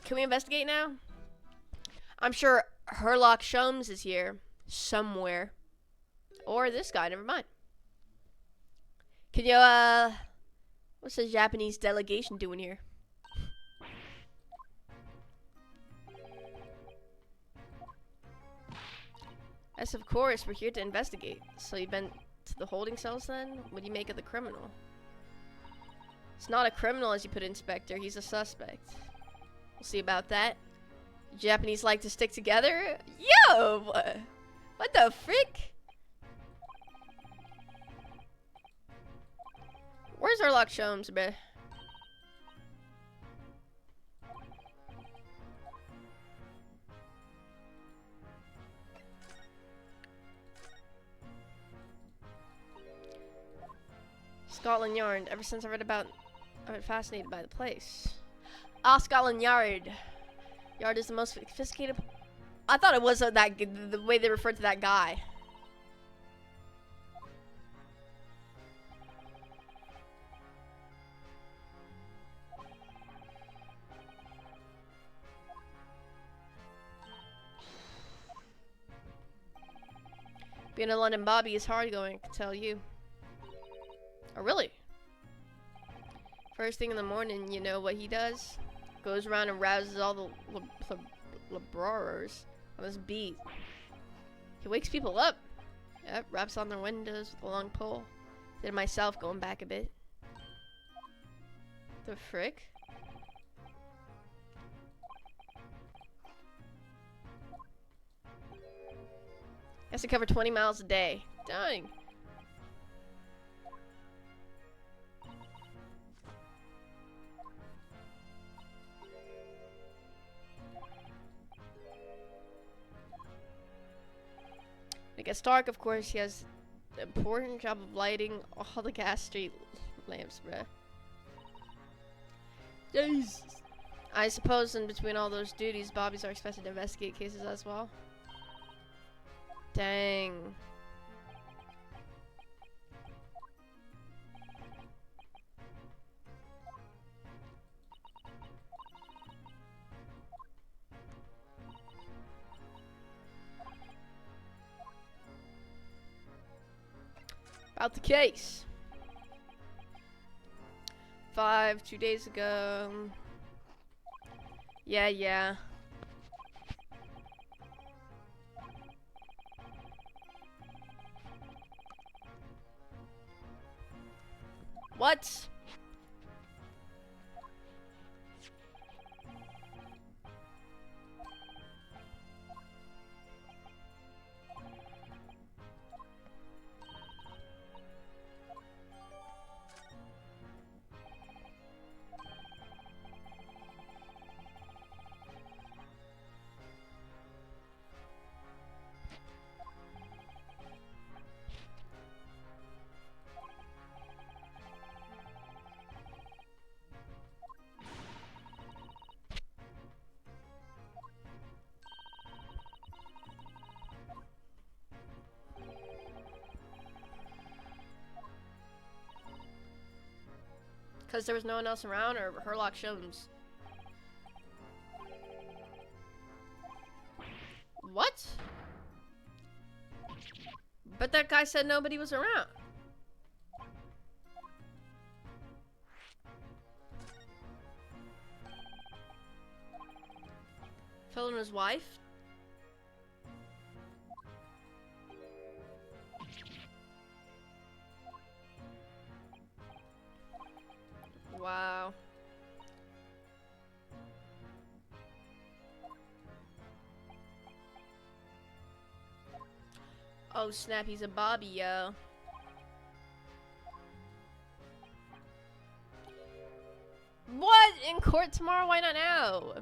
Can we investigate now? I'm sure Herlock Sholmes is here. Somewhere. Or this guy, never mind. Can you, what's the Japanese delegation doing here? Yes, of course, we're here to investigate. So you've been to the holding cells then? What do you make of the criminal? It's not a criminal, as you put, Inspector. He's a suspect. We'll see about that. Japanese like to stick together? Yo! What the frick? Where's Herlock Sholmes, bruh? Scotland Yard. Ever since I read about... I've been fascinated by the place. Ah, Scotland Yard. Yard is the most sophisticated... I thought it was the way they referred to that guy. Being a London Bobby is hard going, I can tell you. Oh, really? First thing in the morning, you know what he does? Goes around and rouses all the laborers on his beat. He wakes people up. Yep, raps on their windows with a long pole. Did it myself going back a bit. The frick? Has to cover 20 miles a day. Dang. It gets dark, of course. He has the important job of lighting all the gas street lamps, bruh. Jesus. I suppose in between all those duties, Bobbies are expected to investigate cases as well. Dang. About the case. 2 days ago. Yeah. What? Because there was no one else around, or Herlock Sholmes? What? But that guy said nobody was around. Phil and his wife? Wow. Oh snap, he's a Bobby, yo. What? In court tomorrow? Why not now?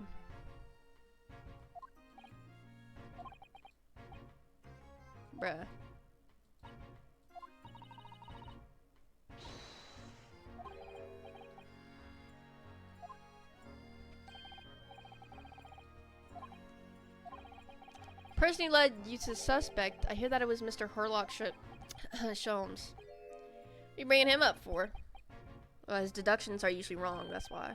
Bruh. Person who led you to the suspect, I hear that it was Mr. Herlock Sholmes. What are you bringing him up for? Well, his deductions are usually wrong, that's why.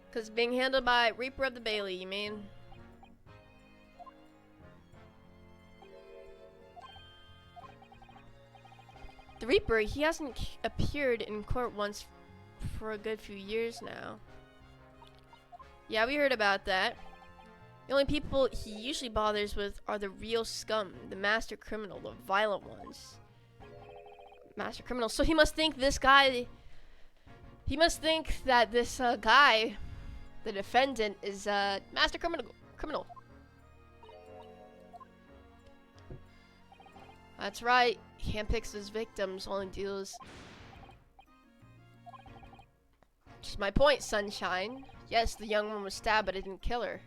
Because being handled by Reaper of the Bailey, you mean? The Reaper, he hasn't appeared in court once for a good few years now. Yeah, we heard about that. The only people he usually bothers with are the real scum, the master criminal, the violent ones. Master criminal. So he must think this guy... He must think that this guy... The defendant is master criminal. That's right. He handpicks his victims, only deals. Just my point, sunshine. Yes, the young woman was stabbed, but it didn't kill her.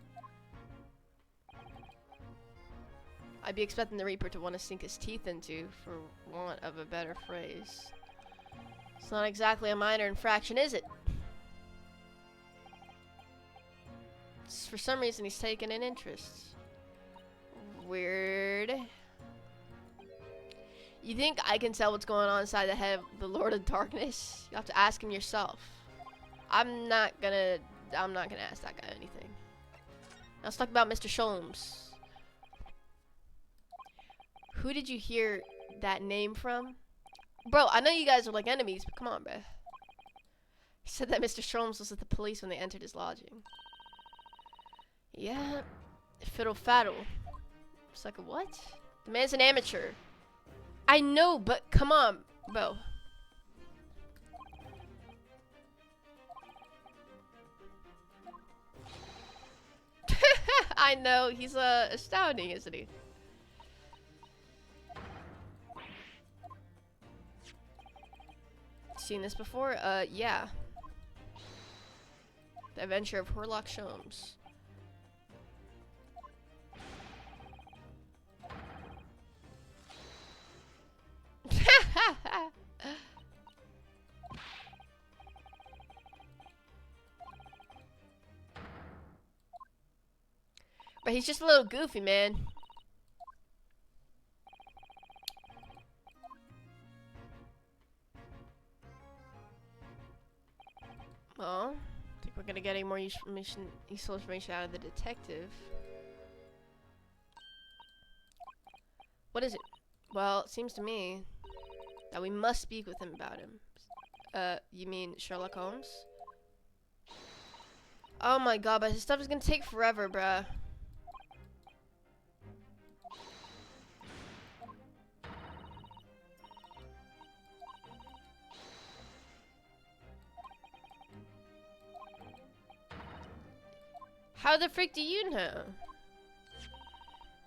I'd be expecting the Reaper to want to sink his teeth into, for want of a better phrase. It's not exactly a minor infraction, is it? For some reason, he's taken an interest. Weird. You think I can tell what's going on inside the head of the Lord of Darkness? You have to ask him yourself. I'm not gonna ask that guy anything. Now let's talk about Mr. Sholmes. Who did you hear that name from? Bro, I know you guys are like enemies, but come on, bro. He said that Mr. Sholmes was with the police when they entered his lodging. Yeah, fiddle faddle. It's like a what? The man's an amateur. I know, but come on, bro. I know, he's astounding, isn't he? Seen this before? Yeah. The Adventure of Herlock Sholmes. But he's just a little goofy, man. Well, I think we're gonna get any more useful information out of the detective. What is it? Well, it seems to me that we must speak with him about him. You mean Sherlock Holmes? Oh my god, but his stuff is gonna take forever, bruh. How the frick do you know?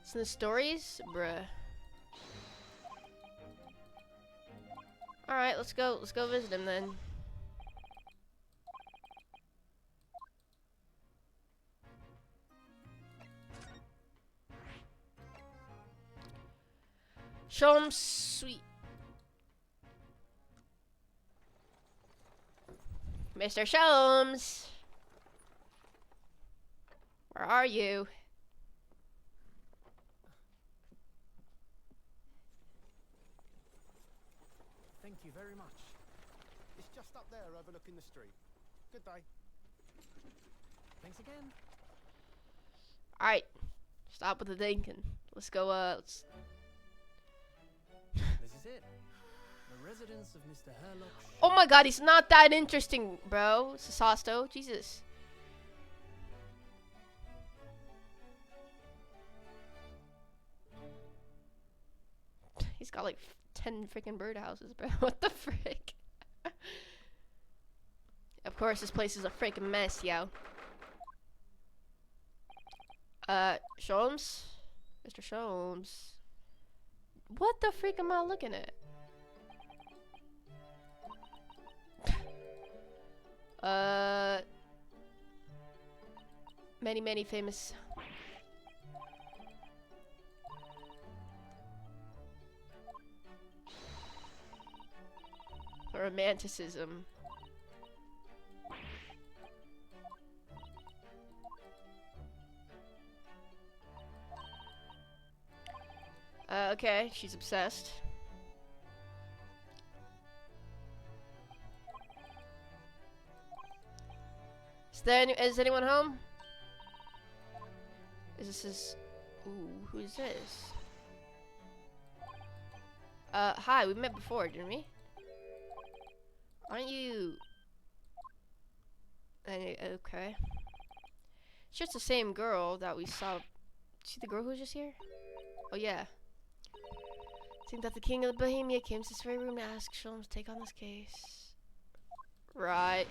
It's in the stories? Bruh. Alright, let's go visit him then. Sholmes Suite. Mr. Sholmes! Where are you? Thank you very much. It's just up there overlooking the street. Good day. Thanks again. Alright. Stop with the thinking. Let's go, let's... This is it. The residence of Mr. Herlock. Oh my god, he's not that interesting, bro. Sasasto. Jesus. He's got like 10 freaking birdhouses, bro. What the frick? Of course, this place is a freaking mess, yo. Sholmes? Mr. Sholmes. What the freak am I looking at? Many famous. Romanticism. Okay, she's obsessed. Is anyone home? Ooh, who's this? Hi, we met before, didn't we? Aren't you... Okay. It's just the same girl that we saw. See the girl who was just here? Oh, yeah. Think that the king of Bohemia came to this very room to ask Sholmes to take on this case. Right.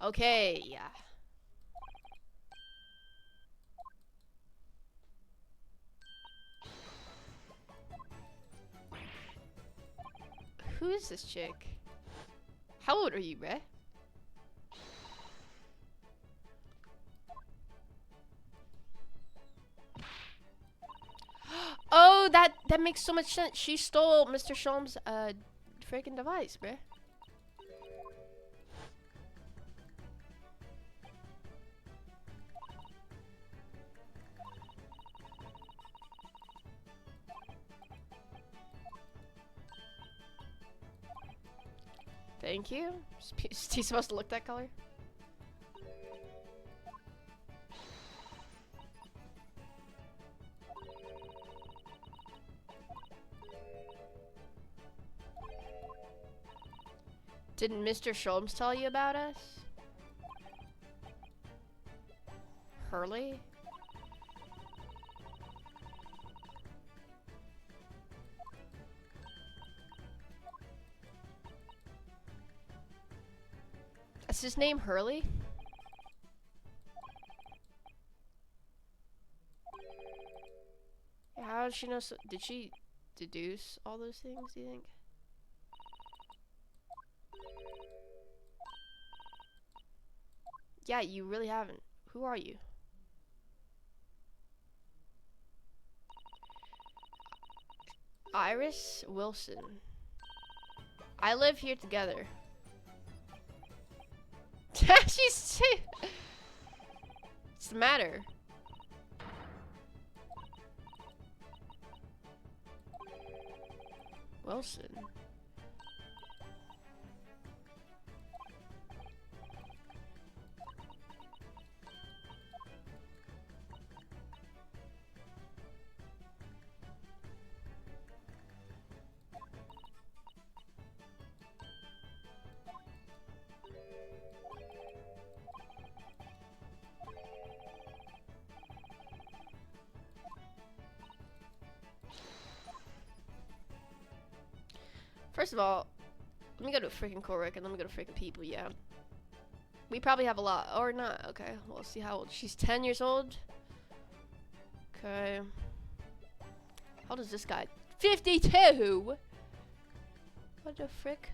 Okay, yeah. Who is this chick? How old are you, bruh? Oh, that makes so much sense. She stole Mr. Sholmes' freaking device, bruh. Thank you. Is he supposed to look that color? Didn't Mr. Sholmes tell you about us? Hurley? Is his name Hurley? Yeah, how did she know did she deduce all those things, do you think? Yeah, you really haven't. Who are you? Iris Wilson. I live here together. What's the matter? Wilson. First of all, let me go to freaking Corrick and let me go to freaking people, yeah. We probably have a lot, or not, okay. We'll see how old. She's 10 years old. Okay. How old is this guy? 52! What the frick?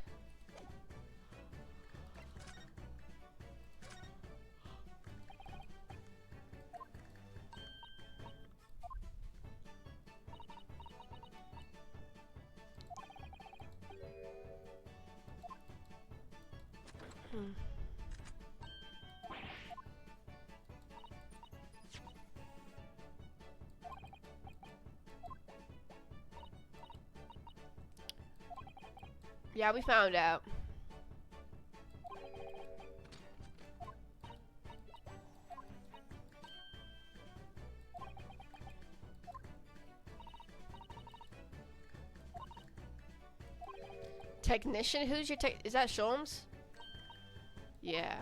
Yeah, we found out. Technician? Who's your tech? Is that Sholmes? Yeah.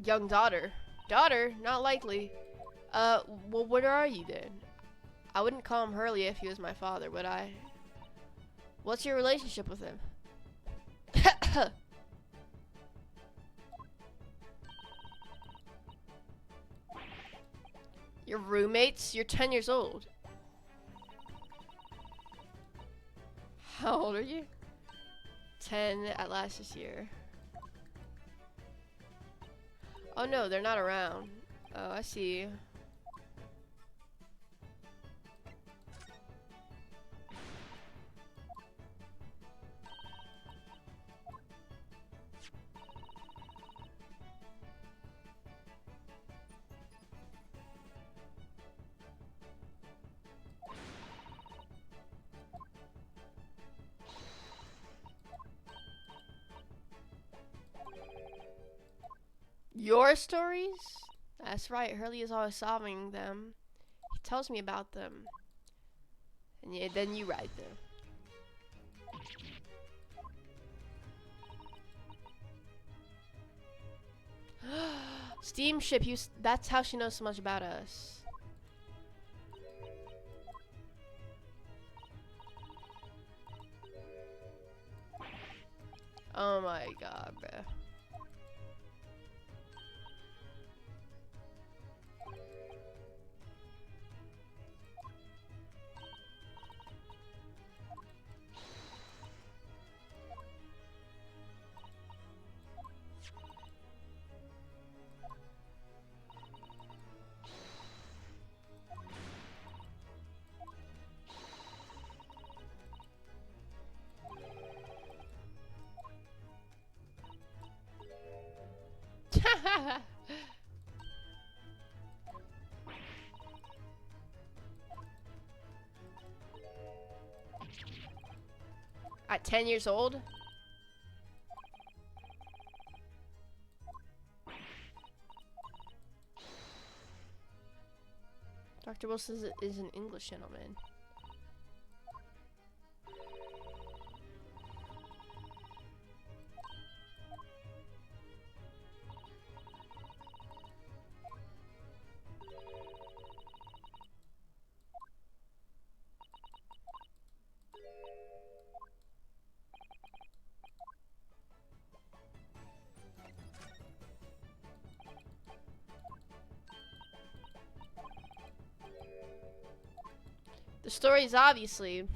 Young daughter. Daughter? Not likely. Well, what are you then? I wouldn't call him Hurley if he was my father, would I? What's your relationship with him? Your roommates? You're 10 years old. How old are you? 10 at last this year. Oh no, they're not around. Oh, I see. Your stories? That's right, Hurley is always solving them. He tells me about them. And yeah, then you write them. Steamship, that's how she knows so much about us. Oh my god, bruh. At 10 years old? Dr. Wilson is an English gentleman. The story is obviously...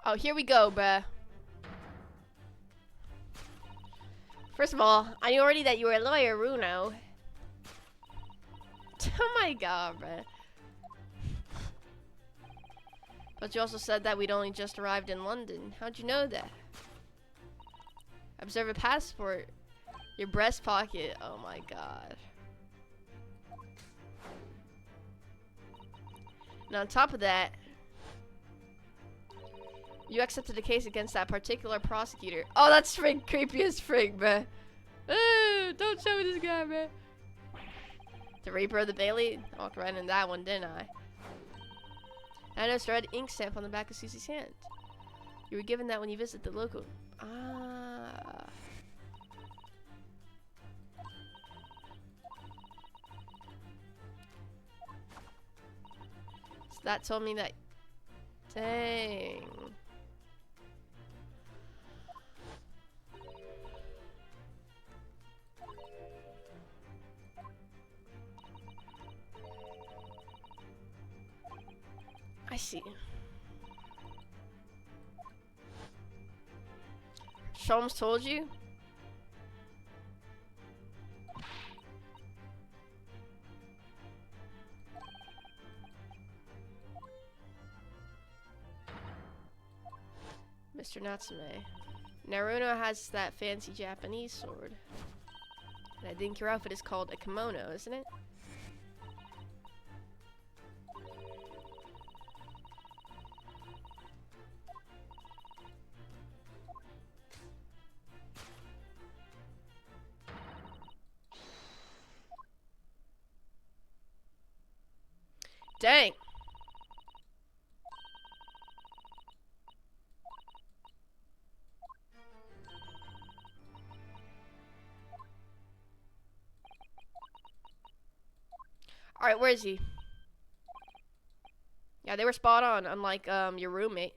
Oh, here we go, bruh. First of all, I knew already that you were a lawyer, Runo. Oh my god, bruh. But you also said that we'd only just arrived in London. How'd you know that? Observe a passport. Your breast pocket. Oh my god. And on top of that, you accepted a case against that particular prosecutor. Oh, that's frig creepy as frig, bruh. Don't show me this guy, bruh. The Reaper of the Bailey? I walked right in that one, didn't I? I noticed a red ink stamp on the back of Susie's hand. You were given that when you visited the local. Ah. So that told me that. Dang. I see. Sholmes told you? Mr. Natsume. Naruno has that fancy Japanese sword. And I think your outfit is called a kimono, isn't it? Dang. Alright, where is he? Yeah, they were spot on, unlike your roommate.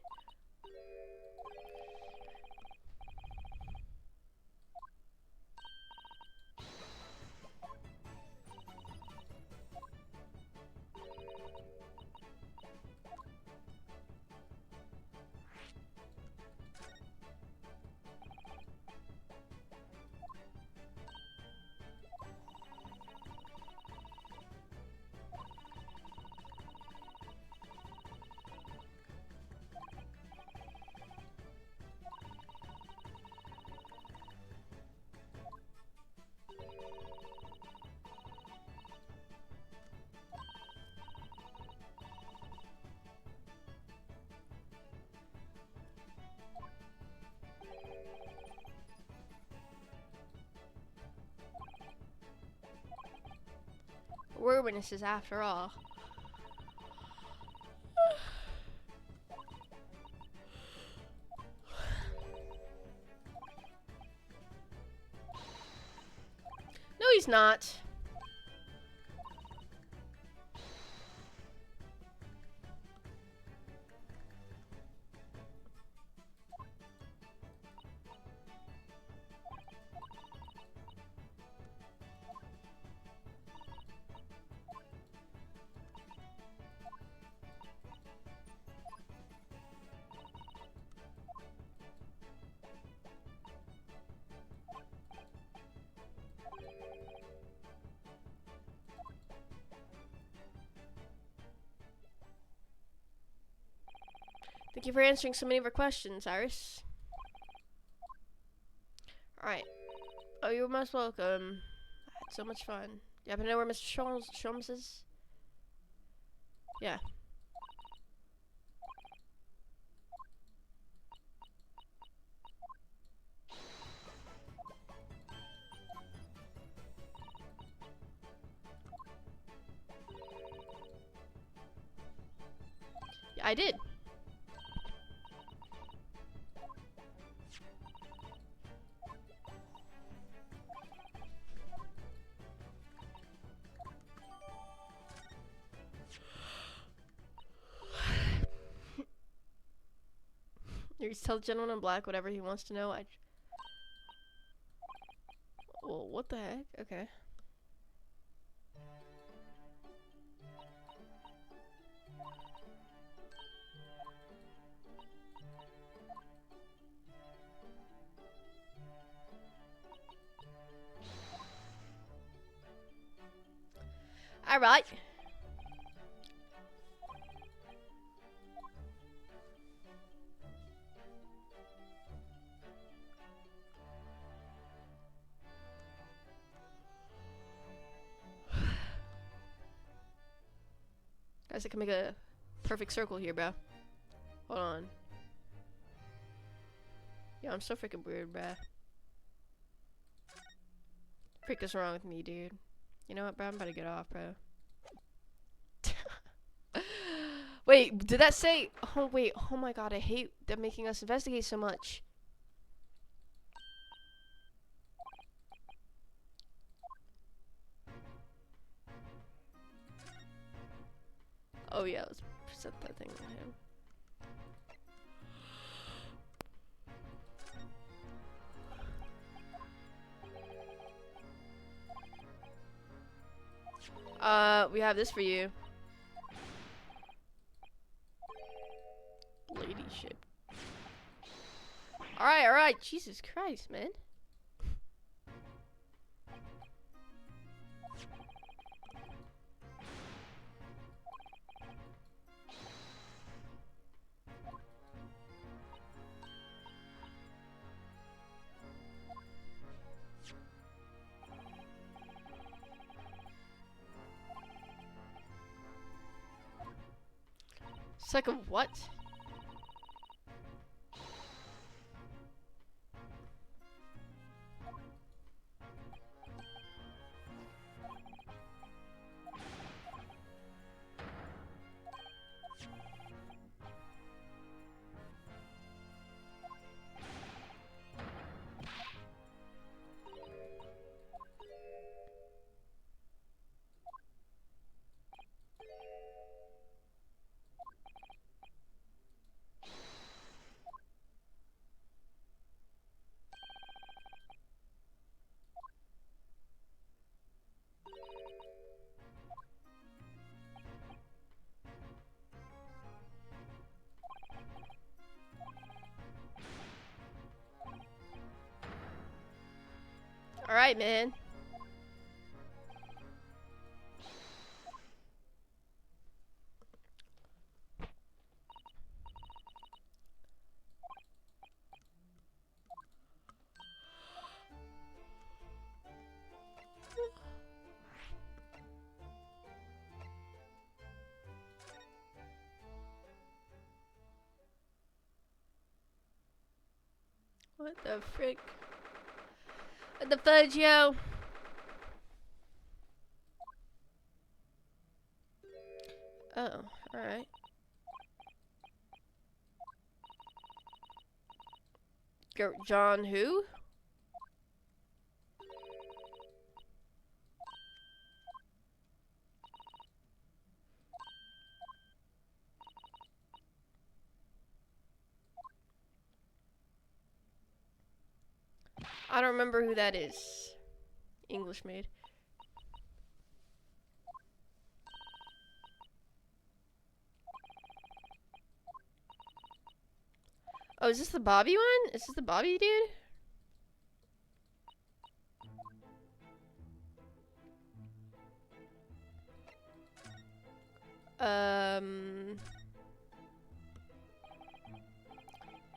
We're witnesses after all. No, he's not. Thank you for answering so many of our questions, Iris. Alright. Oh, you're most welcome. I had so much fun. You happen to know where Mr. Sholmes is? Yeah. Yeah, I did. You just tell the gentleman in black whatever he wants to know. Well, what the heck? Okay. Alright. Guys, I can make a perfect circle here, bro. Hold on. Yeah, I'm so freaking weird, bro. Freak is wrong with me, dude. You know what, bro? I'm about to get off, bro. Wait, did that say? Oh, wait. Oh my god, I hate them making us investigate so much. Oh yeah, let's set that thing on him. We have this for you. Lady ship. Alright, Jesus Christ, man. It's like a what? All right, man. What the frick? What the fudge, yo? Oh, alright. John who? I don't remember who that is. English maid. Oh, is this the Bobby one? Is this the Bobby dude?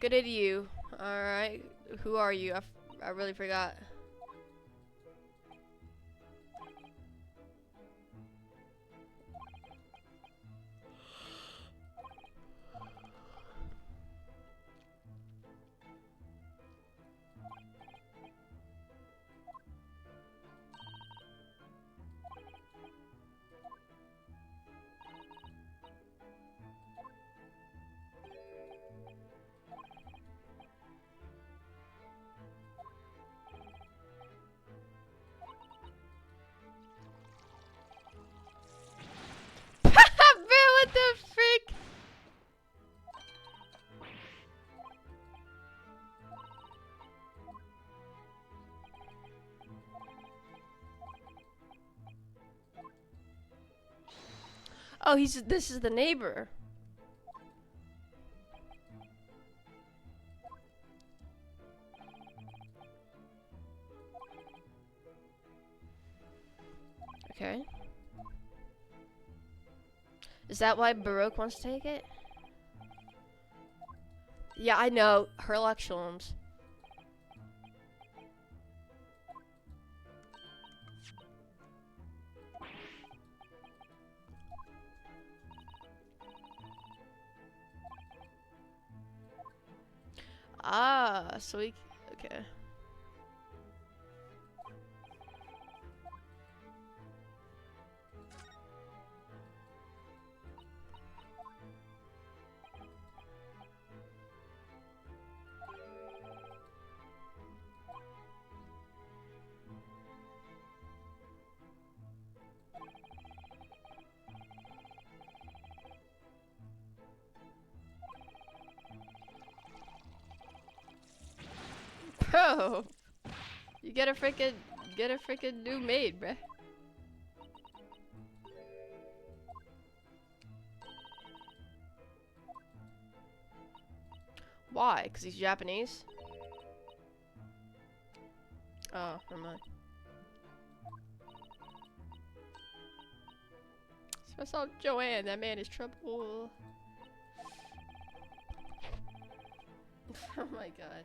Good at you. Alright. Who are you? I really forgot. Bro, what the frick? Oh, this is the neighbor. Okay. Is that why Baroque wants to take it? Yeah, I know. Herlock Sholmes. Ah, so we... Okay. Bro, you get a freaking new maid, bruh. Why? 'Cause he's Japanese? Oh, never mind. So I saw Joanne. That man is trouble. Oh my god.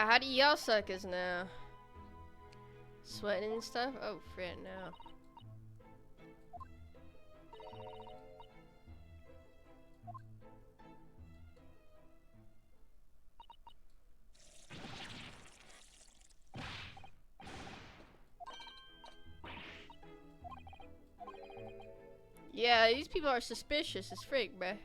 Yeah, how do y'all suckers now? Sweating and stuff? Oh, friend, no. Yeah, these people are suspicious as frick, bruh.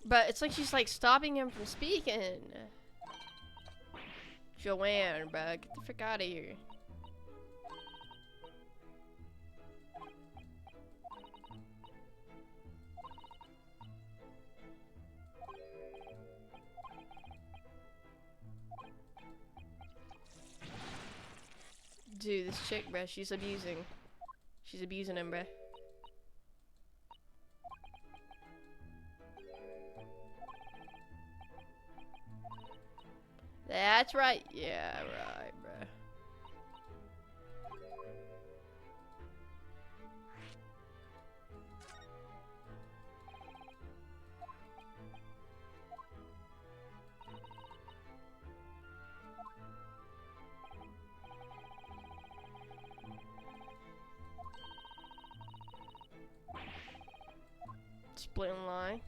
But it's like she's like stopping him from speaking. Joanne, bruh, get the frick out of here. Dude, this chick, bruh, she's abusing. She's abusing him, bruh. That's right. Yeah, right, bruh. Split in line.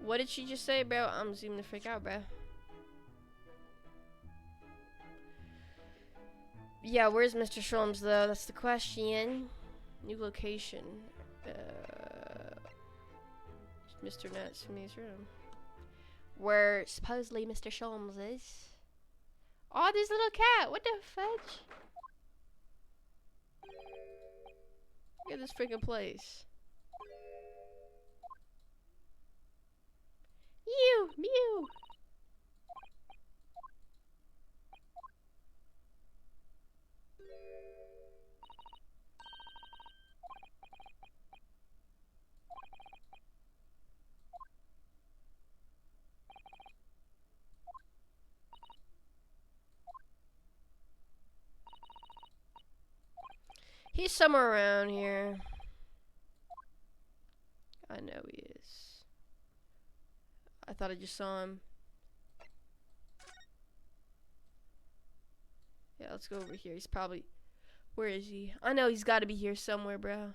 What did she just say, bro? I'm zooming the frick out, bro. Yeah, where's Mr. Sholmes, though? That's the question. New location. Mr. Natsumi's room. Where supposedly Mr. Sholmes is. Oh, this little cat. What the fudge? Look at this freaking place. Mew! Mew! He's somewhere around here. I know he is. I thought I just saw him. Yeah, let's go over here. He's probably... Where is he? I know he's got to be here somewhere, bro.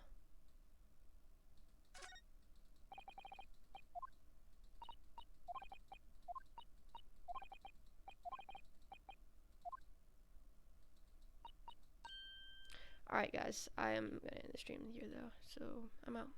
Alright, guys. I am going to end the stream here, though. So, I'm out.